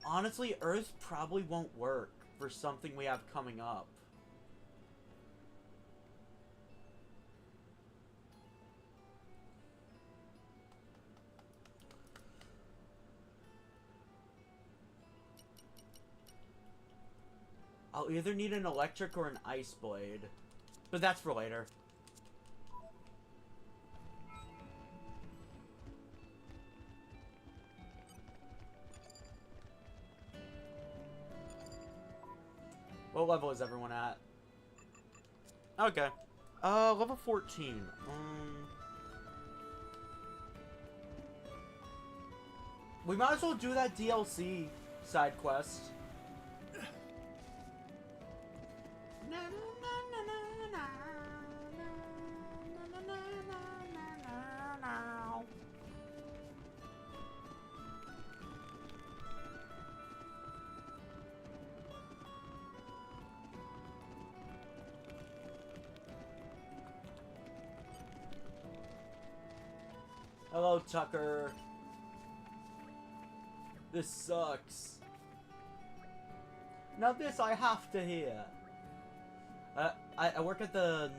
honestly, Earth probably won't work for something we have coming up. I'll either need an electric or an ice blade, but that's for later. What level is everyone at? Okay. Level 14. We might as well do that DLC side quest. Hello, Tucker. This sucks. Now this I have to hear. I work at the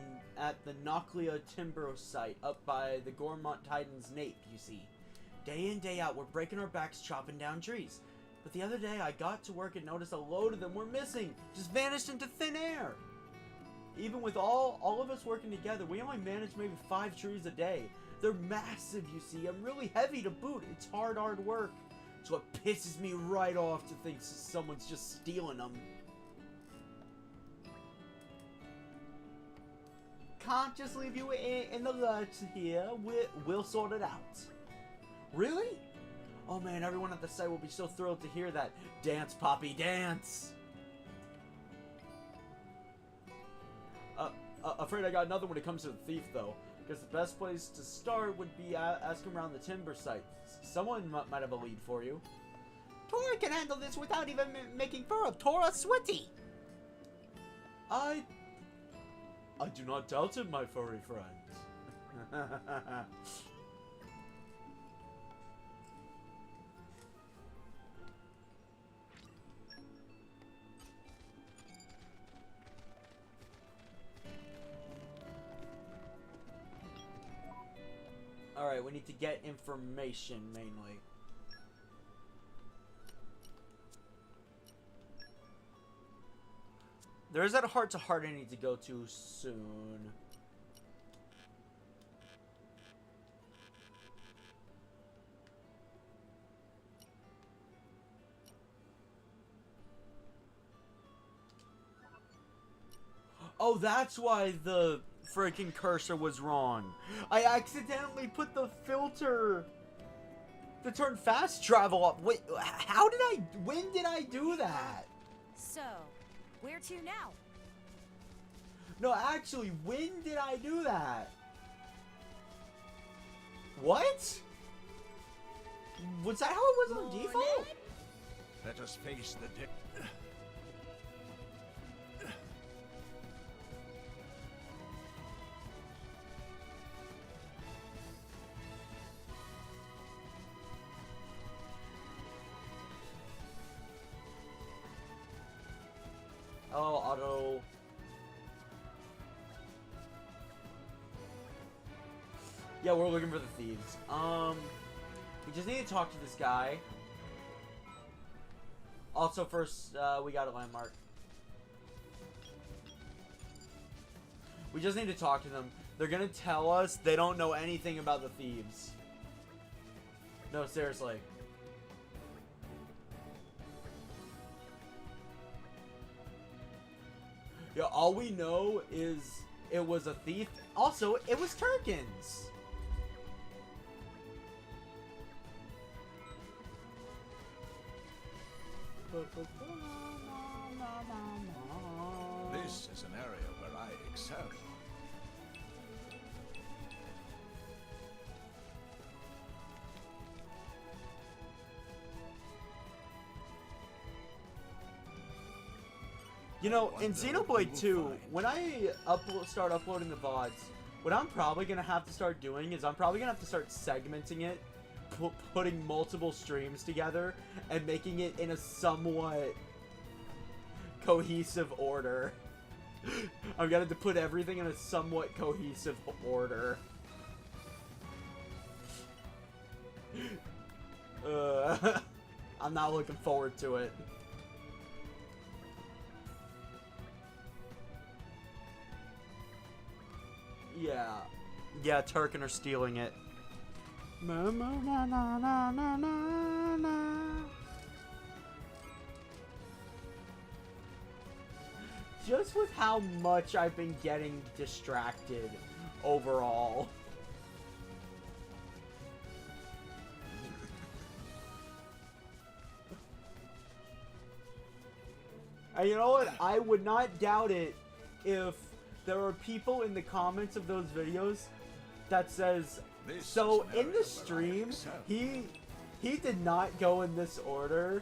Noclia Timber site up by the Gormont Titan's Nape, you see. Day in, day out, we're breaking our backs chopping down trees. But the other day, I got to work and noticed a load of them were missing. Just vanished into thin air. Even with all of us working together, we only manage maybe 5 trees a day. They're massive, you see, and really heavy to boot. It's hard work. It's what pisses me right off to think someone's just stealing them. Can't just leave you in the lurch here. We'll sort it out. Really? Oh man, everyone at the site will be so thrilled to hear that. Dance, Poppy, dance! Afraid I got nothing when it comes to the thief, though. Because the best place to start would be asking around the timber site. Someone might have a lead for you. Tora can handle this without even making fur of Tora sweaty. I do not doubt it, my furry friend. Alright, we need to get information, mainly. There is that heart-to-heart I need to go to soon. Oh, that's why the freaking cursor was wrong. I accidentally put the filter to turn fast travel up. Wait, when did I do that? So, where to now? No, actually, when did I do that? What? Was that how it was on default? Let us face the Yeah, we're looking for the thieves. We just need to talk to this guy. Also, first, we got a landmark. We just need to talk to them. They're gonna tell us they don't know anything about the thieves. No, seriously. Yeah, all we know is it was a thief. Also, it was Turkins. This is an area where I excel. You know, in Xenoblade 2, when I start uploading the VODs, what I'm probably going to have to start doing is I'm probably going to have to start segmenting it, putting multiple streams together, and making it in a somewhat cohesive order. I'm going to have to put everything in a somewhat cohesive order. I'm not looking forward to it. Yeah, Turkin are stealing it. Just with how much I've been getting distracted overall. And you know what? I would not doubt it if there are people in the comments of those videos that says, so in the stream, he did not go in this order.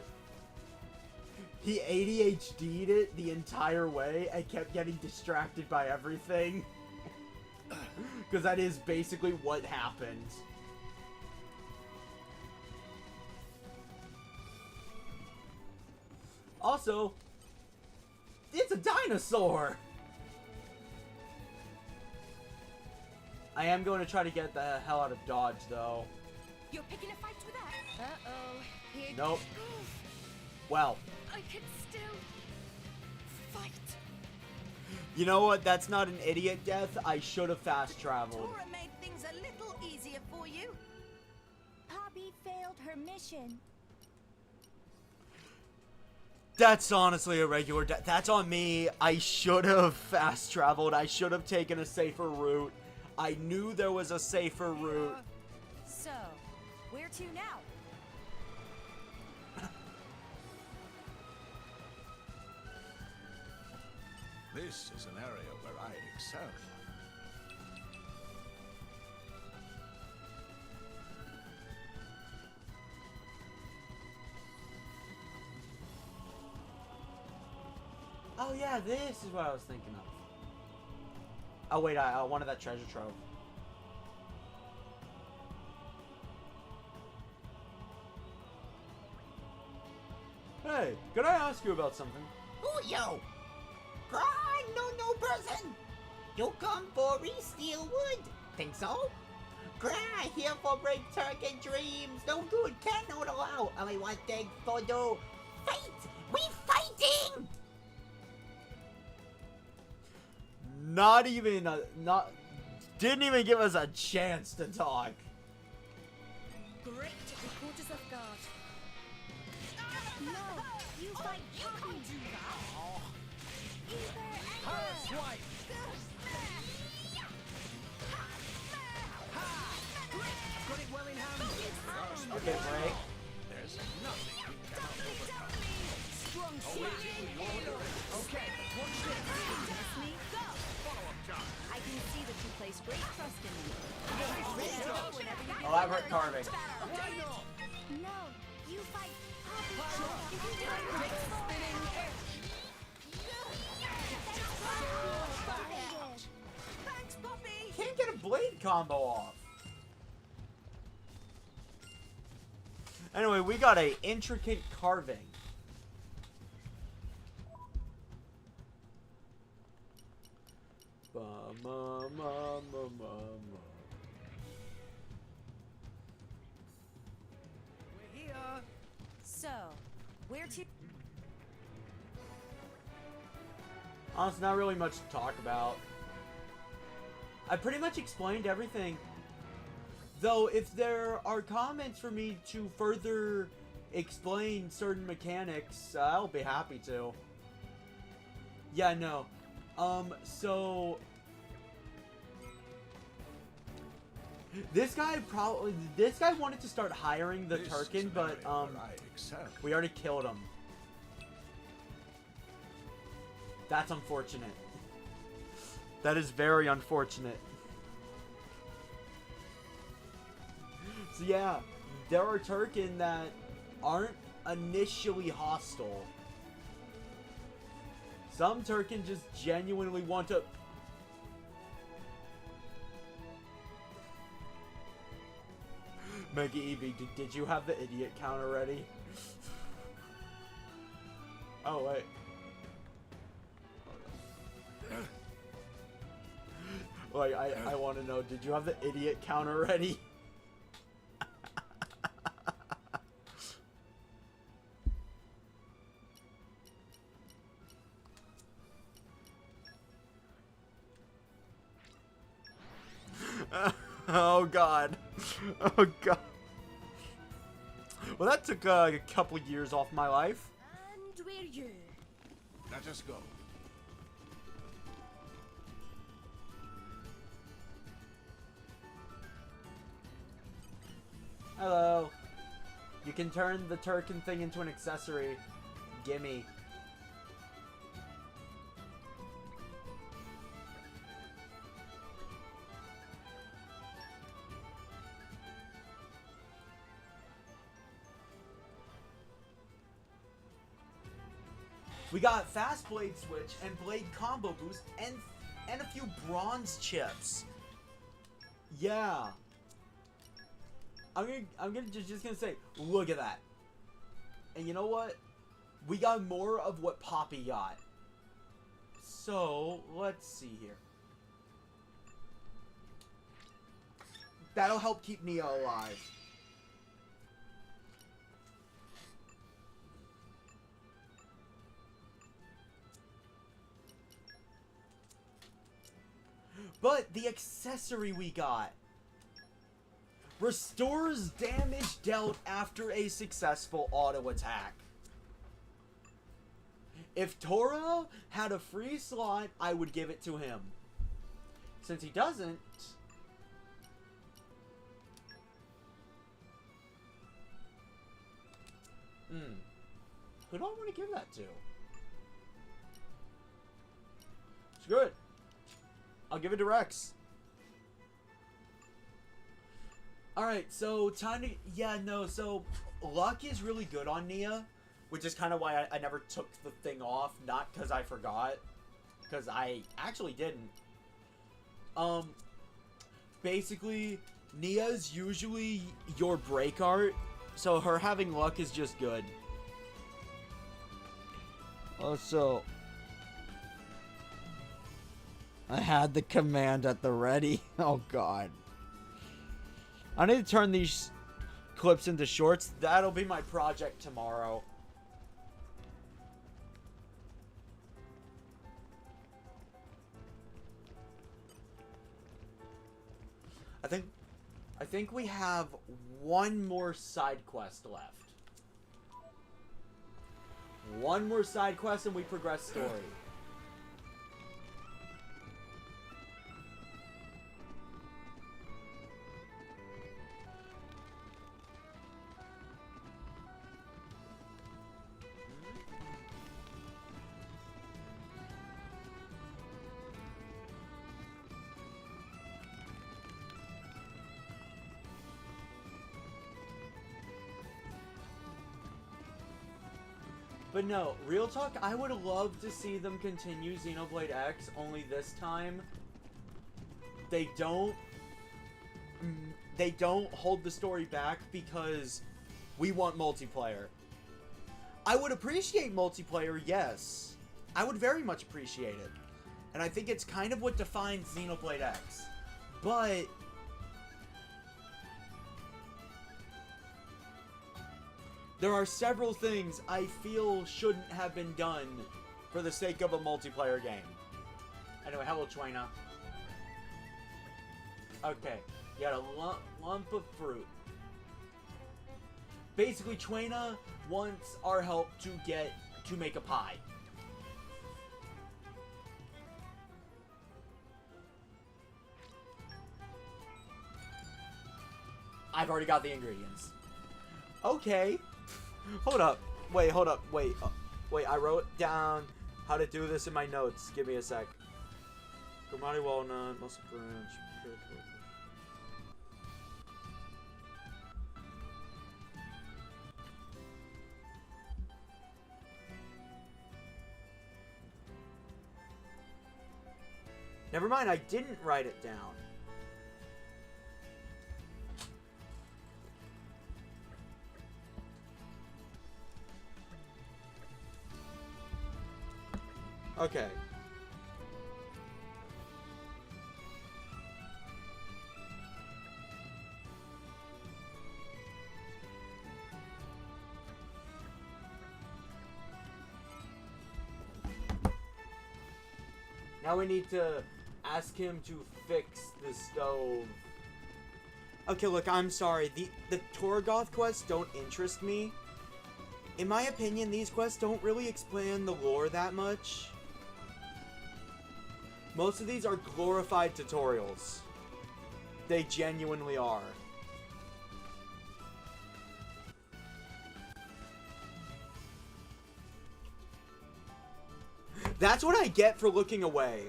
He ADHD'd it the entire way and kept getting distracted by everything. Because that is basically what happened. Also, it's a dinosaur! I am going to try to get the hell out of Dodge, though. You're picking a fight with that? Uh-oh. Here Nope. goes. Well, I can still fight. you know what? That's not an idiot death. I should have fast traveled. Tora made things a little easier for you. Poppy failed her mission. That's honestly a regular death. That's on me. I should have fast traveled. I should have taken a safer route. I knew there was a safer route. So, where to now? This is an area where I excel. Oh yeah, this is what I was thinking of. Oh wait, I wanted that treasure trove. Hey, can I ask you about something? Who yo? Cry, no person. You come for re-steal wood. Think so? Cry, here for break Turkic dreams. No good, cannot allow. Only one thing for do. Fight! We fighting! Didn't even give us a chance to talk. Great. The quarters of guard. No, you fight. You can't do that. Swipe. Got it well in hand. Okay, break. There's nothing you cannot overcome. Strong Okay, watch this. Test me. Go. I can see that you place great trust in me. Whenever you Elaborate carving. Why not? No, you fight Poppy. Thanks, Poppy. Can't get a blade combo off. Anyway, we got a intricate carving. So, where to? Honestly, not really much to talk about. I pretty much explained everything. Though, if there are comments for me to further explain certain mechanics, I'll be happy to. Yeah, no. So... This guy wanted to start hiring the This is Turkin, an but, area where I excel. we already killed him. That's unfortunate. That is very unfortunate. So yeah, there are Turkin that aren't initially hostile. Some Turkin just genuinely want to... Mega Eevee, did you have the idiot count already? Oh, wait. Like, I want to know, did you have the idiot count already? Oh god. Oh god. Well, that took a couple years off my life. And where you? Let us go. Hello. You can turn the Turkin thing into an accessory. Gimme. We got fast blade switch and blade combo boost and a few bronze chips. Yeah. I'm just gonna say, look at that. And you know what? We got more of what Poppy got. So, let's see here. That'll help keep Nia alive. But the accessory we got restores damage dealt after a successful auto attack. If Tora had a free slot, I would give it to him. Since he doesn't, who do I want to give that to? Screw it. I'll give it to Rex. Alright, so time to... Yeah, no, so... Luck is really good on Nia, which is kind of why I never took the thing off. Not because I forgot. Because I actually didn't. Basically, Nia's usually your break art, so her having luck is just good. Also... I had the command at the ready. Oh god. I need to turn these clips into shorts. That'll be my project tomorrow. I think we have one more side quest left. One more side quest and we progress story. But no, real talk, I would love to see them continue Xenoblade X, only this time they don't hold the story back because we want multiplayer. I would appreciate multiplayer, yes. I would very much appreciate it. And I think it's kind of what defines Xenoblade X. But there are several things I feel shouldn't have been done for the sake of a multiplayer game. Anyway, hello, Chwena. Okay, you got a lump of fruit. Basically, Chwena wants our help to make a pie. I've already got the ingredients. Okay. Hold up. Wait, hold up. Wait. Wait, I wrote down how to do this in my notes. Give me a sec. Gramati walnut, muscle branch, pure tofu. Never mind, I didn't write it down. Okay. Now we need to ask him to fix the stove. Okay, look, I'm sorry. The Torigoth quests don't interest me. In my opinion, these quests don't really explain the lore that much. Most of these are glorified tutorials. They genuinely are. That's what I get for looking away.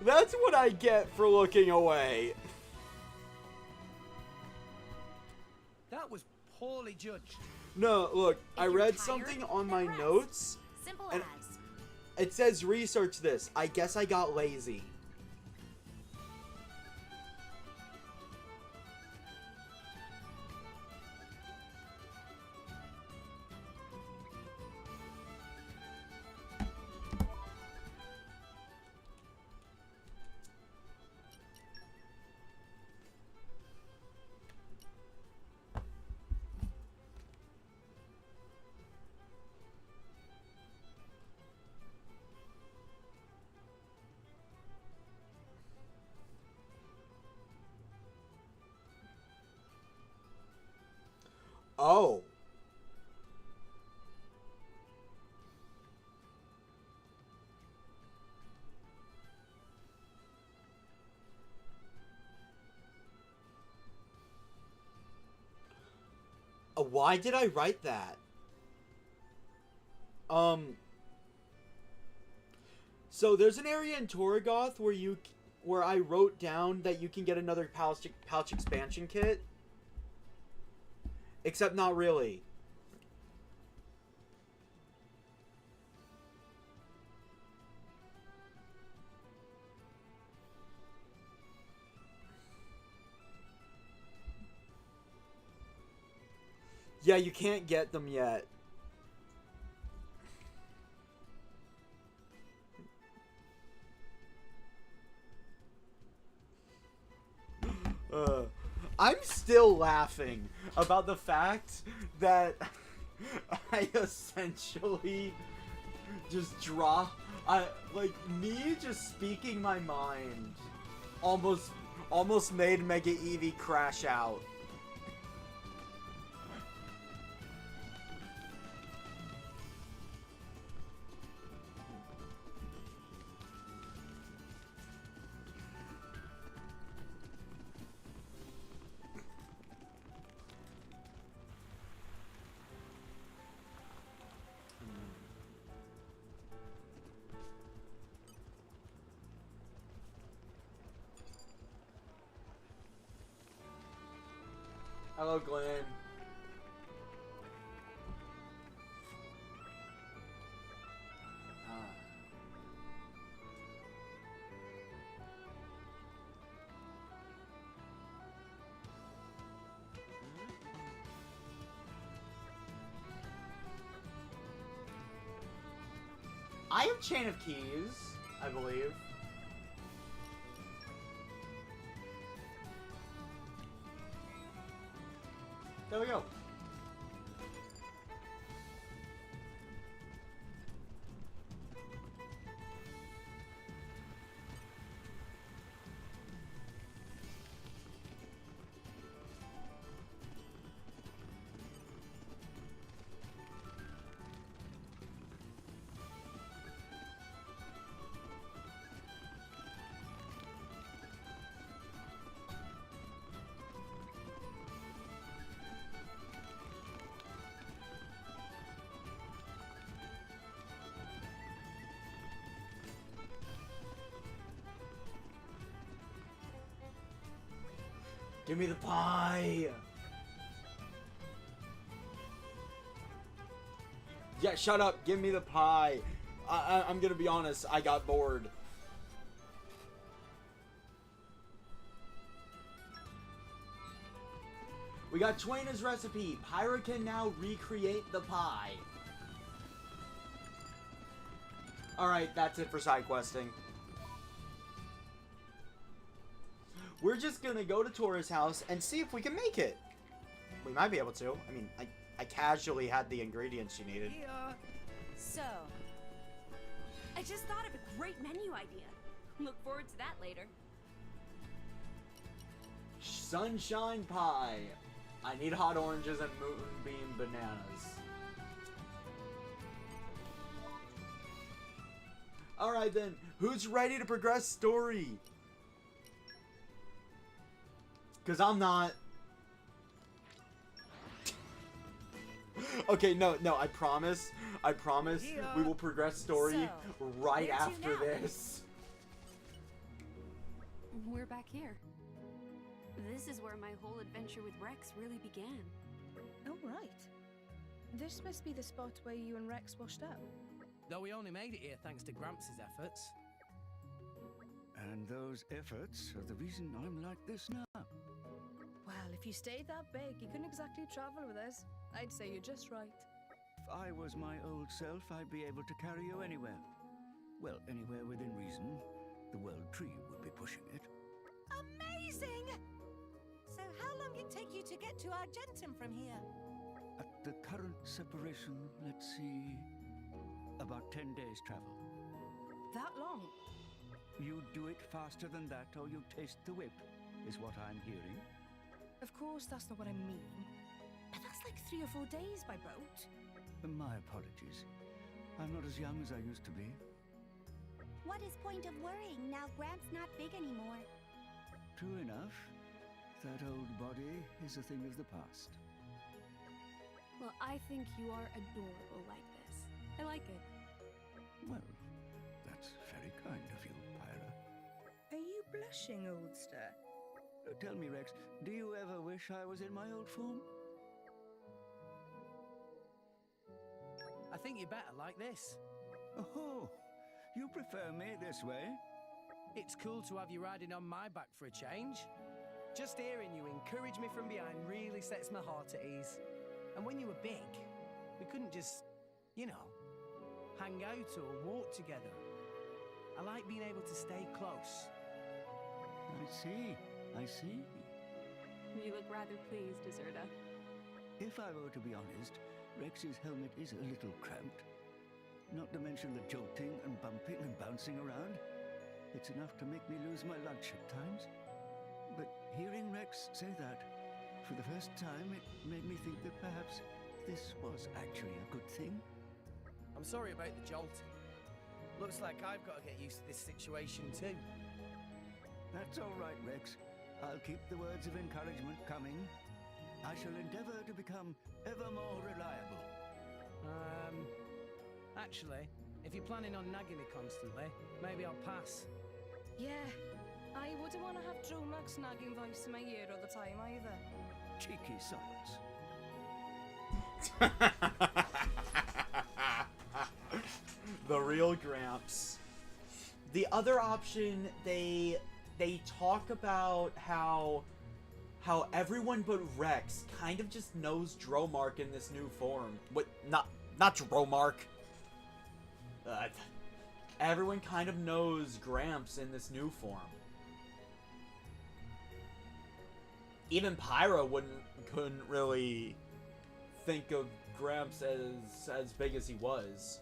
That's what I get for looking away. That was poorly judged. No, look, I you're read tired, something on my then rest. notes. Simple And- as. It says research this. I guess I got lazy. Oh. Why did I write that? So there's an area in Torigoth where I wrote down that you can get another pouch expansion kit. Except not really. Yeah, you can't get them yet. I'm still laughing about the fact that I essentially just like me just speaking my mind almost made Mega Eevee crash out. Hello, Glenn. I have Chain of Keys, I believe. There we go. Give me the pie! Yeah, shut up. Give me the pie. I'm gonna be honest. I got bored. We got Twaina's recipe. Pyra can now recreate the pie. Alright, that's it for side questing. We're just gonna go to Tora's house and see if we can make it. We might be able to. I mean, I casually had the ingredients she needed. So, I just thought of a great menu idea. Look forward to that later. Sunshine pie. I need hot oranges and moonbeam bananas. Alright then, who's ready to progress story? Because I'm not. Okay, no, I promise, we will progress story So, right where to after now? this. We're back here. This is where my whole adventure with Rex really began. Oh, right. This must be the spot where you and Rex washed up. Though we only made it here thanks to Gramps' efforts. And those efforts are the reason I'm like this now. Well, if you stayed that big, you couldn't exactly travel with us. I'd say you're just right. If I was my old self, I'd be able to carry you anywhere. Well, anywhere within reason. The World Tree would be pushing it. Amazing! So how long it take you to get to Argentum from here? At the current separation, let's see, about 10 days travel. That long? You do it faster than that or you taste the whip, is what I'm hearing. Of course, that's not what I mean. But that's like 3 or 4 days by boat. My apologies. I'm not as young as I used to be. What is point of worrying now Gramps not big anymore? True enough. That old body is a thing of the past. Well, I think you are adorable like this. I like it. Well, that's very kind of you, Pyra. Are you blushing, oldster? Tell me, Rex, do you ever wish I was in my old form? I think you're better like this. Oh, you prefer me this way? It's cool to have you riding on my back for a change. Just hearing you encourage me from behind really sets my heart at ease. And when you were big, we couldn't just, you know, hang out or walk together. I like being able to stay close. I see. You look rather pleased, Deserta. If I were to be honest, Rex's helmet is a little cramped. Not to mention the jolting and bumping and bouncing around. It's enough to make me lose my lunch at times. But hearing Rex say that, for the first time, it made me think that perhaps this was actually a good thing. I'm sorry about the jolting. Looks like I've got to get used to this situation too. That's all right, Rex. I'll keep the words of encouragement coming. I shall endeavor to become ever more reliable. Actually, if you're planning on nagging me constantly, maybe I'll pass. Yeah, I wouldn't want to have Dromac's nagging voice in my ear all the time either. Cheeky sods. The real Gramps. The other option, they talk about how everyone but Rex kind of just knows Dromark in this new form. What? Not Dromark. Everyone kind of knows Gramps in this new form. even Pyra couldn't really think of Gramps as big as he was.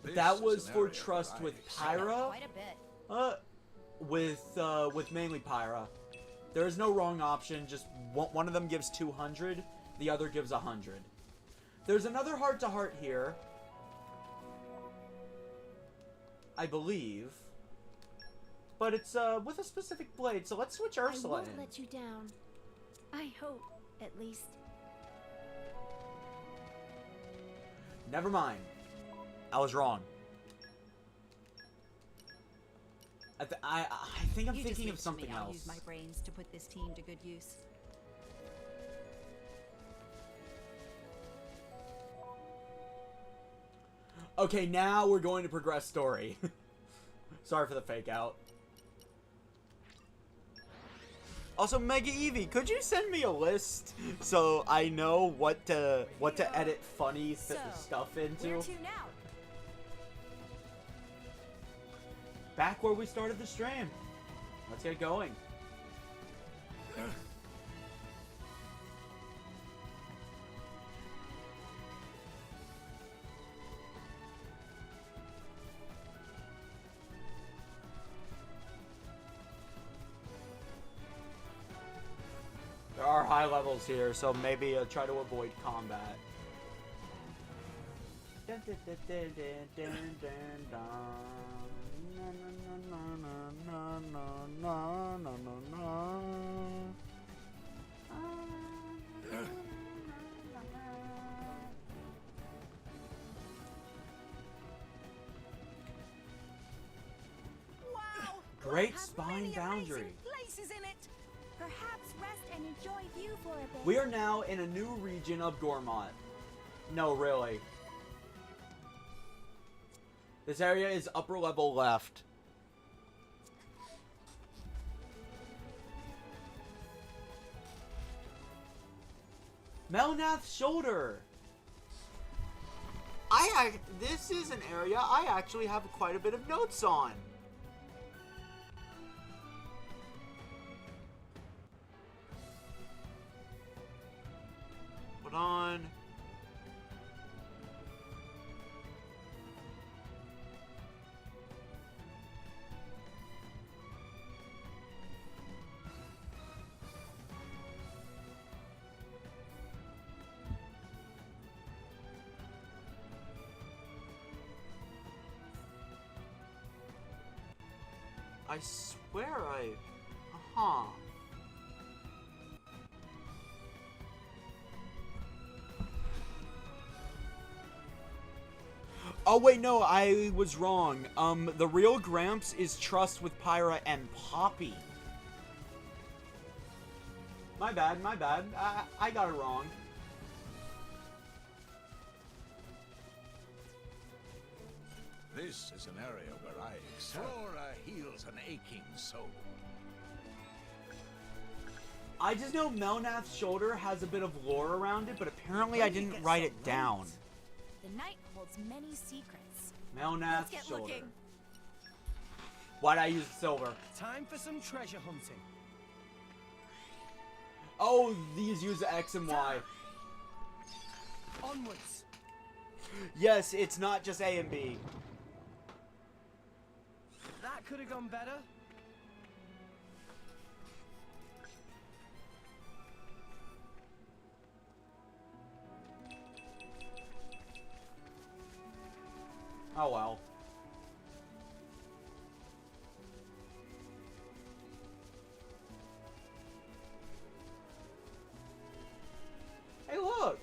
This That is was an for area trust where I with excel. Pyra. Quite a bit. With mainly Pyra. There is no wrong option, just one of them gives 200, the other gives 100. There's another heart-to-heart here, I believe, but it's with a specific blade, so let's switch Ursula I won't in. let you down. I hope, at least. Never mind. I was wrong. I think I'm You just thinking leave of it to something me. I'll else. use my brains to put this team to good use. Okay, now we're going to progress story. Sorry for the fake out. Also, Mega Eevee, could you send me a list so I know what to edit funny stuff into? Where to now? Back where we started the stream. Let's get going. There are high levels here, so maybe try to avoid combat. Wow! Great Has spine many boundary. amazing places in it. Perhaps rest and enjoy view for a bit. We are now in a new region of Gormott. No, really. This area is upper level left. Melnath's Shoulder. This is an area I actually have quite a bit of notes on. Hold on. I swear Uh-huh. Oh wait, no, I was wrong. The real Gramps is trust with Pyra and Poppy. My bad, my bad. I got it wrong. This is an area where I excel. Flora heals an aching soul. I just know Melnath's Shoulder has a bit of lore around it, but apparently I didn't write it down. The night holds many secrets. Melnath's Let's get Shoulder. looking. Why'd I use silver? Time for some treasure hunting. Oh, these use X and Y. Onwards. Yes, it's not just A and B. That could have gone better. Oh well. Hey, look!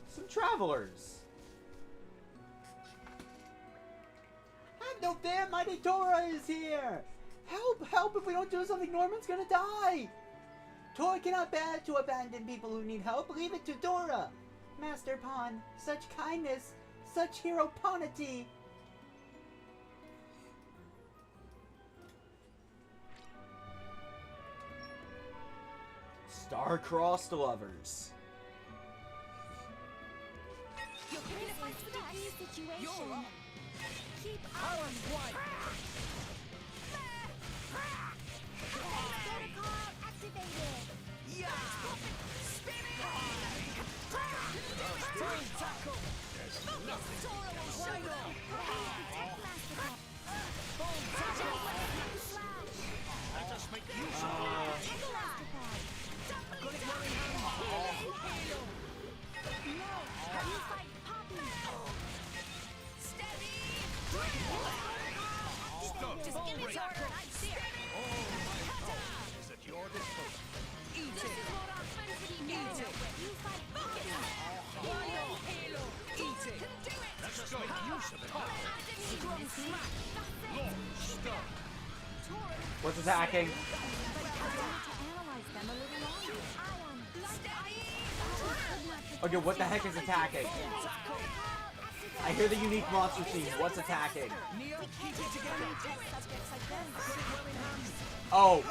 Some travelers! Have no fear, Mighty Tora is here! Help! Help! If we don't do something, Norman's gonna die! Tora cannot bear to abandon people who need help. Leave it to Tora! Master Pawn, such kindness, such hero-ponity! Star-crossed lovers. You're here to fight for Sticky us. situation. You're up. Keep Power on. white. What's attacking? To analyze them a little longer. Okay, what the heck is attacking? I hear the unique monster scene. What's attacking? Oh.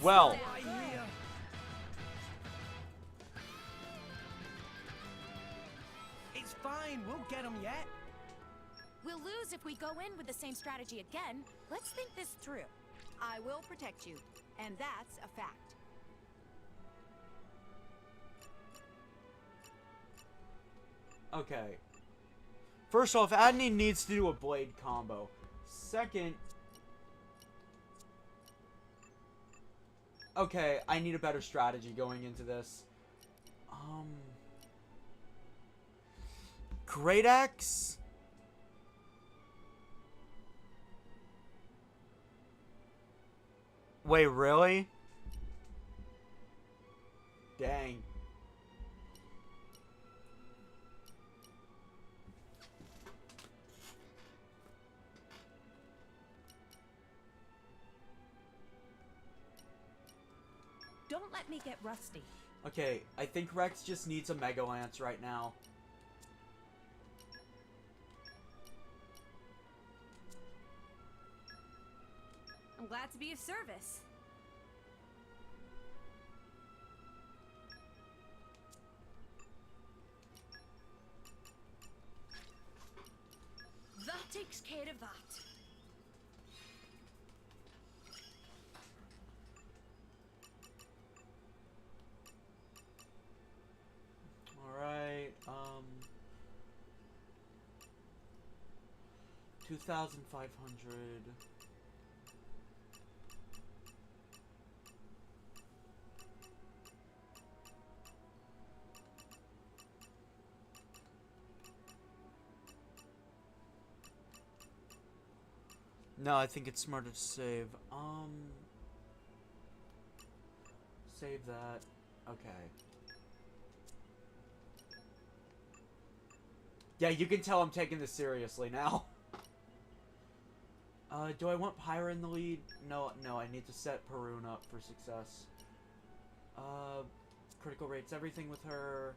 Well. It's fine, we'll get them yet. We'll lose if we go in with the same strategy again. Let's think this through. I will protect you, and that's a fact. Okay. First off, Adney needs to do a blade combo. Second... Okay, I need a better strategy going into this. Great Axe? Wait, really? Dang. Don't let me get rusty. Okay, I think Rex just needs a Mega Lance right now. I'm glad to be of service. That takes care of that. Alright, 2,500. No, I think it's smarter to save. Save that. Okay. Yeah, you can tell I'm taking this seriously now. Do I want Pyra in the lead? No, I need to set Perun up for success. Critical rates, everything with her.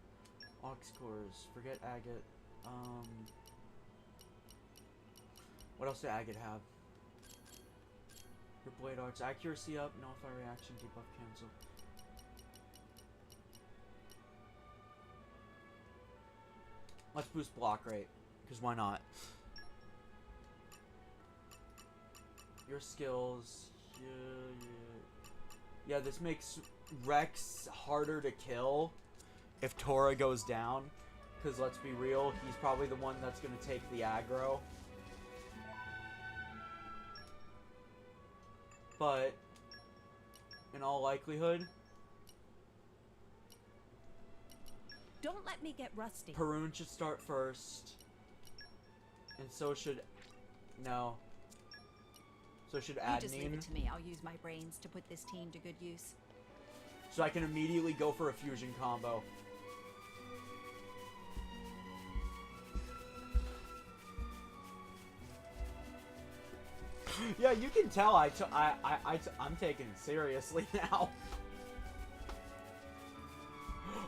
Ox cores, forget Agate. What else did Agate have? Her blade arts, accuracy up, nullify reaction, debuff cancel. Let's boost block rate, because why not? Your skills, yeah, this makes Rex harder to kill if Tora goes down, because let's be real, he's probably the one that's going to take the aggro. But, in all likelihood, Don't let me get rusty. Perun should start first. And so should... No. So should You just leave Adnine. it to me. I'll use my brains to put this team to good use. So I can immediately go for a fusion combo. Yeah, you can tell I'm taking it seriously now.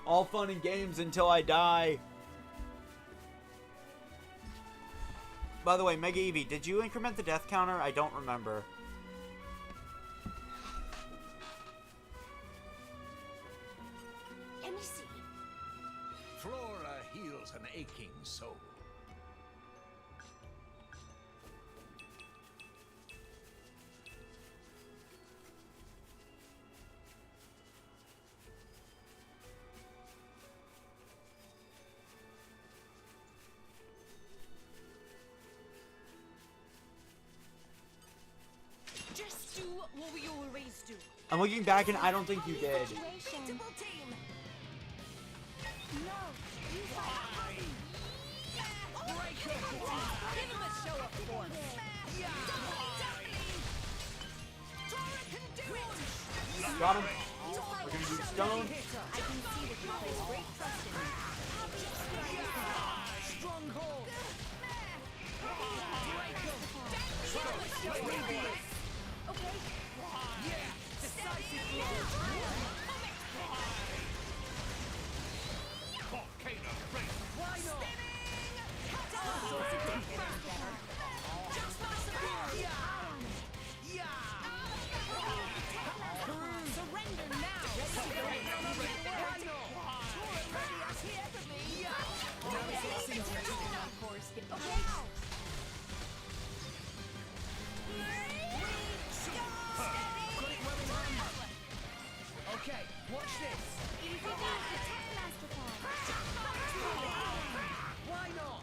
All fun and games until I die. By the way, Mega Eevee, did you increment the death counter? I don't remember. Let me see. Flora heals an aching soul. Just do what we always do. I'm looking back and I don't think you did. Double team. No, you fight. Give him a Got him. We're gonna use stone. I can see that you place great trust in me. Stronghold. Okay. Yeah. Decisive Volcano break. Why not? Surrender now. Okay, watch this. Why not?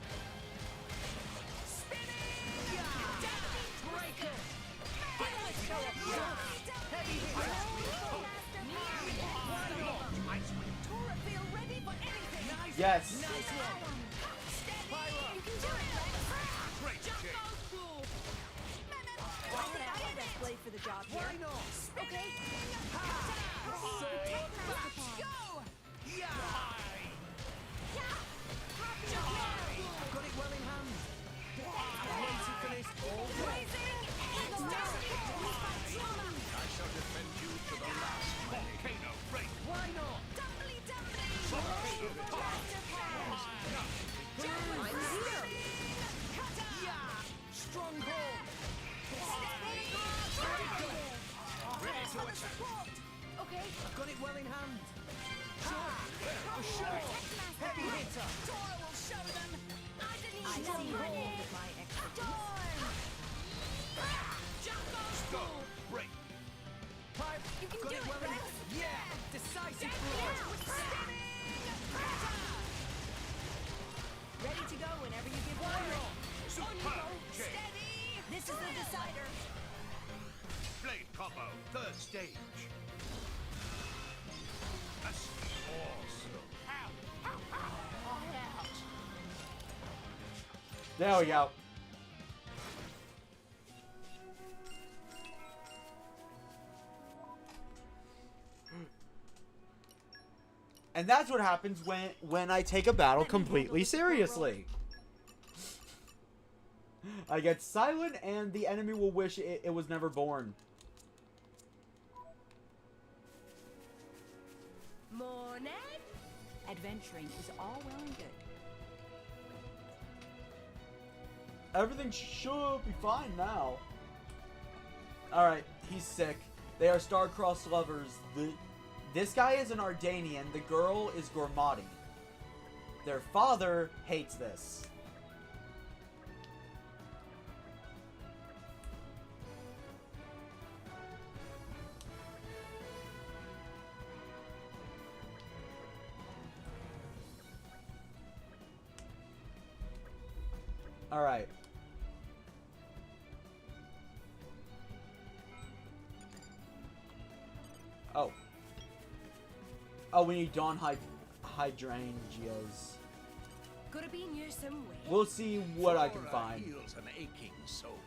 Yes. You can do it. Great kick. Best blade for the job here. Why not? Okay. I've got it well in hand. I've waited for this all day. I shall defend you to the last. Volcano break. Why not? Stronghold. Ready to attack. Okay. I've got it well in hand. For sure. Heavy hitter. I see hold with my expertise. Stone break. Pipe. You can Got do it it, well in Rex. hand. Yeah. Decisive blow. Ready to go whenever you give order. Superb kick. This is the decider. Blade combo. Third stage. That's awesome. There we go. And that's what happens when I take a battle completely seriously. I get silent and the enemy will wish it was never born. Morning. Adventuring is all well and good. Everything should be fine now. Alright, he's sick. They are star-crossed lovers. This guy is an Ardanian. The girl is Gormati. Their father hates this. Alright. Oh. Oh, we need Dawn Hydrangeas. Gotta be near somewhere. We'll see what I can Flora find. heals an aching soul.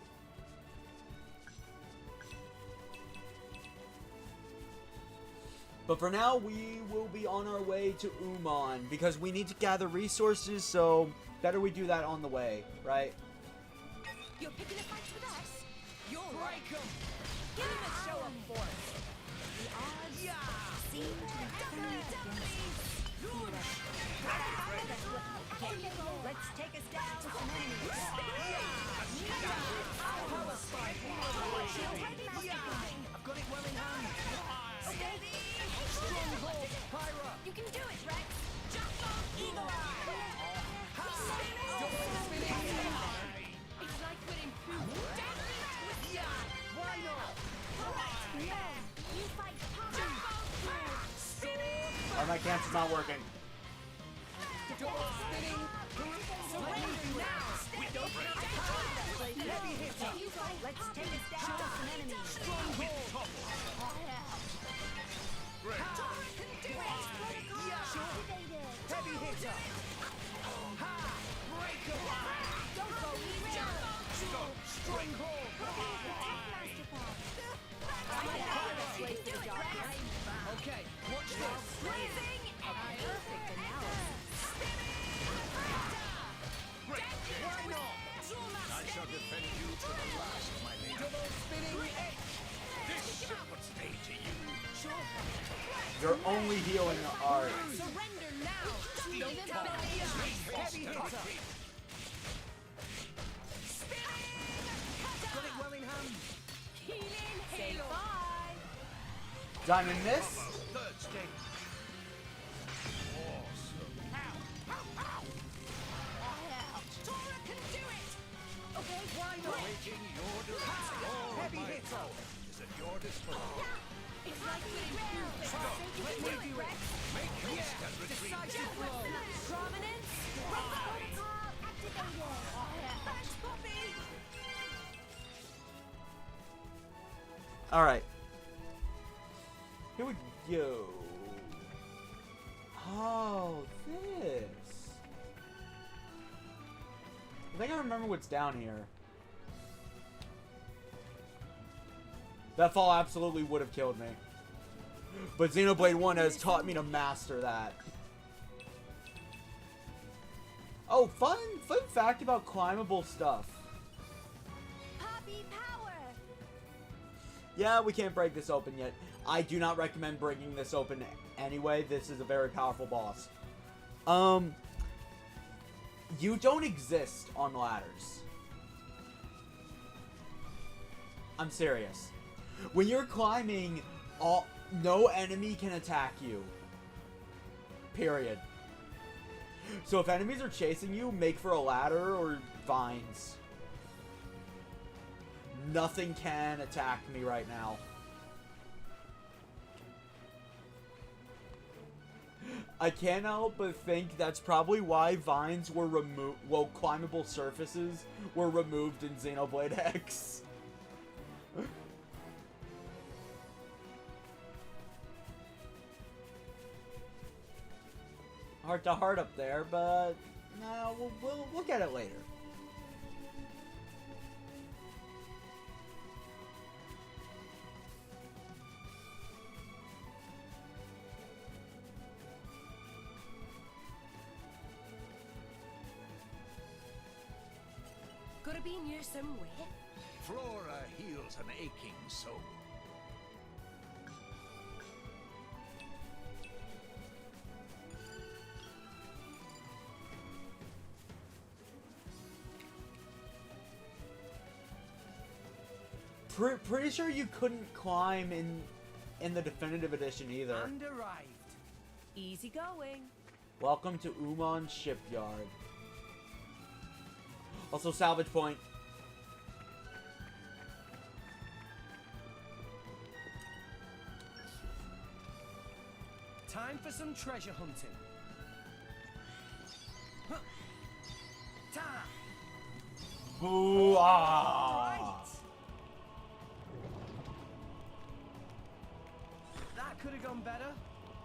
But for now, we will be on our way to Uman because we need to gather resources, so better we do that on the way, right? You're picking a fight with us? You're right. Give him a show of force. The odds seem to be turning against us. Let's take us down to some enemies. I've got it well in hand. Okay. Stronghold. Pyra. You can do it, Rex. Jump off, Eagle Eye. It's like putting food down. Why not? You fight Oh, my cancer's not working. Door spinning. Surrender now. Heavy hitter. Let's take us down to some enemies. Stronghold. Heavy hitter. Ha! Breaker. Don't go easy. Stronghold. My power blade for the Okay, watch this. Blazing and perfect analysis. Why not? I shall defend you to the last, my lady. Double spinning X. This ship will stay to you. Sure. You're only healing art. Surrender now. Heavy hitter. Got it well in hand. Healing halo. Bye. Diamond miss. Third stage. Awesome. Tora can do it. Okay, Why not? Waiting your direction. All Heavy my hitter. power is at your disposal. It's like winning through Let me do it. Make haste and retreat. Decisive blow. Prominence. Protocol activated. Thanks, Poppy. All right. Here we go. Oh, this. I think I remember what's down here. That fall absolutely would have killed me. But Xenoblade 1 has taught me to master that. Oh, fun fact about climbable stuff. Poppy power. Yeah, we can't break this open yet. I do not recommend breaking this open anyway. This is a very powerful boss. You don't exist on ladders. I'm serious. When you're climbing, no enemy can attack you. Period. So if enemies are chasing you, make for a ladder or vines. Nothing can attack me right now. I can't help but think that's probably why vines were removed. Well, climbable surfaces were removed in Xenoblade X. Heart to heart up there, but no, we'll look at it later. Gotta be near somewhere. Flora heals an aching soul. Pretty sure you couldn't climb in the definitive edition either. And arrived. Easy going. Welcome to Uman Shipyard. Also, salvage point. Time for some treasure hunting. Huh. Ta. Ooh, ah. Right. That could have gone better.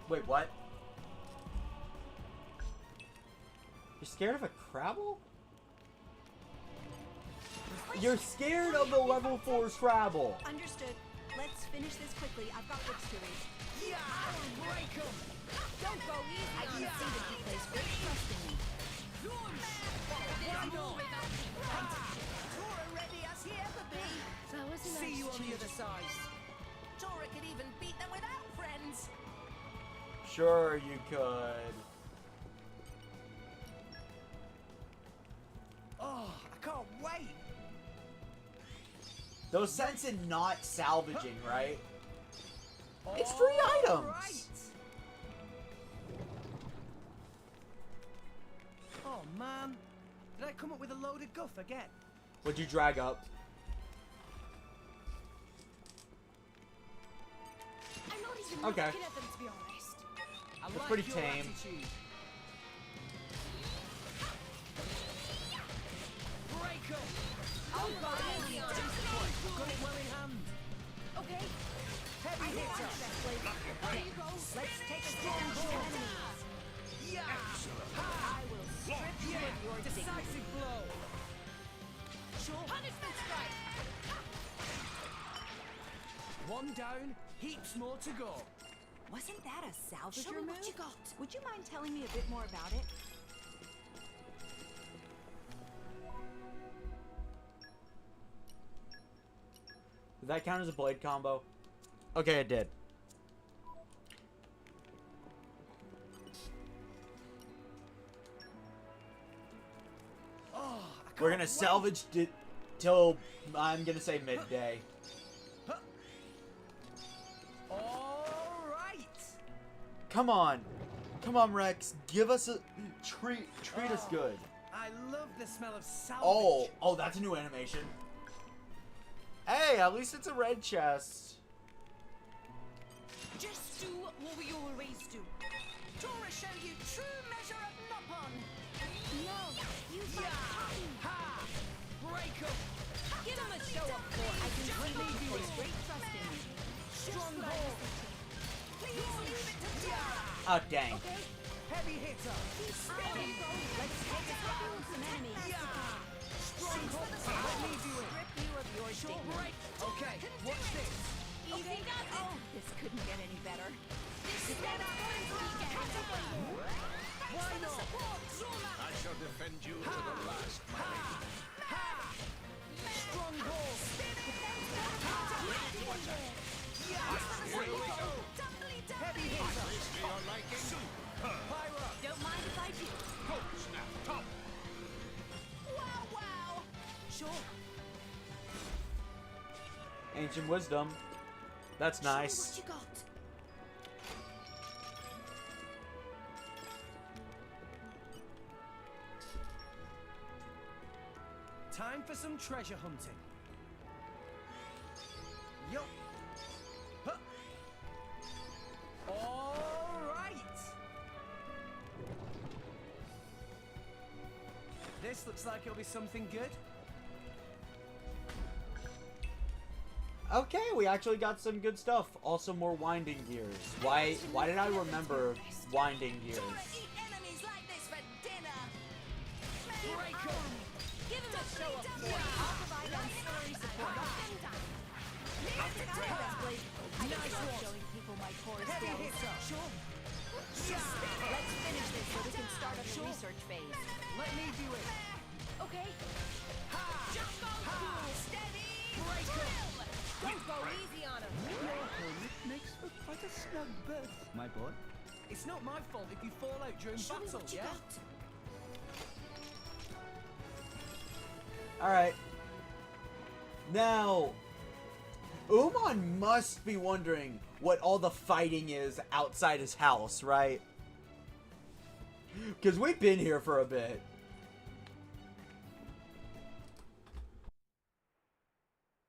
Wait, what? You're scared of a Crabble? You're scared of the level 4 Crabble. Understood. Let's finish this quickly. I've got books to read. Yeah, break 'em. Don't go easy I on can us. see that you place great trust in me. Why not? Tora ready as he ever be. That was a nice See you on the change. other side. Tora could even beat them without friends. Sure, you could. Oh, I can't wait. Those sense in not salvaging, right? It's All free items. right. Oh man, did I come up with a load of guff again? What'd you drag up? I'm not even Okay. looking at them, to be honest. I That's like pretty your tame. attitude. Break 'em. Oh, God, easy on us. Got it well in hand. Okay. Heavy hitter. There you go. Let's take a stand for enemies. Yeah. I will strip you of your dignity. Decisive blow. Punishment strike. One down, Heaps more to go. Wasn't that a salvager Show me move? what you got. Would you mind telling me a bit more about it? Did that count as a blade combo? Okay, it did. Oh, I We're can't gonna wait. salvage it till I'm gonna say midday. All right. Come on, Rex, give us a treat us good. I love the smell of salvage. Oh, that's a new animation. Hey, at least it's a red chest. Just do what we always do. Tora show you true measure of Nopon. No, you fight Poppy. Ha! Break up. Give him a show of force. I can really place great trust in you. Stronghold. Please leave it to Tora. Oh, dang. Okay, Heavy hitter. steady. Let's take it down some enemies. Stronghold. Let me do it. Strip you of your Short dignity. break. Okay, watch this. Easy. Oh, this couldn't get any better. Why not? I shall defend you to the last, my lady. Ha! Stronghold. Here we go. Heavy hitter. This to your liking. Pyro. Don't mind if I do. Snap top. Wow. Sure. Ancient wisdom. That's Show me nice. what you got. Time for some treasure hunting. Yup. Huh. All right. This looks like it'll be something good. Okay, we actually got some good stuff. Also, more winding gears. Why did I remember winding gears? Tora eat enemies like this for dinner. Break 'em. Give him a show of force. I'll provide ancillary support. I Nice love one. showing people my core Heavy skills. hitter. Sure. Let's finish this so we can start up the research phase. Let me do it. Okay. Ha! Ha! Steady. Break 'em. Don't go easy on him. Your helmet makes for quite a snug berth, my boy. It's not my fault if you fall out during Show me battle, what you yeah? got. Alright. Now, Uman must be wondering what all the fighting is outside his house, right? Because we've been here for a bit.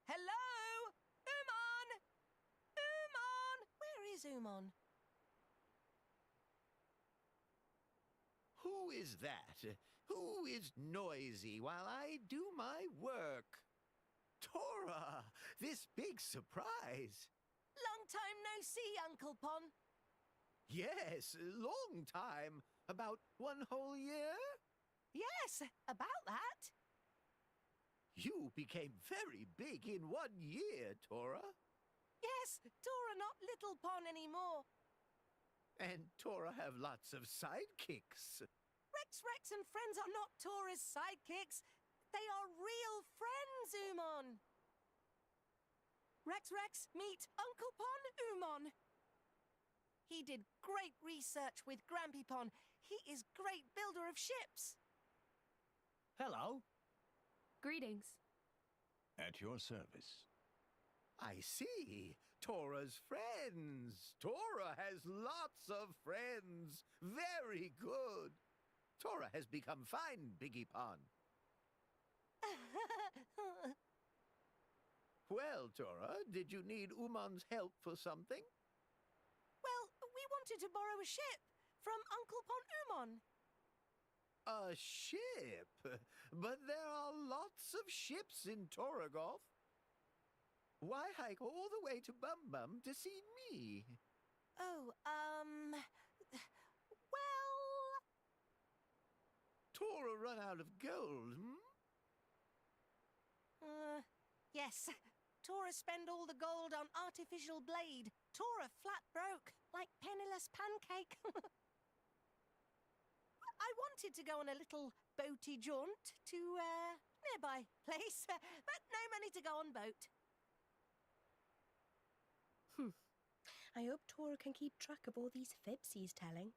Hello? Uman! Uman! Where is Uman? Who is that? Who is noisy while I do my work? Tora! This big surprise! Long time no see, Uncle Pon. Yes, long time. About 1 whole year? Yes, about that. You became very big in 1 year, Tora. Yes, Tora not Little Pon anymore. And Tora have lots of sidekicks. Rex and friends are not Tora's sidekicks. They are real friends, Umon. Rex, meet Uncle Pon Umon. He did great research with Grampy Pon. He is great builder of ships. Hello. Greetings. At your service. I see. Tora's friends. Tora has lots of friends. Very good. Tora has become fine, Biggie Pon. Well, Tora, did you need Uman's help for something? Well, we wanted to borrow a ship from Uncle Pon Umon. A ship? But there are lots of ships in Torigoth. Why hike all the way to Bum Bum to see me? Oh, well... Tora run out of gold, hmm? yes. Tora spend all the gold on artificial blade. Tora flat broke, like penniless pancake. I wanted to go on a little boaty jaunt to nearby place, but no money to go on boat. I hope Tora can keep track of all these fibs he's telling.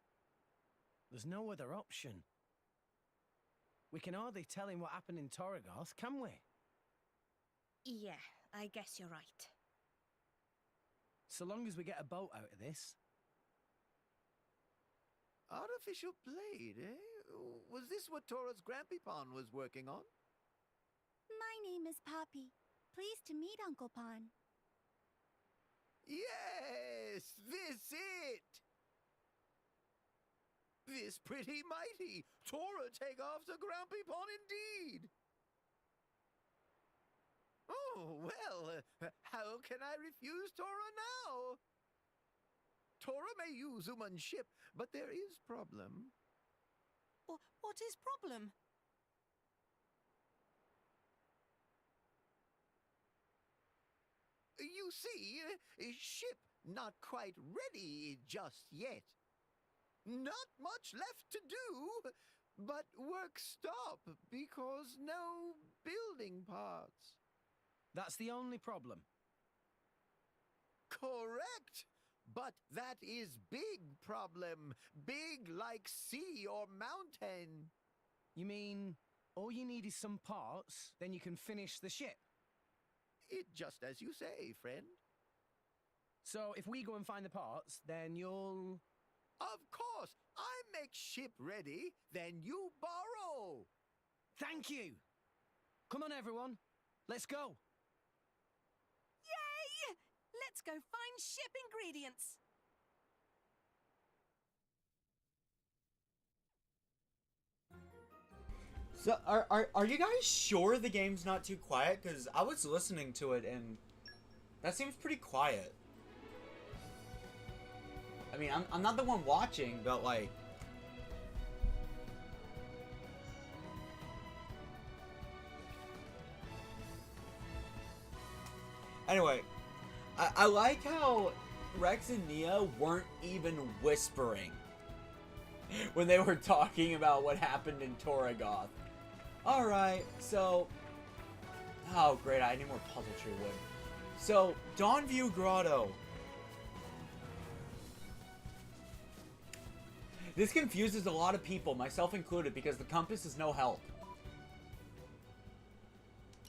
There's no other option. We can hardly tell him what happened in Torigoth, can we? Yeah, I guess you're right. So long as we get a boat out of this. Artificial blade, eh? Was this what Tora's Grampy-Pon was working on? My name is Poppy. Pleased to meet Uncle Pon. Yes, this it! This pretty mighty! Tora take after Grampy-Pon indeed! Oh, well, how can I refuse Tora now? Tora may use Uman's ship, but there is problem. What is problem? You see, ship not quite ready just yet. Not much left to do, but work stop because no building parts. That's the only problem. Correct. But that is big problem. Big like sea or mountain. You mean, all you need is some parts, then you can finish the ship? It just as you say, friend. So if we go and find the parts, then you'll... Of course. I make ship ready, then you borrow. Thank you. Come on, everyone. Let's go. Yay! Let's go find ship ingredients. So, are you guys sure the game's not too quiet? Because I was listening to it, and that seems pretty quiet. I mean, I'm not the one watching, but, like... Anyway, I like how Rex and Nia weren't even whispering when they were talking about what happened in Torigoth. Alright, so... Oh, great, I need more puzzle tree wood. So, Dawnview Grotto. This confuses a lot of people, myself included, because the compass is no help.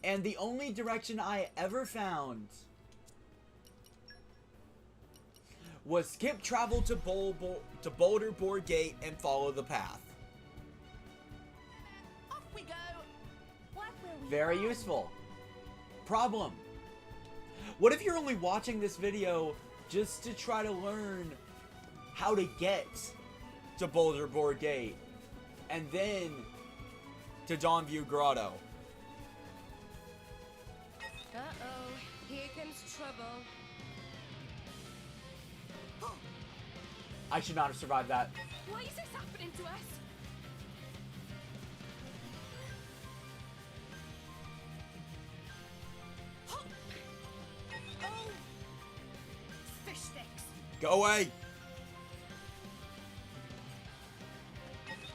And the only direction I ever found was skip travel to Boulder Board Gate and follow the path. Off we go. What will we Very find? useful. Problem. What if you're only watching this video just to try to learn how to get to Boulder Board Gate and then to Dawnview Grotto? Uh-oh, here comes trouble. I should not have survived that. Why is this happening to us? Oh! Fish sticks. Go away!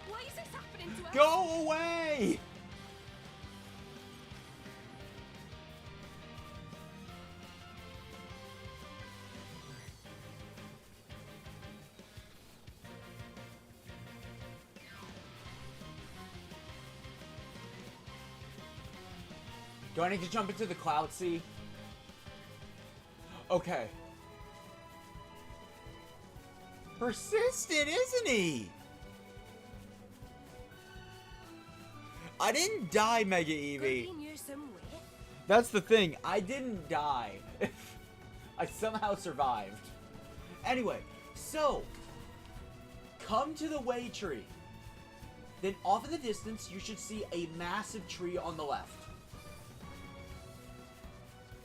Why is this happening to us? Go away! Do I need to jump into the cloud sea? Okay. Persistent, isn't he? I didn't die, Mega Eevee. Could be near somewhere. That's the thing. I didn't die. I somehow survived. Anyway, so come to the way tree. Then off in the distance, you should see a massive tree on the left.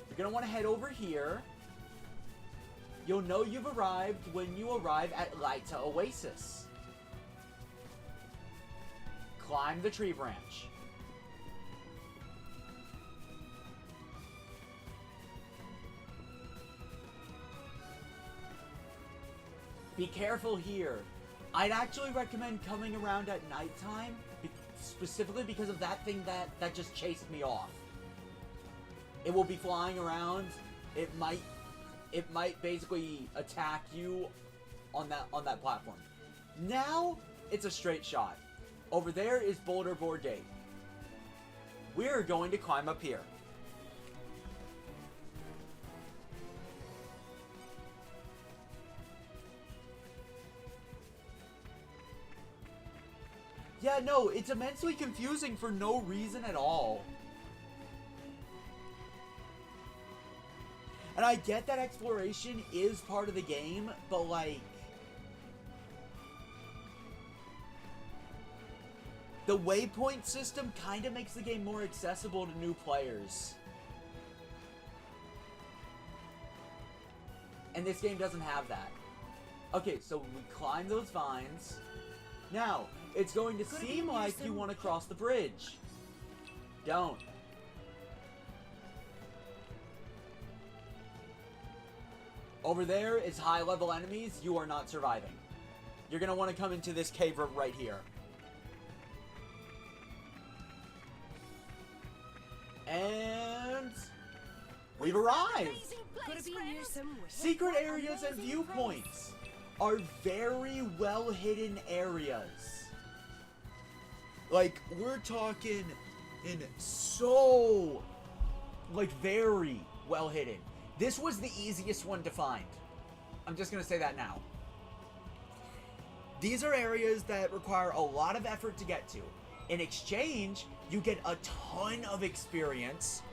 You're gonna want to head over here. You'll know you've arrived when you arrive at Lyta Oasis. Climb the tree branch. be careful here. I'd actually recommend coming around at nighttime, specifically because of that thing that just chased me off. It will be flying around. It might basically attack you on that platform. Now it's a straight shot. Over there is Overboard Gate. We're going to climb up here. Yeah, no, it's immensely confusing for no reason at all. And I get that exploration is part of the game, but like... the waypoint system kind of makes the game more accessible to new players. And this game doesn't have that. Okay, so we climb those vines. Now, it's going to seem like you want to cross the bridge. Don't. Over there is high-level enemies. You are not surviving. You're going to want to come into this cave right here. And we've arrived! Secret areas and viewpoints are very well hidden areas. Like, we're talking in so, like, very well hidden. This was the easiest one to find. I'm just gonna say that now. These are areas that require a lot of effort to get to. In exchange, you get a ton of experience,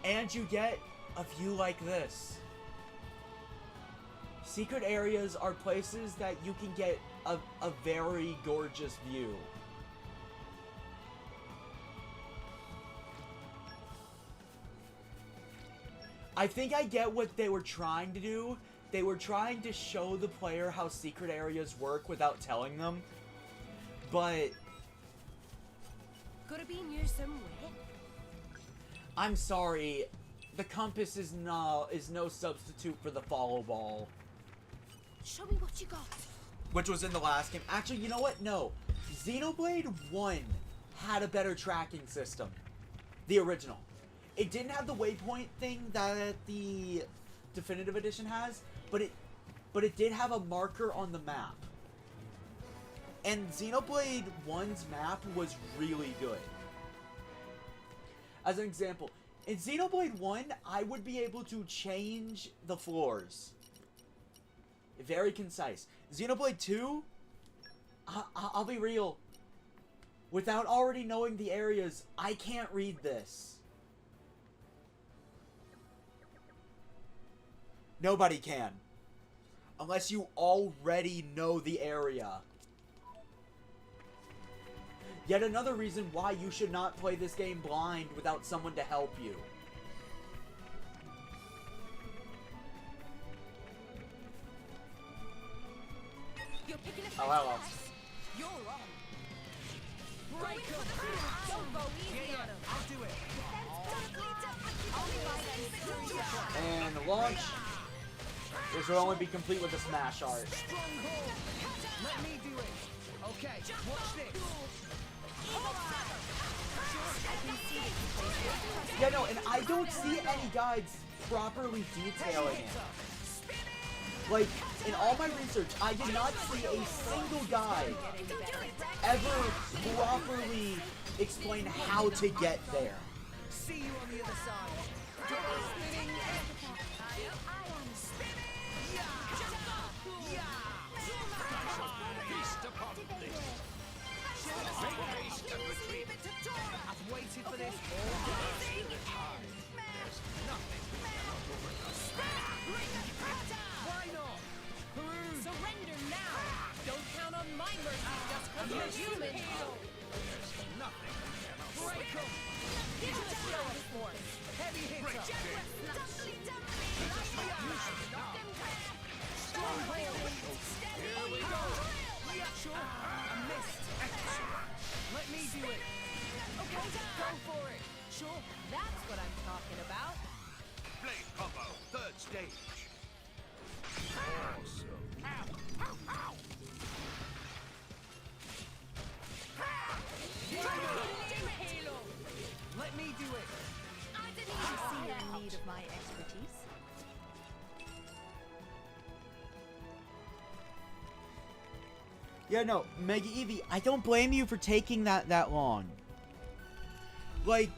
and you get a view like this. Secret areas are places that you can get a very gorgeous view. I think I get what they were trying to do. They were trying to show the player how secret areas work without telling them. But... Gotta be near somewhere. I'm sorry. The compass is no substitute for the follow ball. Show me what you got. Which was in the last game. Actually, you know what? No. Xenoblade 1 had a better tracking system. The original. It didn't have the waypoint thing that the Definitive Edition has, but it did have a marker on the map. And Xenoblade 1's map was really good. As an example, in Xenoblade 1, I would be able to change the floors. Very concise. Xenoblade 2, I'll be real. Without already knowing the areas, I can't read this. Nobody can. Unless you already know the area. Yet another reason why you should not play this game blind without someone to help you. You're picking a hello. You're on. Break him. Don't go easy on him. I'll do it. And launch. This will only be complete with a smash art. Stronghold. Let me do it. Okay, watch this. Yeah, no, and I don't see any guides properly detailing it. Like, in all my research, I did not see a single guide ever properly explain how to get there. See you on the other side. I've waited for this all day. Why not? Surrender now. Don't count on my mercy just because you're human. Break 'em. Show us force. Heavy hitter. Here we go. Sure, I missed. Let me do it. Okay, go for it. Sure. That's what I'm talking about. Blade combo, third stage. Awesome. quick. I didn't I even see see you're that. in need of my expertise. Yeah, no, Mega Eevee, I don't blame you for taking that long. Like,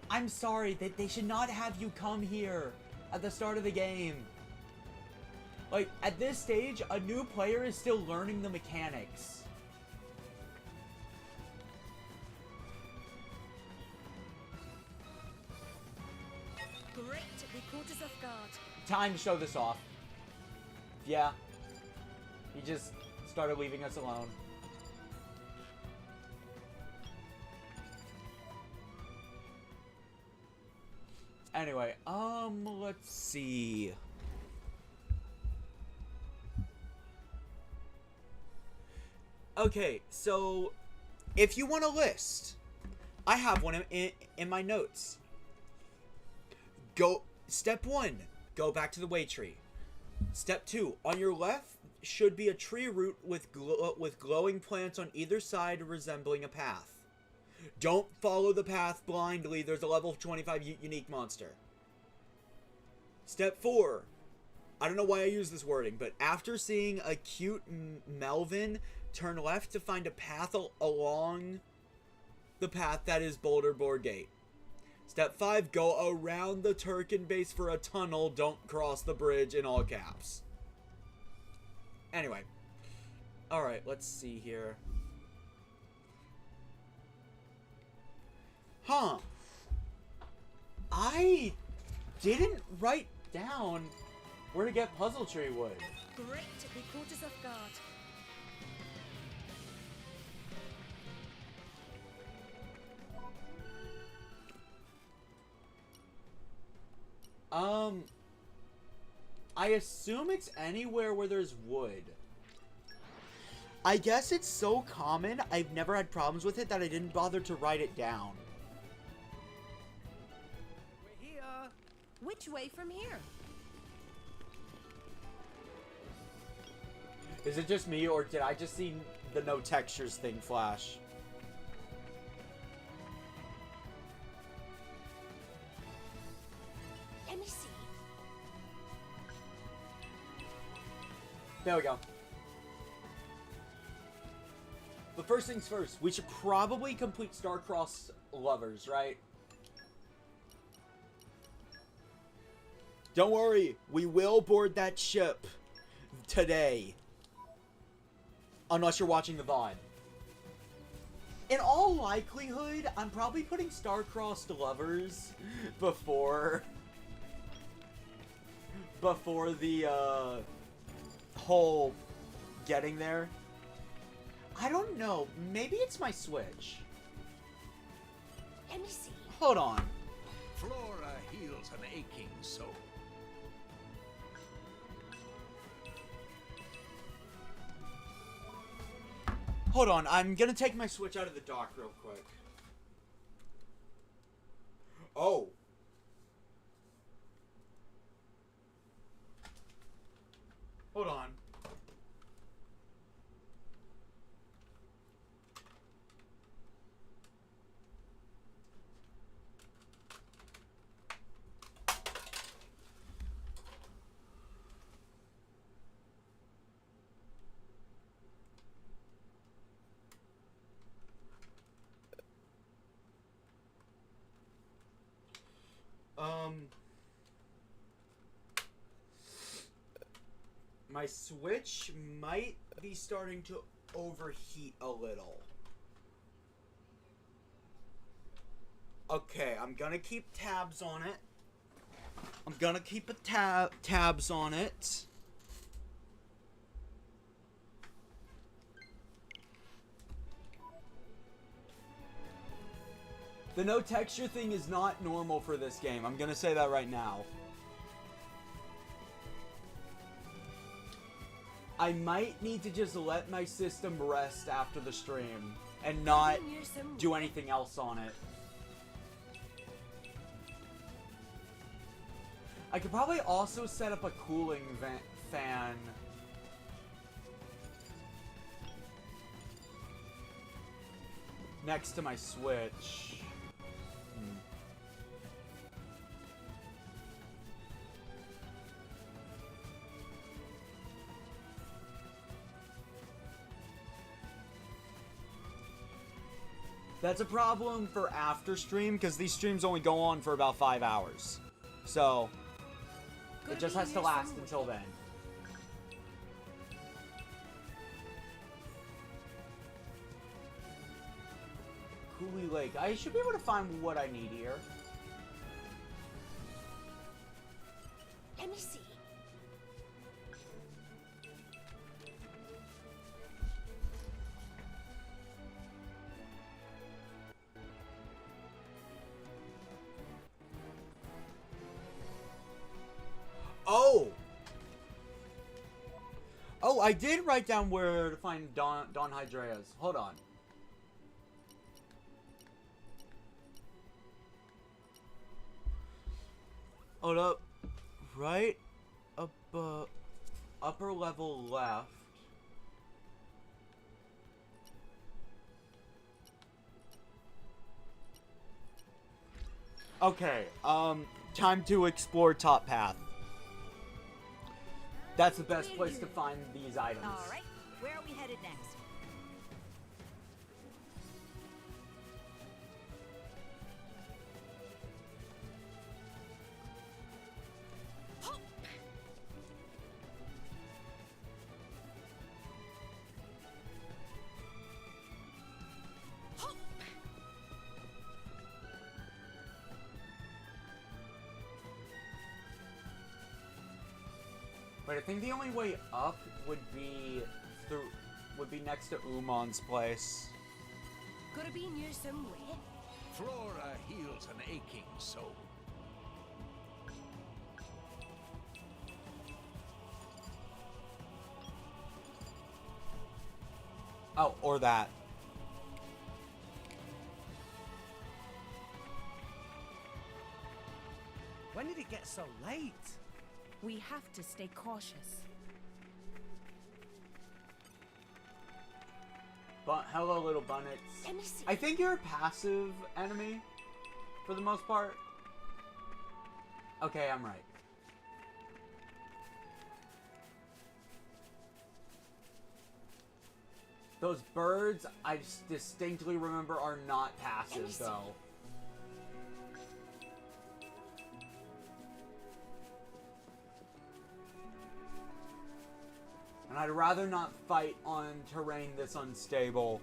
I'm sorry that they should not have you come here at the start of the game. Like, at this stage, a new player is still learning the mechanics. Great, the quarters of guard. Time to show this off. Yeah. He just started leaving us alone. Anyway, let's see. Okay, so if you want a list, I have one in my notes. Step 1, go back to the way tree. Step 2, on your left should be a tree root with glowing plants on either side resembling a path. Don't follow the path blindly. There's a level 25 unique monster. Step 4. I don't know why I use this wording, but after seeing a cute Melvin, turn left to find a path along the path that is Overboard Gate. Step 5. Go around the Turkin base for a tunnel. Don't cross the bridge, in all caps. Anyway. Alright, let's see here. Huh. I didn't write down where to get puzzle tree wood. Great, the quarters of guard. I assume it's anywhere where there's wood. I guess it's so common, I've never had problems with it that I didn't bother to write it down. We're here. Which way from here? Is it just me, or did I just see the no textures thing flash? Let me see. There we go. But first things first, we should probably complete Star-Crossed Lovers, right? Don't worry, we will board that ship today. Unless you're watching the VOD. In all likelihood, I'm probably putting Star-Crossed Lovers before the whole getting there. I don't know. Maybe it's my Switch. Let me see. Hold on. Flora heals an aching soul. Hold on. I'm gonna take my Switch out of the dock real quick. Oh. Hold on. My Switch might be starting to overheat a little. Okay, I'm gonna keep tabs on it. I'm gonna keep tabs on it. The no texture thing is not normal for this game. I'm gonna say that right now. I might need to just let my system rest after the stream and not do anything else on it. I could probably also set up a cooling fan. Next to my Switch. That's a problem for after stream, because these streams only go on for about 5 hours. So, it just has to last until then. Cooley Lake. I should be able to find what I need here. Let me see. Oh! Oh, I did write down where to find Don Hydreas. Hold on. Hold up. Right up, upper level left. Okay, time to explore top path. That's the best place to find these items. Alright, where are we headed next? Wait, I think the only way up would be next to Umon's place. Could it be near somewhere? Flora heals an aching soul. Oh, or that. When did it get so late? We have to stay cautious. But hello, little bunnets. Let me see. I think you're a passive enemy, for the most part. Okay, I'm right. Those birds, I distinctly remember, are not passive, though. And I'd rather not fight on terrain this unstable.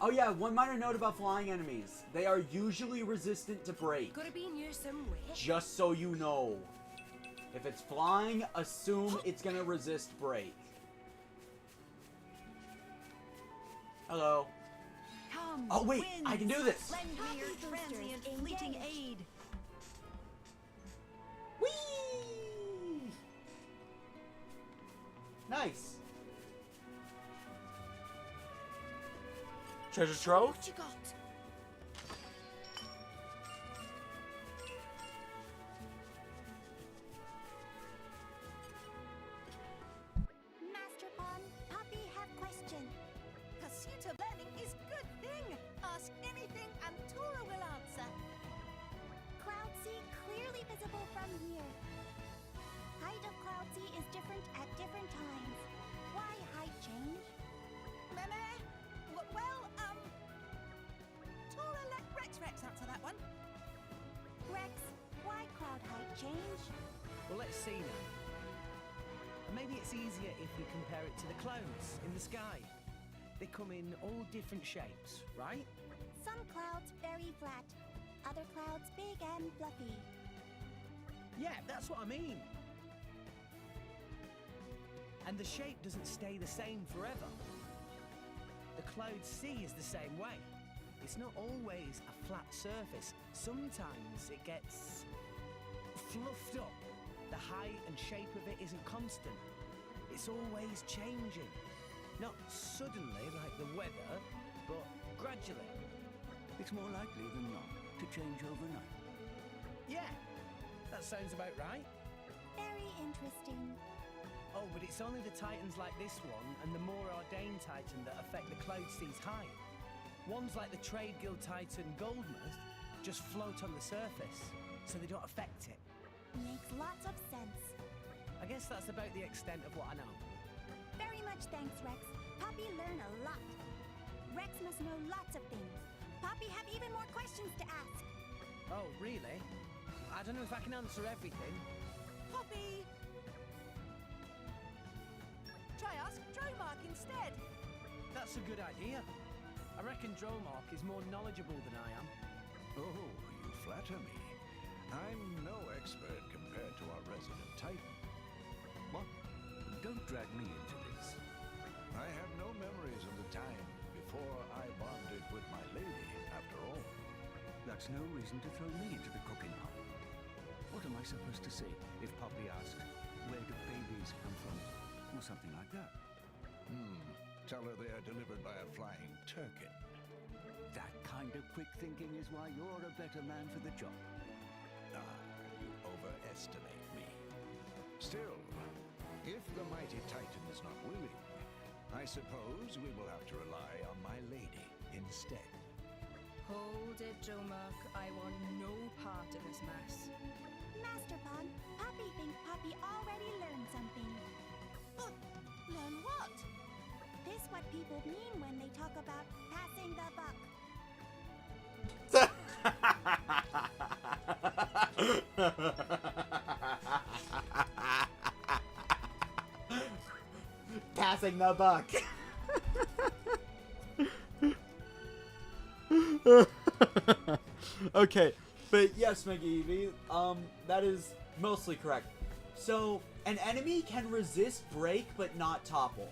Oh yeah, one minor note about flying enemies. They are usually resistant to break. Could it be near somewhere? Just so you know. If it's flying, assume it's gonna resist break. Hello. Come, Oh wait, winds, I can do this! Lend me your transient fleeting aid. Whee! Nice. Treasure trove? What you got? Master Pond, Poppy have question. Pursuit of learning is good thing. Ask anything and Tora will answer. Cloud Sea clearly visible from here. Height of Cloud Sea is different at different times. Why height change? Meme? Well, Tora, let Rex answer that one. Rex, why cloud height change? Well, let's see now. Maybe it's easier if we compare it to the clouds in the sky. They come in all different shapes, right? Some clouds very flat, other clouds big and fluffy. Yeah, that's what I mean. And the shape doesn't stay the same forever. The cloud sea is the same way. It's not always a flat surface. Sometimes it gets fluffed up. The height and shape of it isn't constant. It's always changing. Not suddenly like the weather, but gradually. It's more likely than not to change overnight. Yeah, that sounds about right. Very interesting. Oh, but it's only the titans like this one and the more ordained titan that affect the Cloud Sea's height. Ones like the Trade Guild Titan Goldmouth just float on the surface, so they don't affect it. Makes lots of sense. I guess that's about the extent of what I know. Very much thanks, Rex. Poppy learn a lot. Rex must know lots of things. Poppy have even more questions to ask. Oh, really? I don't know if I can answer everything. Poppy! Try ask Dromark instead. That's a good idea. I reckon Dromark is more knowledgeable than I am. Oh, you flatter me. I'm no expert compared to our resident Titan. What? Don't drag me into this. I have no memories of the time before I bonded with my lady, after all. That's no reason to throw me into the cooking pot. What am I supposed to say if Poppy asks, where do babies come from? Or something like that. Tell her they are delivered by a flying turkey. That kind of quick thinking is why you're a better man for the job. You overestimate me. Still, if the mighty Titan is not willing, I suppose we will have to rely on my lady instead. Hold it, Dromark. I want no part of this mess. Master Pond, Poppy thinks Poppy already learned something. Learn what? This what people mean when they talk about passing the buck. Passing the buck. Okay, but yes, McGeevee, that is mostly correct. So, an enemy can resist break but not topple.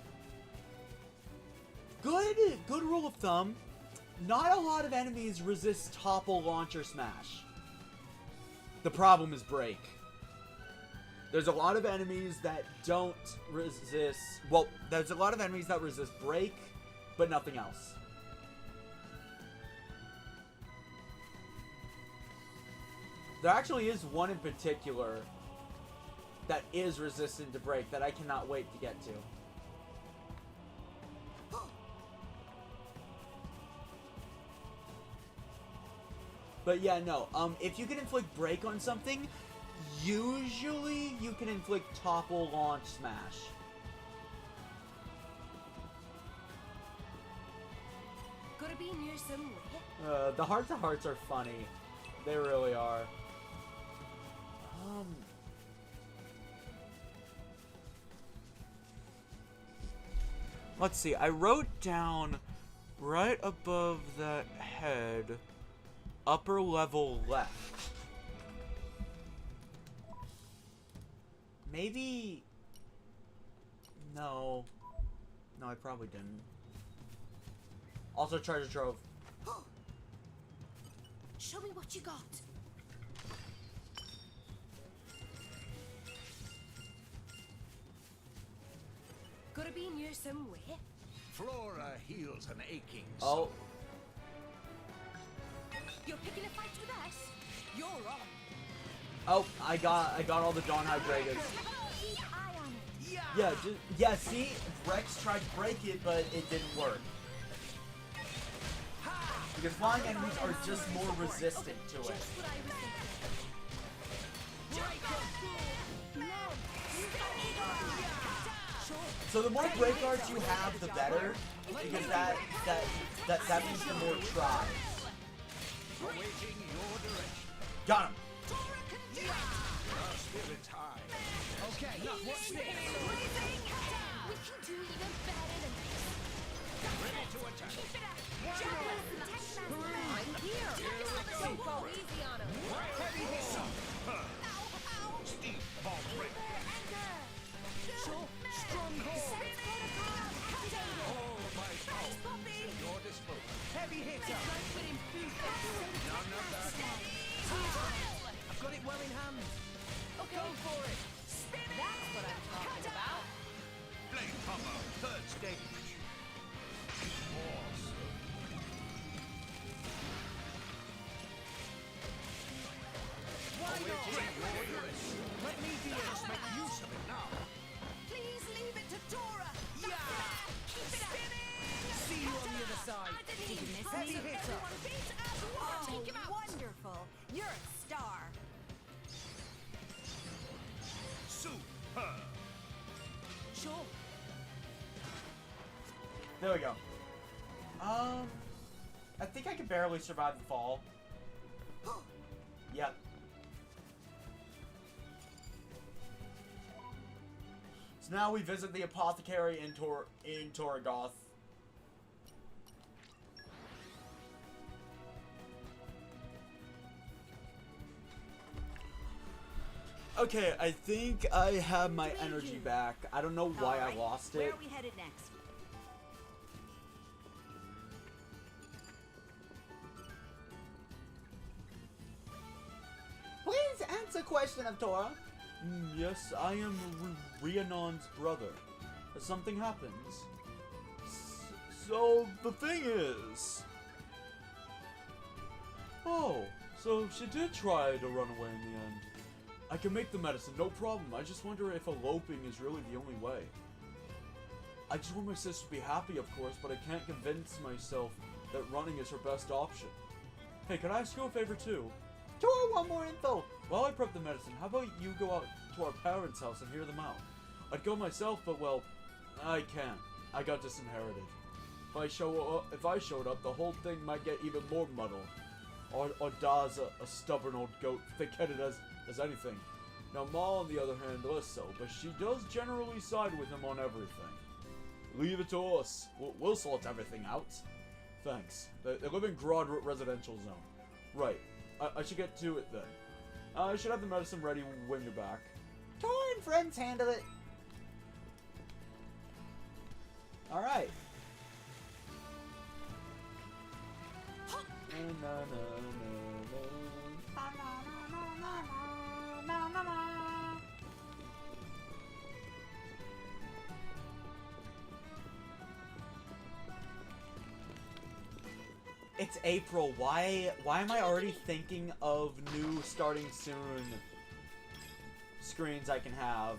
Good rule of thumb. Not a lot of enemies resist topple, launch, or smash. The problem is break. There's a lot of enemies that don't resist... Well, there's a lot of enemies that resist break, but nothing else. There actually is one in particular that is resistant to break that I cannot wait to get to. But yeah, no, if you can inflict break on something, usually you can inflict topple, launch, smash. Gotta be near somewhere. The heart to hearts are funny. They really are. Let's see, I wrote down right above that head, upper level left. Maybe... No. No, I probably didn't. Also treasure trove. Show me what you got. Gotta be near somewhere. Flora heals an aching Oh. soul. You're picking a fight with us? You're on. Oh, I got all the Dawn Hydreigas. Keep eye on it. Yeah, see? Rex tried to break it, but it didn't work. Because flying enemies are just more resistant to it. Just what I was thinking. So the more break arts you have, the better. Because that means the more tries. Awaiting your direction. Got him. Our spirit's high. Okay, look, watch this. We can do even better than this. Ready to attack. Keep it up. I'm here. Don't go easy on him. Heavy hit. Steep bomb break. Stronghold. All my power is at your disposal. Heavy hitter. None of that. I've got it well in hand. Okay. Go for it. That's what I'm talking about. Blade combo, third stage. Awesome. Why not? Let me be able to make use of it now. Please leave it to Dora. Yeah. Keep it up. See you on the other side. Did you miss Heavy me? hitter. Everyone beat as one. Take him out. Wonderful. You're a star. Super. Sure. There we go. I could barely survive the fall. Yep. So now we visit the apothecary in Torigoth. Okay, I think I have my energy back. I don't know why I lost it. Where are we headed next? Please answer question of Tora. Yes, I am Rhiannon's brother. Something happens. So, the thing is... Oh, so she did try to run away in the end. I can make the medicine, no problem. I just wonder if eloping is really the only way. I just want my sister to be happy, of course, but I can't convince myself that running is her best option. Hey, can I ask you a favor too? Tora, want more info. While I prep the medicine, how about you go out to our parents' house and hear them out? I'd go myself, but well, I can't. I got disinherited. If I showed up, the whole thing might get even more muddled. Or Da's a stubborn old goat, thick-headed as anything. Now Ma, on the other hand, less so, but she does generally side with him on everything. Leave it to us. We'll sort everything out. Thanks. They live in Grodd Residential Zone. Right. I should get to it then. I should have the medicine ready when you're back. Tor and friends handle it. Alright. It's April. Why am I already thinking of new starting soon screens I can have?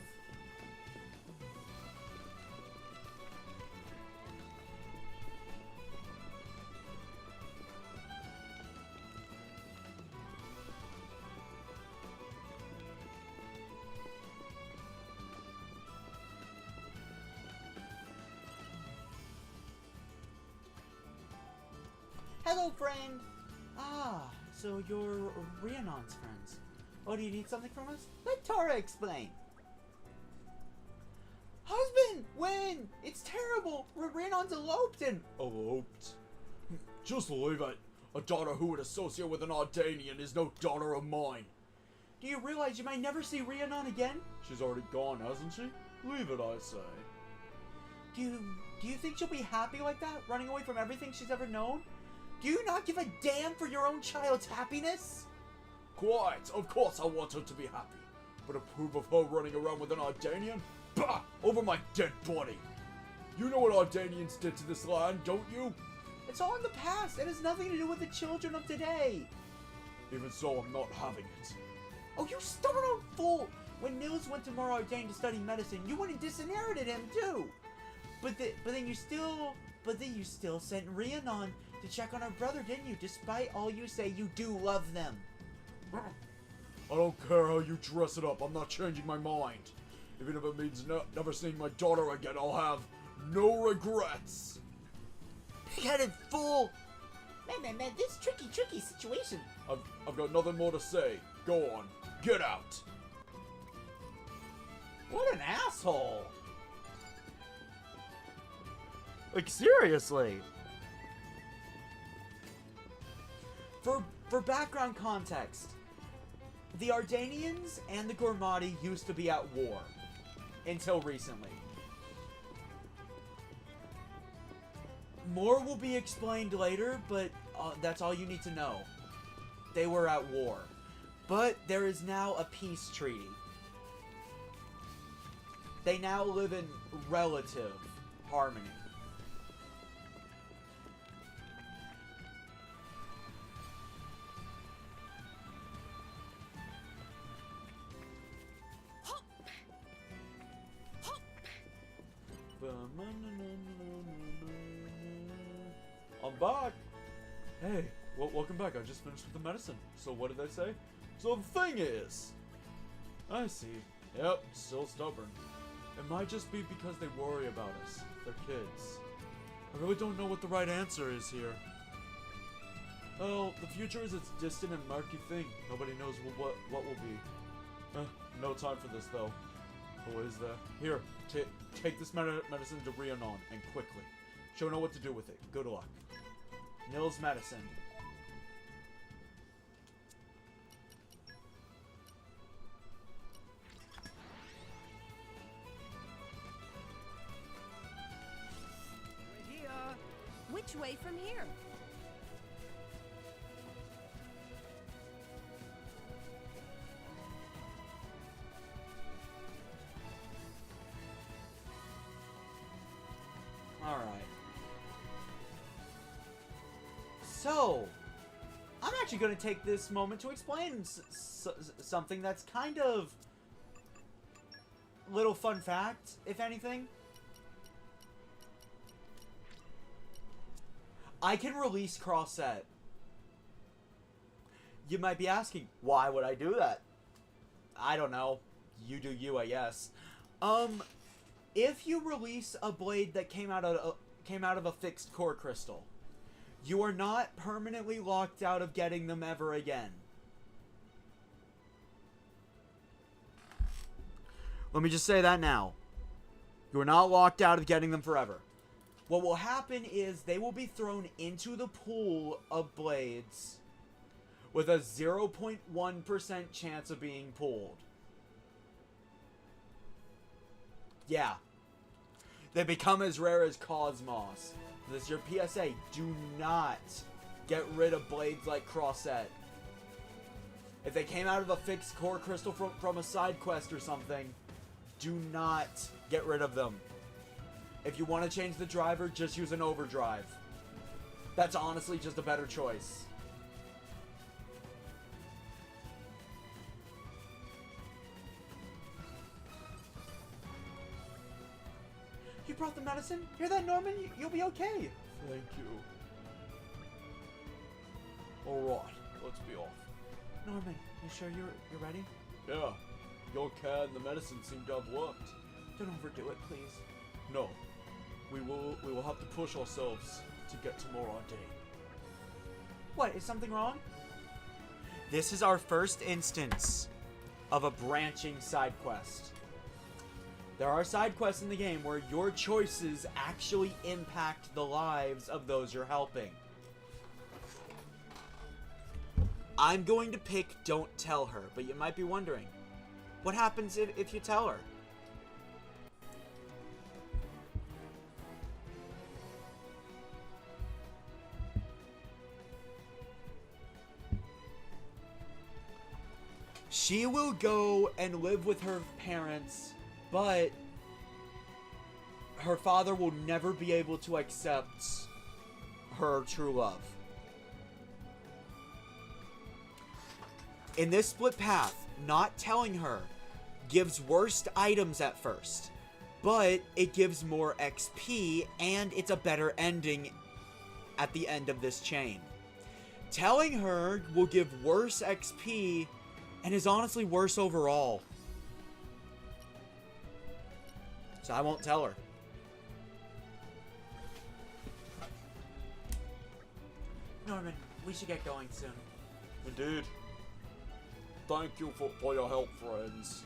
Hello, friend. Ah, so you're Rhiannon's friends. Oh, do you need something from us? Let Tora explain. Husband, when? It's terrible. Rhiannon's eloped and... Eloped? Just leave it. A daughter who would associate with an Ardanian is no daughter of mine. Do you realize you might never see Rhiannon again? She's already gone, hasn't she? Leave it, I say. Do you think she'll be happy like that, running away from everything she's ever known? Do you not give a damn for your own child's happiness? Quite. Of course I want her to be happy. But approve of her running around with an Ardanian? Bah! Over my dead body. You know what Ardanians did to this land, don't you? It's all in the past. It has nothing to do with the children of today. Even so, I'm not having it. Oh, you stubborn old fool! When Nils went to Mor Ardain to study medicine, you went and disinherited him too. But then you still sent Rhiannon to check on her brother, didn't you? Despite all you say, you do love them. I don't care how you dress it up. I'm not changing my mind. Even if it means never seeing my daughter again, I'll have no regrets. Pig-headed fool! Man, this tricky situation. I've got nothing more to say. Go on. Get out. What an asshole! Like, seriously. For background context, the Ardanians and the Gormati used to be at war. Until recently. More will be explained later, but that's all you need to know. They were at war. But there is now a peace treaty. They now live in relative harmony. I'm back. Hey, welcome back. I just finished with the medicine. So what did they say? So the thing is... I see. Yep, still stubborn. It might just be because they worry about us. They're kids. I really don't know what the right answer is here. Oh, the future is a distant and murky thing. Nobody knows what will be. No time for this, though. Oh, is there? Here, take this medicine to Rhiannon, and quickly. She'll know what to do with it. Good luck. Nils medicine. We're here. Which way from here? Alright. So, I'm actually going to take this moment to explain something that's kind of little fun fact, if anything. I can release cross-set. You might be asking, why would I do that? I don't know. You do you, I guess. If you release a blade that came out of a fixed core crystal, you are not permanently locked out of getting them ever again. Let me just say that now. You are not locked out of getting them forever. What will happen is they will be thrown into the pool of blades with a 0.1% chance of being pulled. Yeah. They become as rare as Cosmos. This is your PSA. Do not get rid of blades like Crossset. If they came out of a fixed core crystal from a side quest or something, do not get rid of them. If you want to change the driver, just use an overdrive. That's honestly just a better choice. You brought the medicine? Hear that, Norman? You'll be okay. Thank you. Alright, let's be off. Norman, you sure you're ready? Yeah. Your care and the medicine seem to have worked. Don't overdo it, please. No. We will have to push ourselves to get to more Ardain. What, is something wrong? This is our first instance of a branching side quest. There are side quests in the game where your choices actually impact the lives of those you're helping. I'm going to pick Don't Tell Her, but you might be wondering, what happens if you tell her? She will go and live with her parents, but her father will never be able to accept her true love. In this split path, not telling her gives worst items at first, but it gives more XP and it's a better ending at the end of this chain. Telling her will give worse XP and is honestly worse overall. So I won't tell her. Norman, we should get going soon. Indeed. Thank you for your help, friends.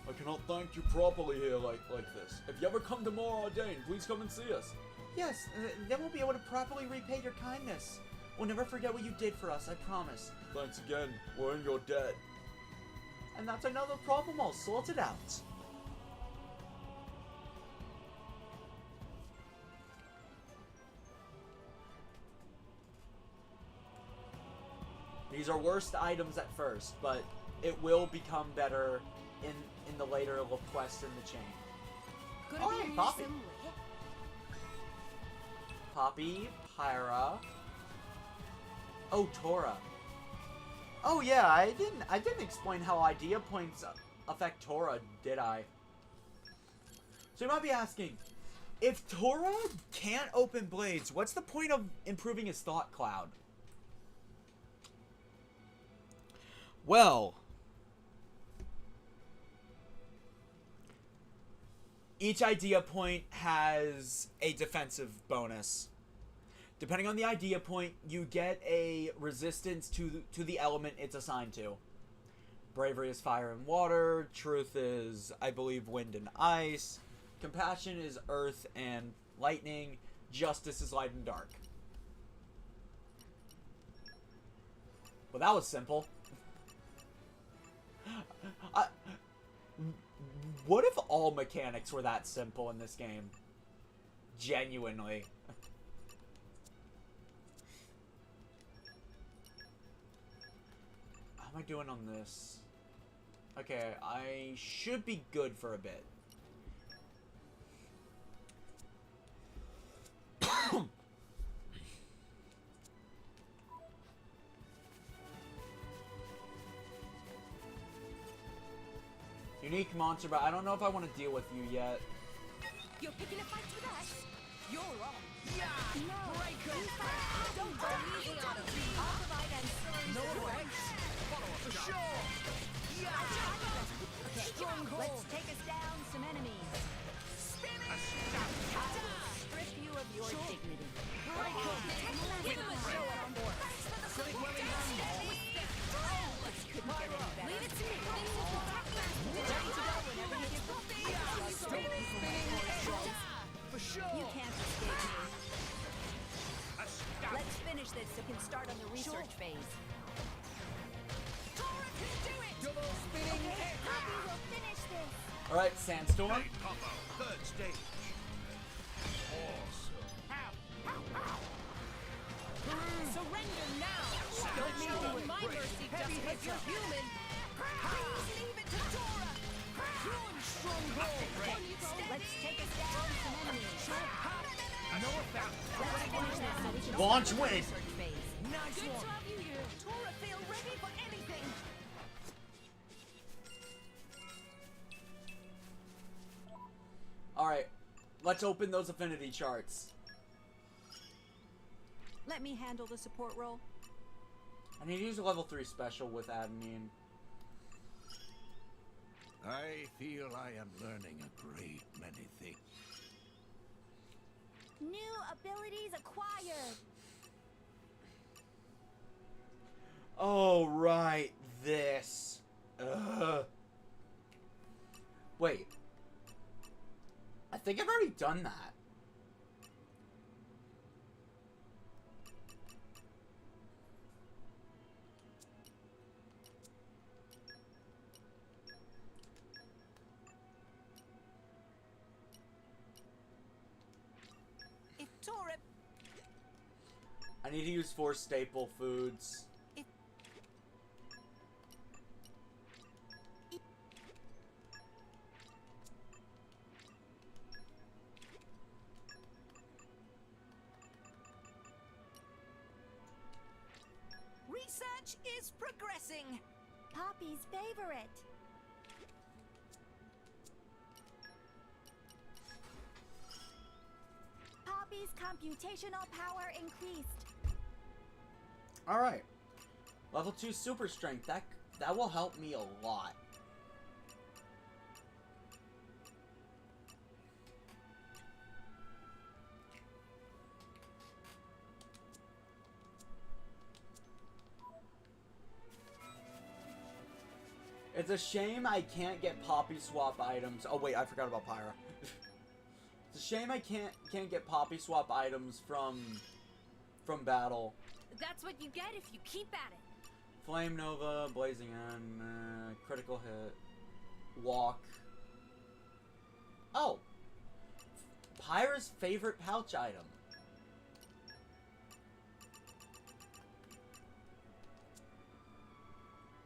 I cannot thank you properly here like this. If you ever come to more Ardain, please come and see us. Yes, then we'll be able to properly repay your kindness. We'll never forget what you did for us, I promise. Thanks again. We're in your debt. And that's another problem I'll sort it out. These are worst items at first, but it will become better in the later quests in the chain. Could Oh, be hey, Poppy. somewhere. Poppy, Pyra. Oh, Tora. Oh yeah, I didn't explain how idea points affect Tora, did I? So you might be asking, if Tora can't open blades, what's the point of improving his thought cloud? Well, each idea point has a defensive bonus. Depending on the idea point, you get a resistance to the element it's assigned to. Bravery is fire and water. Truth is, I believe, wind and ice. Compassion is earth and lightning. Justice is light and dark. Well, that was simple. What if all mechanics were that simple in this game? Genuinely. How am I doing on this? Okay, I should be good for a bit. Unique monster, but I don't know if I want to deal with you yet. You're picking a fight with us? You're on. No. Breaker. Don't go easy on him. I'll provide ancillary No support. way. Follow up for sure. Stronghold. Let's take us down some enemies. Spinach. I will strip you of your dignity. Give him a show on board. Silly Welling Couldn't get any better. Leave it to me. Ready to go whenever you give for sure. You can't escape me. Let's finish this so we can start on the research phase. Tora can do it. Double spinning hit. Poppy will finish this. Alright, Sandstorm. Third stage. Surrender now. Don't show them my mercy just because you're human. Please leave it to Tora. Run, stronghold. Let's take us down some enemies. No effect. Let's finish this so we can Launch start on the win. research phase. Nice Good to one. have you here. Tora, feel ready for anything. Alright, let's open those affinity charts. Let me handle the support role. I need to use a level 3 special with Adenine. I feel I am learning a great many things. New abilities acquired. Oh, right, this. Ugh. Wait. I think I've already done that. If Tora... I need to use 4 staple foods. Research is progressing. Poppy's favorite. Poppy's computational power increased. Alright. Level 2 super strength. That will help me a lot. It's a shame I can't get poppy swap items. Oh wait, I forgot about Pyra. It's a shame I can't get poppy swap items from battle. That's what you get if you keep at it. Flame Nova, Blazing End, critical hit, walk. Oh, Pyra's favorite pouch item.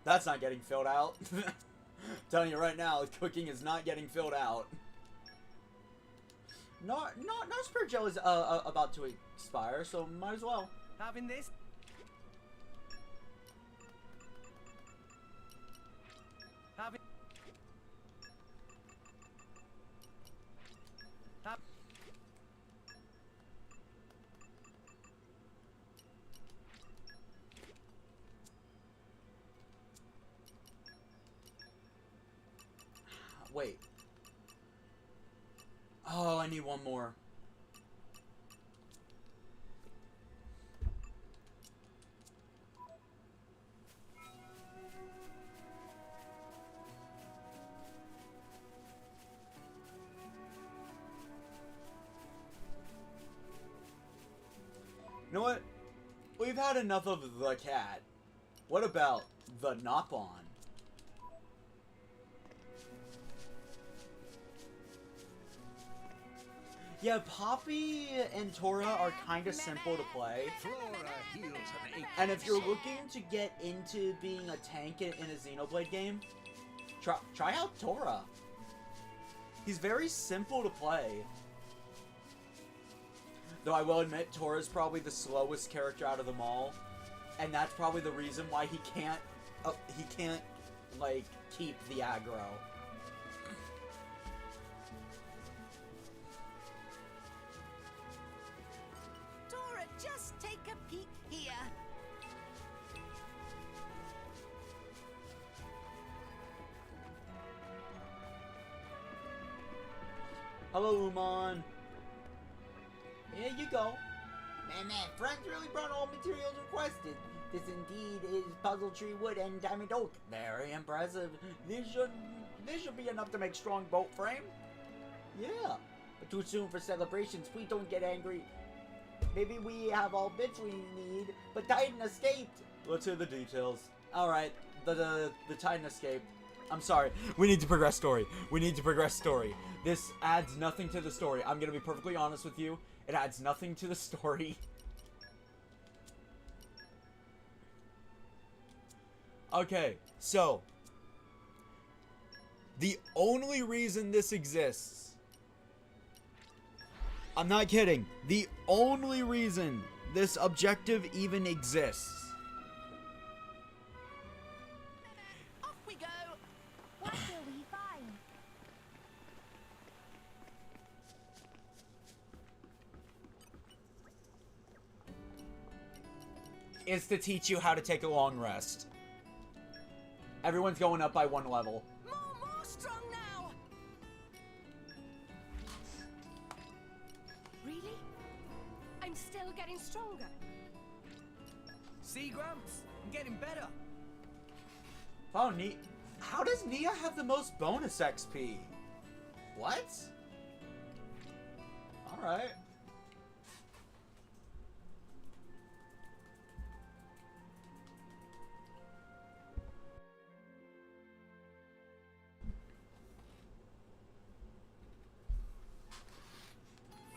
That's not getting filled out. Telling you right now, cooking is not getting filled out. No spirit gel is about to expire, so might as well. Having this. Having. Wait. Oh, I need one more. had enough of the cat. What about the Nopon? Yeah, Poppy and Tora are kind of simple to play. And if you're looking to get into being a tank in a Xenoblade game, try out Tora. He's very simple to play. Though I will admit, Tora's probably the slowest character out of them all. And that's probably the reason why he can't, like, keep the aggro. Tora, just take a peek here. Hello, Uman. Here you go. Man, friends really brought all materials requested. This indeed is puzzle tree wood and diamond oak. Very impressive. This should be enough to make strong boat frame. Yeah. But too soon for celebrations. Please don't get angry. Maybe we have all bits we need, but Titan escaped. Let's hear the details. All right, the Titan escaped. I'm sorry. We need to progress story. We need to progress story. This adds nothing to the story. I'm gonna be perfectly honest with you. It adds nothing to the story. Okay, so the only reason this exists, I'm not kidding, the only reason this objective even exists Off we go. What will we find? is to teach you how to take a long rest. Everyone's going up by 1 level. More strong now. Really? I'm still getting stronger. See, Gramps? I'm getting better. Oh, neat. How does Nia have the most bonus XP? What? Alright.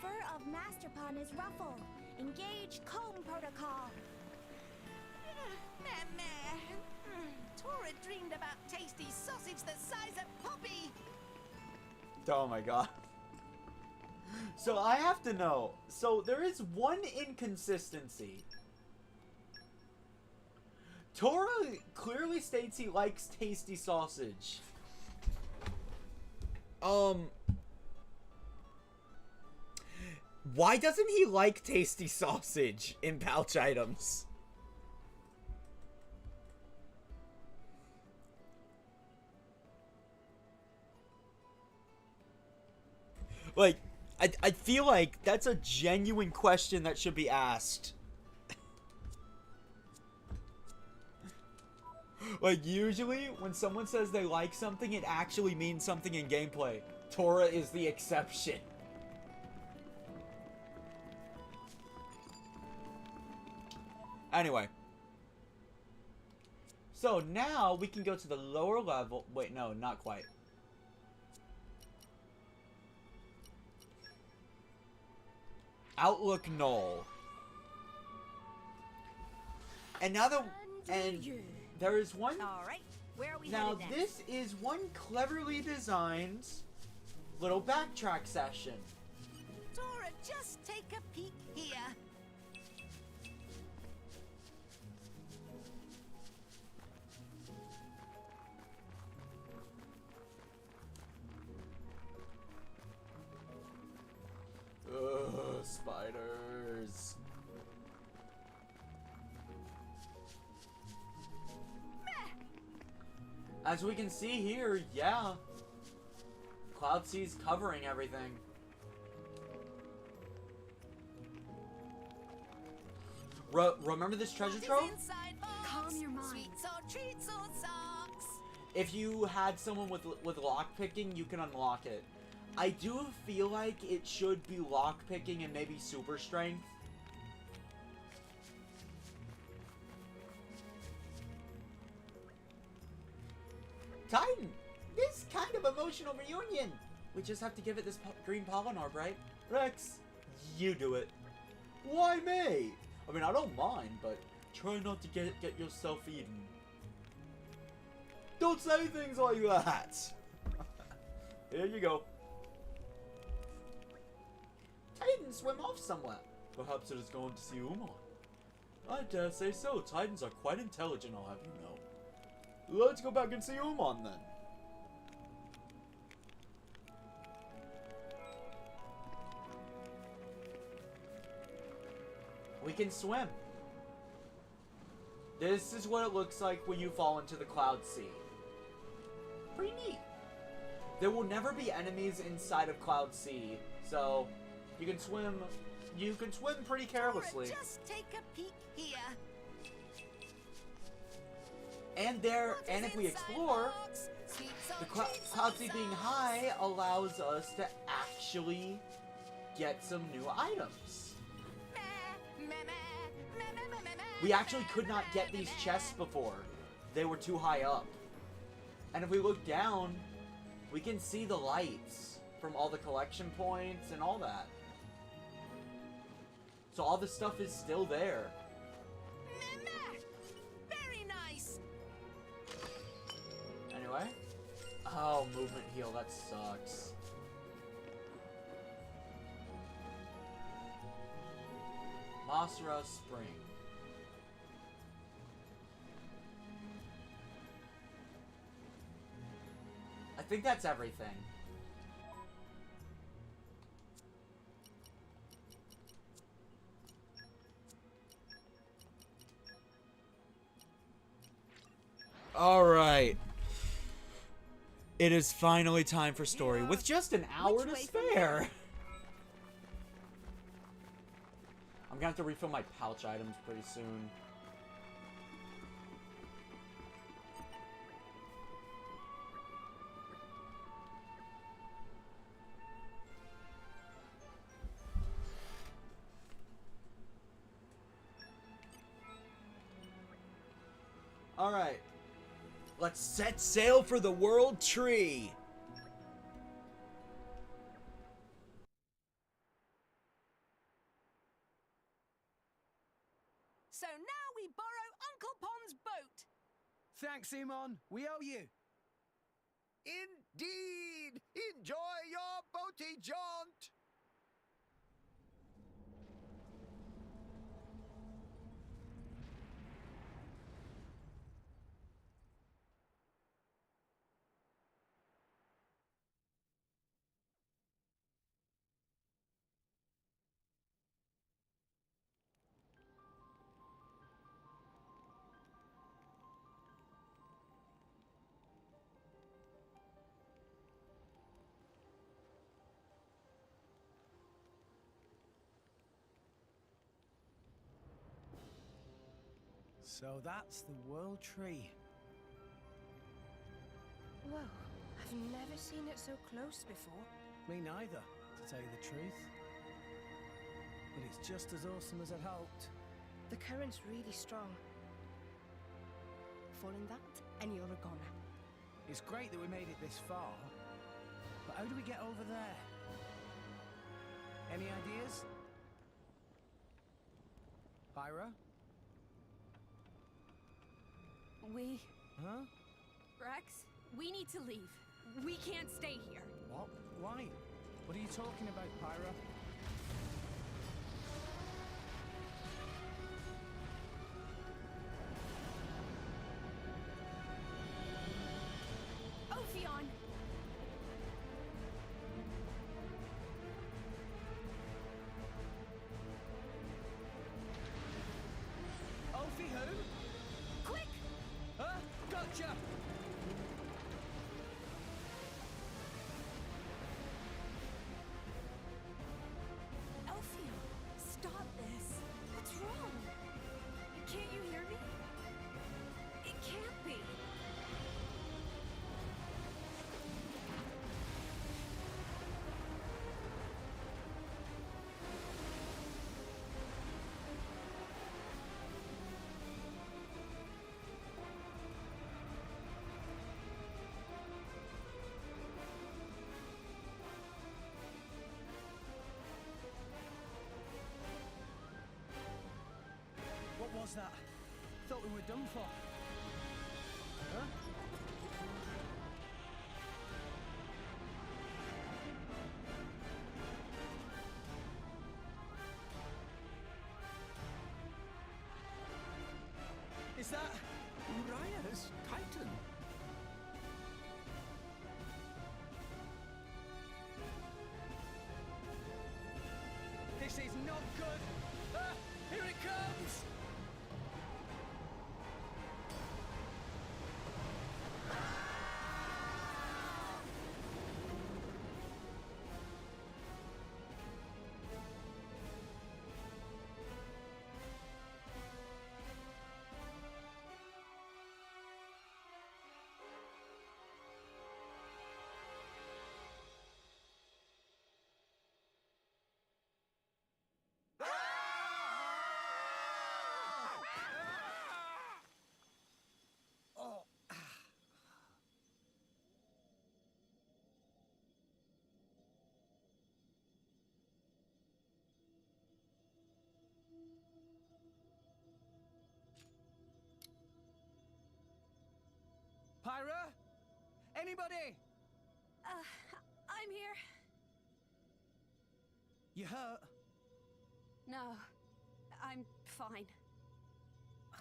Fur of Masterpon is ruffled. Engage comb protocol. Tora dreamed about tasty sausage the size of Poppy. Oh my god. So I have to know. So there is one inconsistency. Tora clearly states he likes tasty sausage. Why doesn't he like tasty sausage in pouch items? Like, I feel like that's a genuine question that should be asked. Like, usually, when someone says they like something, it actually means something in gameplay. Tora is the exception. Anyway. So, now we can go to the lower level. Wait, no, not quite. Outlook Knoll. And now there is one. All right, where are we Now headed this is one cleverly designed little backtrack session. Tora, just take a peek here. Ugh, spiders. As we can see here, yeah. Cloud Sea's covering everything. Remember this treasure trove? Calm your mind. Sweets or treats or socks. If you had someone with lockpicking, you can unlock it. I do feel like it should be lockpicking and maybe super strength. Titan, this kind of emotional reunion. We just have to give it this green pollen orb, right? Rex, you do it. Why me? I mean, I don't mind, but try not to get yourself eaten. Don't say things like that. Here you go. Titans swim off somewhere. Perhaps it is going to see Umon. I dare say so. Titans are quite intelligent, I'll have you know. Let's go back and see Umon then. We can swim. This is what it looks like when you fall into the Cloud Sea. Pretty neat. There will never be enemies inside of Cloud Sea, so you can swim. You can swim pretty carelessly. Or just take a peek here. And if we explore, the Cloud Sea being high allows us to actually get some new items. We actually could not get these chests before. They were too high up. And if we look down, we can see the lights from all the collection points and all that. So all the stuff is still there. Very nice. Anyway. Oh, movement heal. That sucks. Masra Spring. I think that's everything. Alright. It is finally time for story, with just an hour to spare. I'm gonna have to refill my pouch items pretty soon. Alright. Let's set sail for the World Tree. So now we borrow Uncle Pond's boat. Thanks, Simon. We owe you. Indeed! Enjoy your boaty jaunt! So that's the World Tree. Whoa, I've never seen it so close before. Me neither, to tell you the truth. But it's just as awesome as I'd hoped. The current's really strong. Fall in that, and you're a goner. It's great that we made it this far. But how do we get over there? Any ideas? Pyra? Huh? Rex, we need to leave. We can't stay here. What? Why? What are you talking about, Pyra? Ophion! Ophi who? Quick! Huh? Gotcha! Ophion, stop this. What's wrong? Can't you hear me? It can't be. was that? Thought we were done for. Huh? Is that Uriah's Titan? This is not good! Ah, here it comes! Pyra? Anybody? I'm here. You hurt? No, I'm fine. Oh.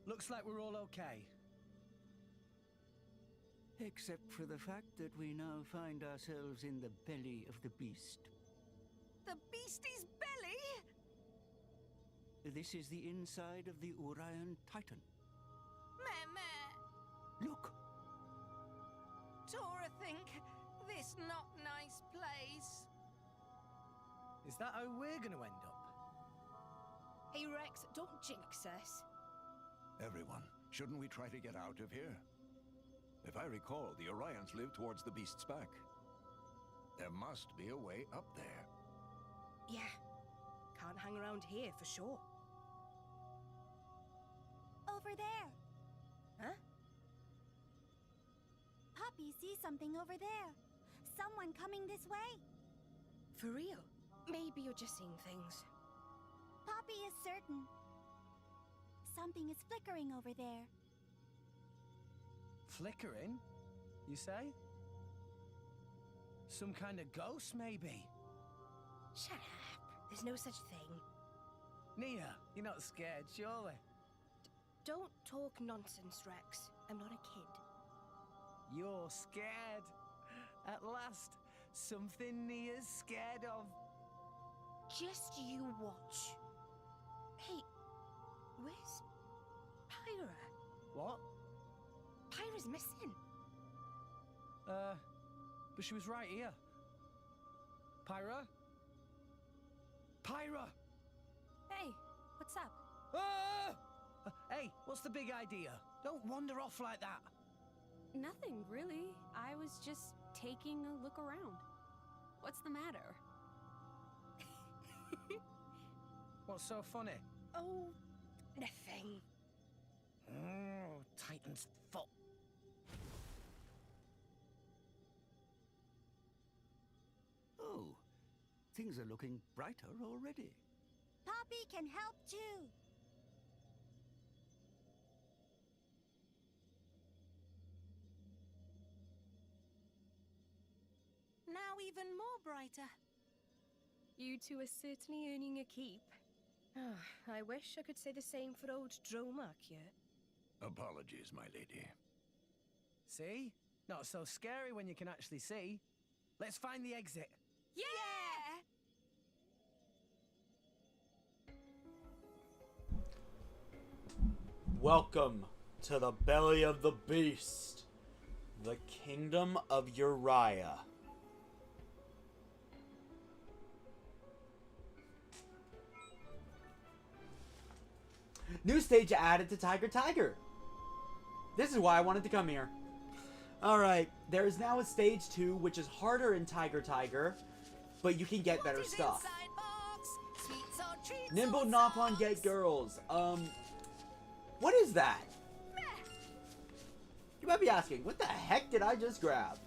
Looks like we're all okay. Except for the fact that we now find ourselves in the belly of the beast. The beastie's belly? This is the inside of the Urian Titan. Meh. Look! Tora think this not nice place. Is that how we're gonna end up? Hey Rex, don't jinx us. Everyone, shouldn't we try to get out of here? If I recall, the Orions live towards the beast's back. There must be a way up there. Yeah. Can't hang around here for sure. Over there. Huh? Poppy sees something over there. Someone coming this way. For real? Maybe you're just seeing things. Poppy is certain. Something is flickering over there. Flickering? You say? Some kind of ghost, maybe? Shut up. There's no such thing. Nia, you're not scared, surely? Don't talk nonsense, Rex. I'm not a kid. You're scared. At last, something Nia's scared of. Just you watch. Hey, where's Pyra? What? Pyra's missing. But she was right here. Pyra? Pyra! Hey, what's up? Ah! Hey, what's the big idea? Don't wander off like that. Nothing, really. I was just taking a look around. What's the matter? What's so funny? Oh, nothing. Oh, Titan's foot. Oh, things are looking brighter already. Poppy can help too. Now even more brighter. You two are certainly earning a keep. I wish I could say the same for old Dromark here. Apologies, my lady. See? Not so scary when you can actually see. Let's find the exit. Yeah! Welcome to the belly of the beast, the kingdom of Uriah. New stage added to Tiger. This is why I wanted to come here. Alright, there is now a stage 2, which is harder in Tiger, but you can get better stuff. Nimble Nop on Get Girls. What is that? You might be asking, what the heck did I just grab?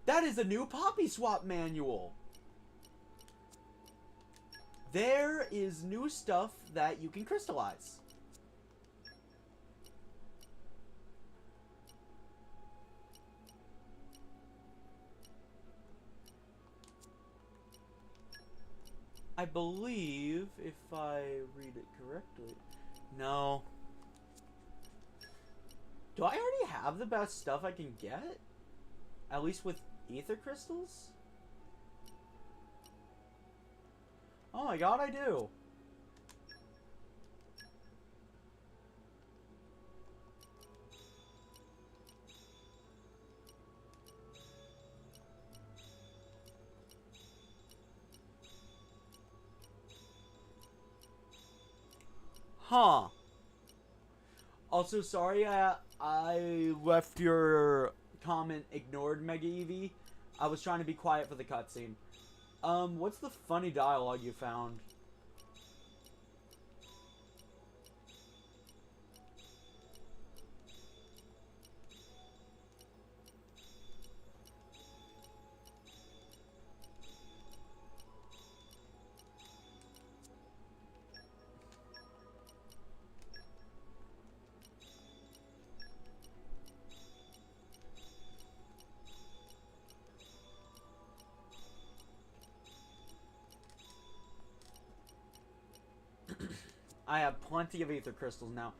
That is a new Poppy Swap manual. There is new stuff that you can crystallize. I believe, if I read it correctly... No. Do I already have the best stuff I can get? At least with ether crystals? Oh my god, I do. Huh. Also, sorry I left your comment ignored, Mega Eevee. I was trying to be quiet for the cutscene. What's the funny dialogue you found? I have plenty of ether crystals now.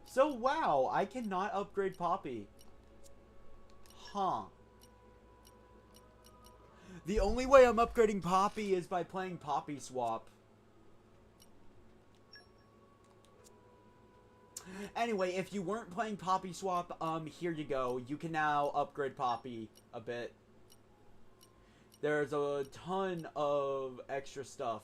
So, wow, I cannot upgrade Poppy. Huh. The only way I'm upgrading Poppy is by playing Poppy Swap. Anyway, if you weren't playing Poppy Swap, here you go. You can now upgrade Poppy a bit. There's a ton of extra stuff.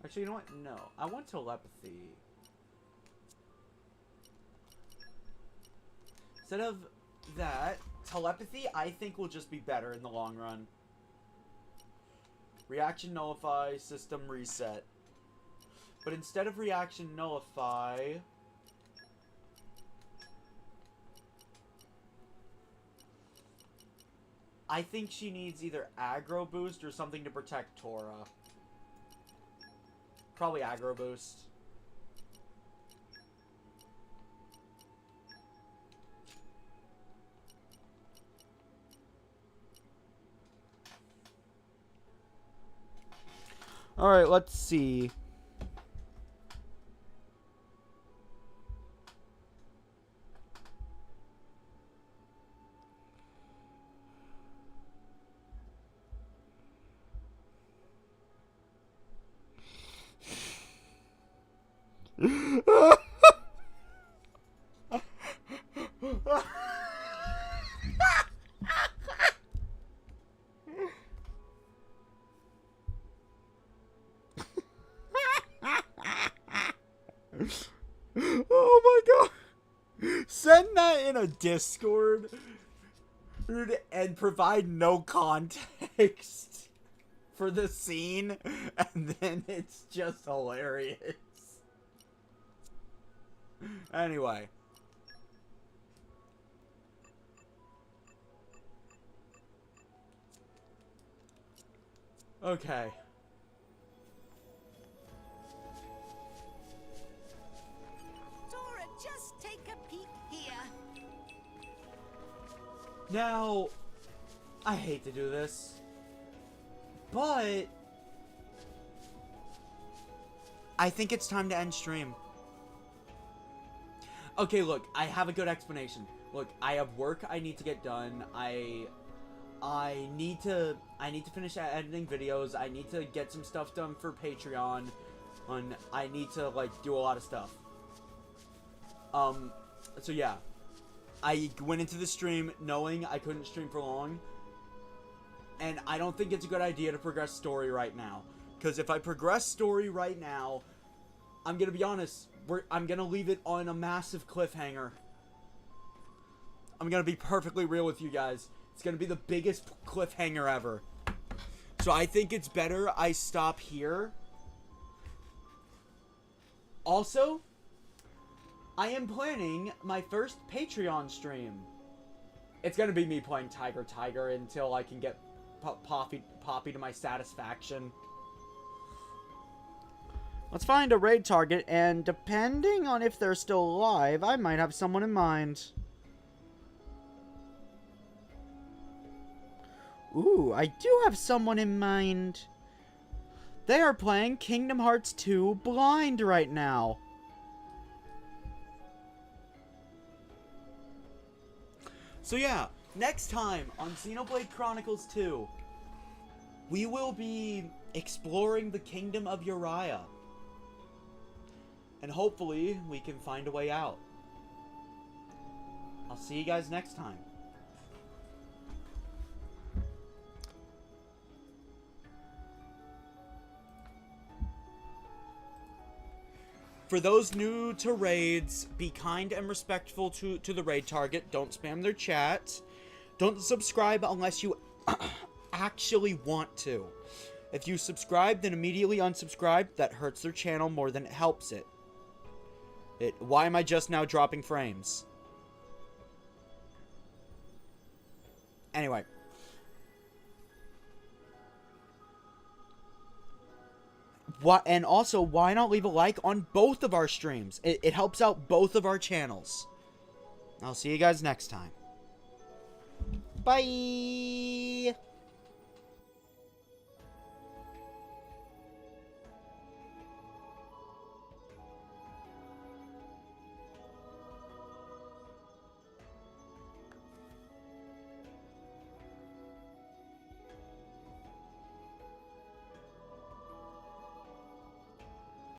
Actually, you know what? No. I want telepathy. Instead of that, telepathy, I think, will just be better in the long run. Reaction nullify, system reset. But instead of reaction nullify... I think she needs either aggro boost or something to protect Tora. Probably aggro boost. Alright, let's see. Oh my god! Send that in a Discord and provide no context for the scene, and then it's just hilarious. Anyway. Okay. Tora, just take a peek here. Now, I hate to do this, but I think it's time to end stream. Okay, look, I have a good explanation. Look, I have work I need to get done. I need to finish editing videos. I need to get some stuff done for Patreon. And I need to, like, do a lot of stuff. So yeah. I went into the stream knowing I couldn't stream for long. And I don't think it's a good idea to progress story right now. Because if I progress story right now, I'm gonna be honest, I'm gonna leave it on a massive cliffhanger. I'm gonna be perfectly real with you guys. It's gonna be the biggest cliffhanger ever. So I think it's better I stop here. Also, I am planning my first Patreon stream. It's gonna be me playing Tiger until I can get Poppy to my satisfaction. Let's find a raid target, and depending on if they're still alive, I might have someone in mind. Ooh, I do have someone in mind. They are playing Kingdom Hearts 2 blind right now. So yeah, next time on Xenoblade Chronicles 2, we will be exploring the Kingdom of Uriah. And hopefully, we can find a way out. I'll see you guys next time. For those new to raids, be kind and respectful to the raid target. Don't spam their chat. Don't subscribe unless you actually want to. If you subscribe, then immediately unsubscribe. That hurts their channel more than it helps it. Why am I just now dropping frames? Anyway. And also, why not leave a like on both of our streams? It helps out both of our channels. I'll see you guys next time. Bye!